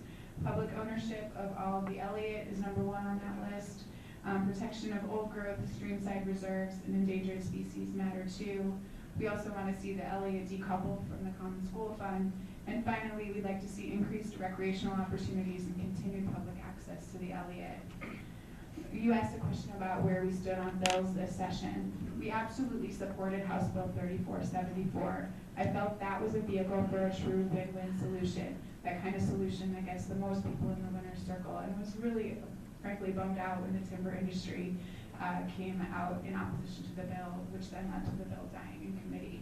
Public ownership of all of the Elliott is number 1 on that list. Protection of old growth, streamside reserves, and endangered species matter too. We also want to see the Elliott decoupled from the Common School Fund. And finally, we'd like to see increased recreational opportunities and continued public access to the Elliott. You asked a question about where we stood on bills this session. We absolutely supported House Bill 3474. I felt that was a vehicle for a true win-win solution, that kind of solution that gets the most people in the winner's circle, and was really, frankly, bummed out when the timber industry came out in opposition to the bill, which then led to the bill dying in committee.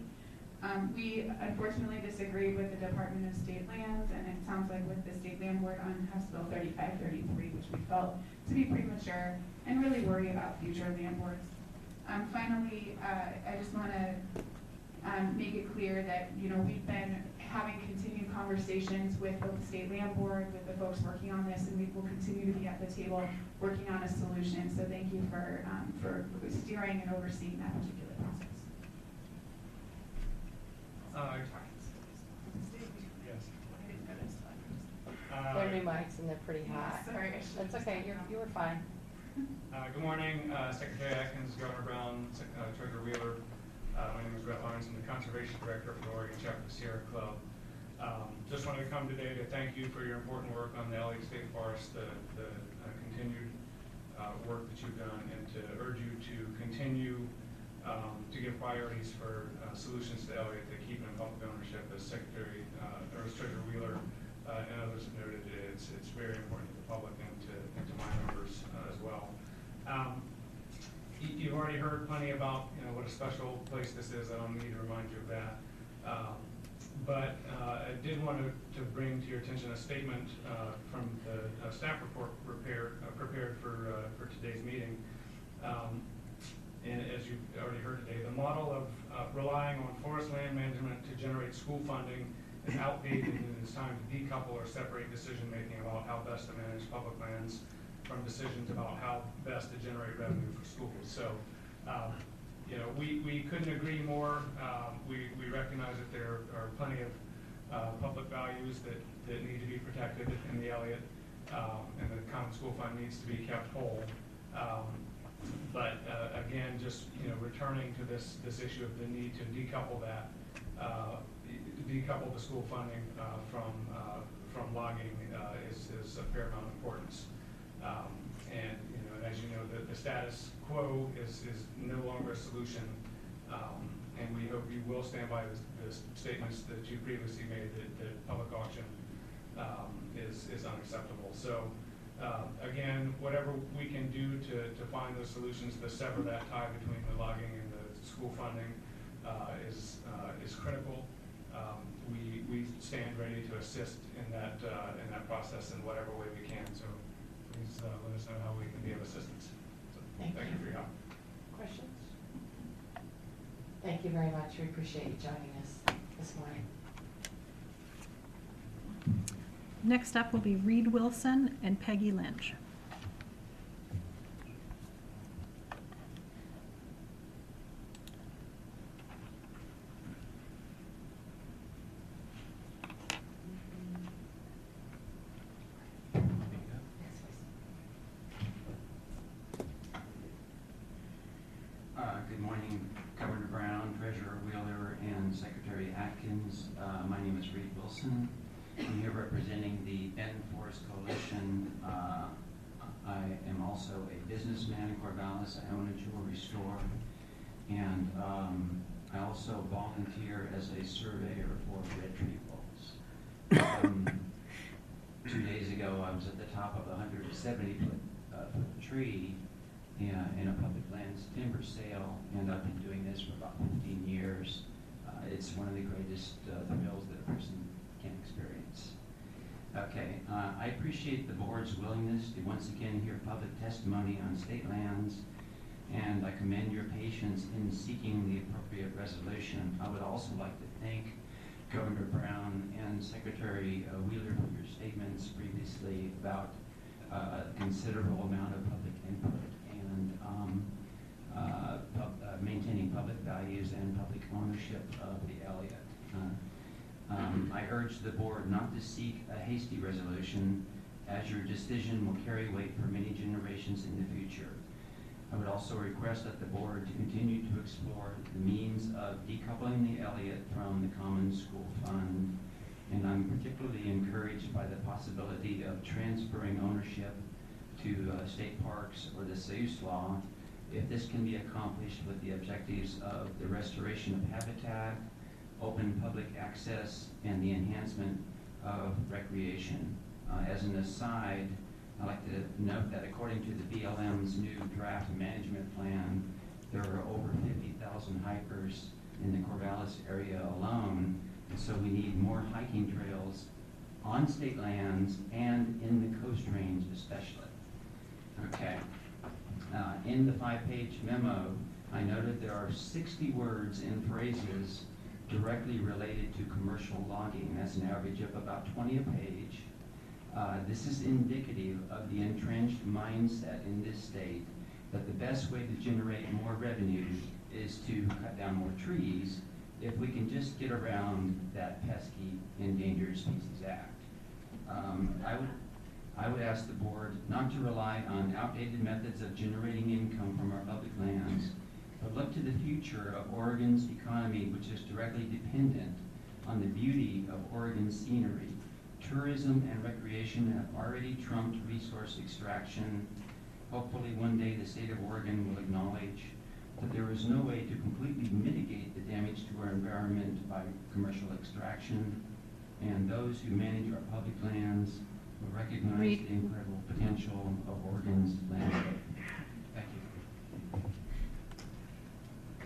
We unfortunately disagreed with the Department of State Lands, and it sounds like with the State Land Board on House Bill 3533, which we felt to be premature and really worry about future land boards. Finally, I just want to make it clear that we've been having continued conversations with both the State Land Board, with the folks working on this, and we will continue to be at the table working on a solution. So thank you for steering and overseeing that particular process. They're new mics and they're pretty hot. Sorry. That's okay, you were fine. Good morning, Secretary Atkins, Governor Brown, Treasurer Wheeler. My name is Brett Lawrence. I'm the Conservation Director for the Oregon Chapter Sierra Club. Just wanted to come today to thank you for your important work on the Elliott State Forest, the continued work that you've done, and to urge you to continue to give priorities for solutions to Elliott that keep in public ownership. As Secretary or as Treasurer Wheeler and others have noted, it's very important to the public and to my members as well. You've already heard plenty about what a special place this is. I don't need to remind you of that. But I did want to bring to your attention a statement from the staff report prepared for today's meeting. And as you've already heard today, the model of relying on forest land management to generate school funding is outdated, and it's time to decouple or separate decision-making about how best to manage public lands from decisions about how best to generate revenue for schools. So, we couldn't agree more. We recognize that there are plenty of public values that need to be protected in the Elliott, and the Common School Fund needs to be kept whole. But again, just returning to this issue of the need to decouple that, decouple the school funding from logging is of paramount importance. And as you know, the status quo is no longer a solution, and we hope you will stand by the statements that you previously made that public auction is unacceptable. So again, whatever we can do to find those solutions to sever that tie between the logging and the school funding is critical. We stand ready to assist in that process in whatever way we can. So please let us know how we can be of assistance. So, thank you for your help. Questions? Thank you very much. We appreciate you joining us this morning. Next up will be Reed Wilson and Peggy Lynch. Good morning, Governor Brown, Treasurer Wheeler, and Secretary Atkins. My name is Reed Wilson. I'm here representing the Benton Forest Coalition. I am also a businessman in Corvallis. I own a jewelry store, and I also volunteer as a surveyor for red tree falls. 2 days ago, I was at the top of a 170-foot tree in a public lands timber sale, and I've been doing this for about 15 years. It's one of the greatest thrills that a person can experience. Okay, I appreciate the board's willingness to once again hear public testimony on state lands, and I commend your patience in seeking the appropriate resolution. I would also like to thank Governor Brown and Secretary Wheeler for your statements previously about a considerable amount of public input and maintaining public values and public ownership of the Elliott. I urge the board not to seek a hasty resolution, as your decision will carry weight for many generations in the future. I would also request that the board to continue to explore the means of decoupling the Elliott from the Common School Fund, and I'm particularly encouraged by the possibility of transferring ownership to state parks or the Sayus Law, if this can be accomplished with the objectives of the restoration of habitat, open public access, and the enhancement of recreation. As an aside, I'd like to note that according to the BLM's new draft management plan, there are over 50,000 hikers in the Corvallis area alone, and so we need more hiking trails on state lands and in the Coast Range especially. Okay. In the 5-page memo, I noted there are 60 words and phrases directly related to commercial logging. That's an average of about 20 a page. This is indicative of the entrenched mindset in this state that the best way to generate more revenue is to cut down more trees if we can just get around that pesky Endangered Species Act. I would ask the board not to rely on outdated methods of generating income from our public lands, but look to the future of Oregon's economy, which is directly dependent on the beauty of Oregon's scenery. Tourism and recreation have already trumped resource extraction. Hopefully one day the state of Oregon will acknowledge that there is no way to completely mitigate the damage to our environment by commercial extraction, and those who manage our public lands will recognize the incredible potential of Oregon's landscape. Thank you.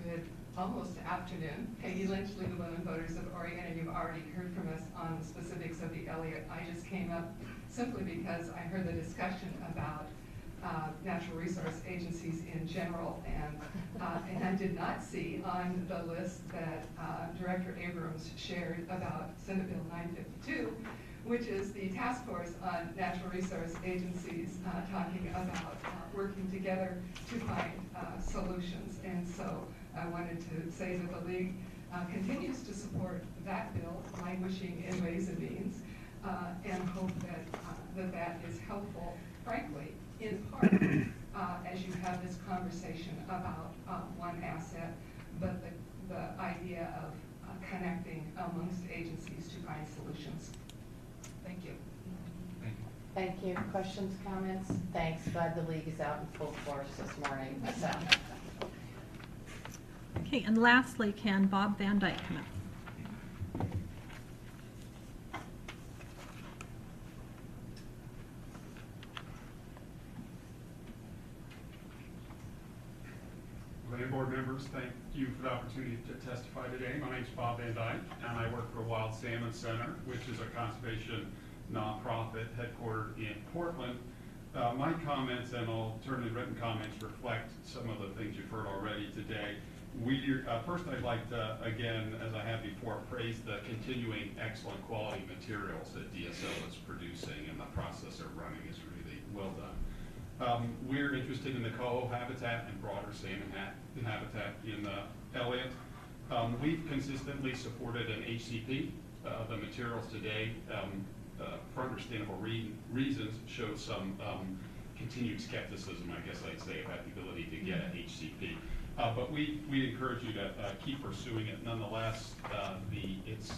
Good almost afternoon. Peggy Lynch, League of Women Voters of Oregon, and you've already heard from us on the specifics of the Elliott. I just came up simply because I heard the discussion about natural resource agencies in general, and I did not see on the list that Director Abrams shared about Senate Bill 952, which is the task force on natural resource agencies talking about working together to find solutions. And so I wanted to say that the League continues to support that bill, languishing in Ways and Means, and hope that that is helpful, frankly, in part, as you have this conversation about one asset, but the idea of connecting amongst agencies to find solutions. Thank you. Thank you. Questions, comments? Thanks. Glad the League is out in full force this morning. So. Okay, and lastly, can Bob Van Dyke come up? Land board members, thank you for the opportunity to testify today. My name is Bob Van Dyke, and I work for Wild Salmon Center, which is a conservation nonprofit headquartered in Portland. My comments and alternative written comments reflect some of the things you've heard already today. First, I'd like to, again, as I have before, praise the continuing excellent quality materials that DSL is producing, and the process they're running is really well done. We're interested in the coho habitat and broader salmon habitat in the Elliott. We've consistently supported an HCP. The materials today, for understandable reasons, show some continued skepticism, I guess I'd say, about the ability to get an HCP. But we encourage you to keep pursuing it. Nonetheless, it's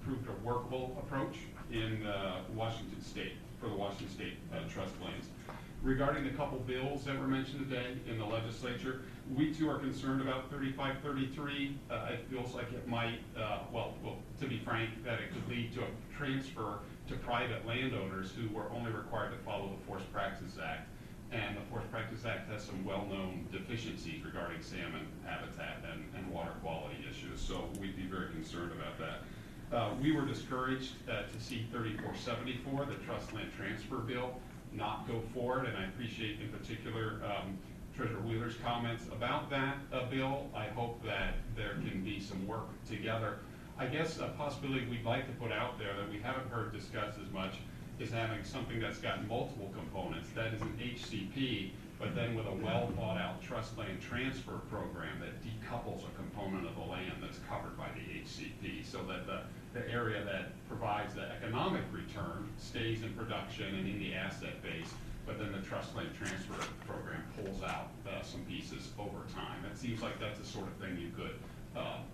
proved a workable approach in Washington State, for the Washington State trust lands. Regarding the couple bills that were mentioned today in the legislature, we too are concerned about 3533. It feels like it might, well, to be frank, that it could lead to a transfer to private landowners who were only required to follow the Forest Practices Act. And the Forest Practices Act has some well-known deficiencies regarding salmon habitat and water quality issues, so we'd be very concerned about that. We were discouraged to see 3474, the trust land transfer bill, not go forward, and I appreciate in particular Treasurer Wheeler's comments about that bill. I hope that there can be some work together I guess a possibility we'd like to put out there that we haven't heard discussed as much is having something that's got multiple components. That is an HCP, but then with a well thought out trust land transfer program that decouples a component of the land that's covered by the HCP, so that the area that provides the economic return stays in production and in the asset base, but then the trust land transfer program pulls out some pieces over time. It seems like that's the sort of thing you could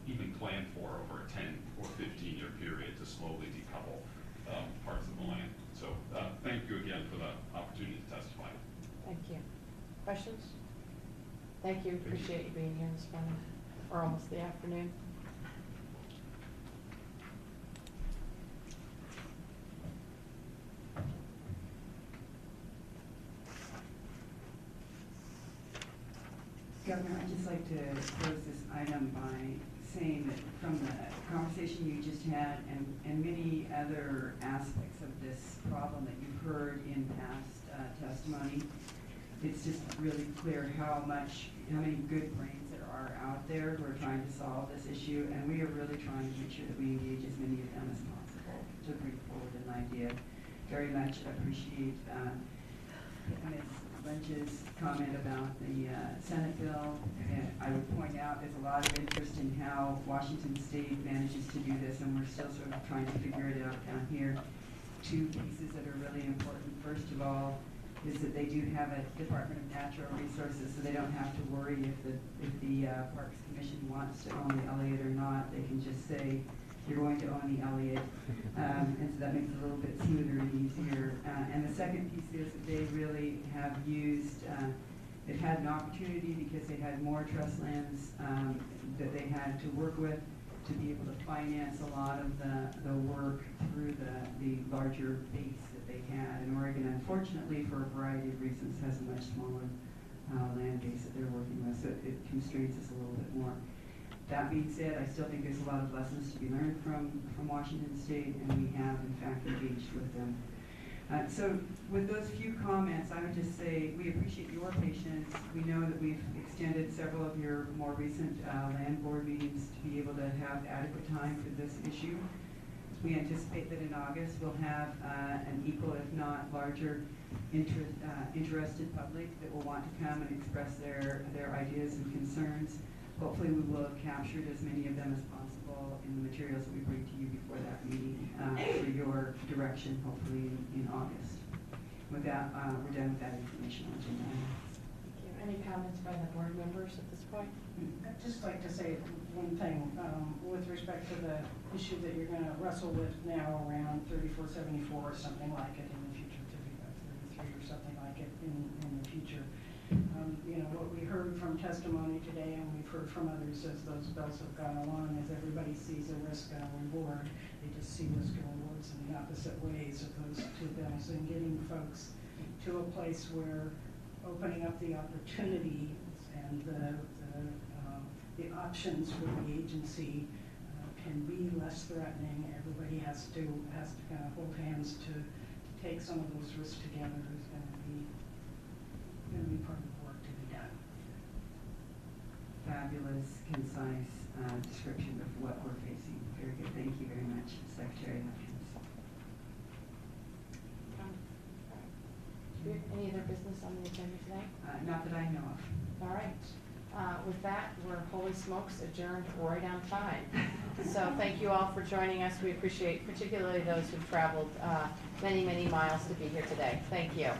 even plan for over a 10 or 15-year period to slowly decouple parts of the land. So thank you again for the opportunity to testify. Thank you. Questions? Thank you. Appreciate you being here this morning, or almost the afternoon. Governor, I'd just like to close this item by saying that from the conversation you just had and many other aspects of this problem that you've heard in past testimony, it's just really clear how many good brains there are out there who are trying to solve this issue, and we are really trying to make sure that we engage as many of them as possible to bring forward an idea. Very much appreciate Ms. Lynch's comment about the Senate bill. And I would point out there's a lot of interest in how Washington State manages to do this, and we're still sort of trying to figure it out down here. Two pieces that are really important. First of all, is that they do have a Department of Natural Resources, so they don't have to worry if the Parks Commission wants to own the Elliott or not. They can just say, you're going to own the Elliott, and so that makes it a little bit smoother and easier. And the second piece is that they really have used, they've had an opportunity because they had more trust lands that they had to work with to be able to finance a lot of the work through the larger base that they had. And Oregon, unfortunately, for a variety of reasons, has a much smaller land base that they're working with, so it constrains us a little bit more. That being said, I still think there's a lot of lessons to be learned from Washington State, and we have, in fact, engaged with them. So with those few comments, I would just say we appreciate your patience. We know that we've extended several of your more recent land board meetings to be able to have adequate time for this issue. We anticipate that in August we'll have an equal, if not larger, interested public that will want to come and express their ideas and concerns. Hopefully we will have captured as many of them as possible in the materials that we bring to you before that meeting for your direction, hopefully in August. With that, we're done with that information on agenda. Thank you. Any comments by the board members at this point? I'd just like to say one thing with respect to the issue that you're going to wrestle with now around 3474 or something like it in the future, 33 or something like it in the future. You know, what we heard from testimony today and we've heard from others as those bills have gone along is everybody sees a risk and a reward. They just see risk and rewards in the opposite ways of those two bills, and getting folks to a place where opening up the opportunities and the options for the agency can be less threatening. Everybody has to kind of hold hands to take some of those risks together is going to be part of the work to be done. Fabulous, concise description of what we're facing. Very good. Thank you very much, Secretary Hopkins. Do we have any other business on the agenda today? Not that I know of. All right. With that, we're holy smokes adjourned right on time. So thank you all for joining us. We appreciate particularly those who've traveled many, many miles to be here today. Thank you.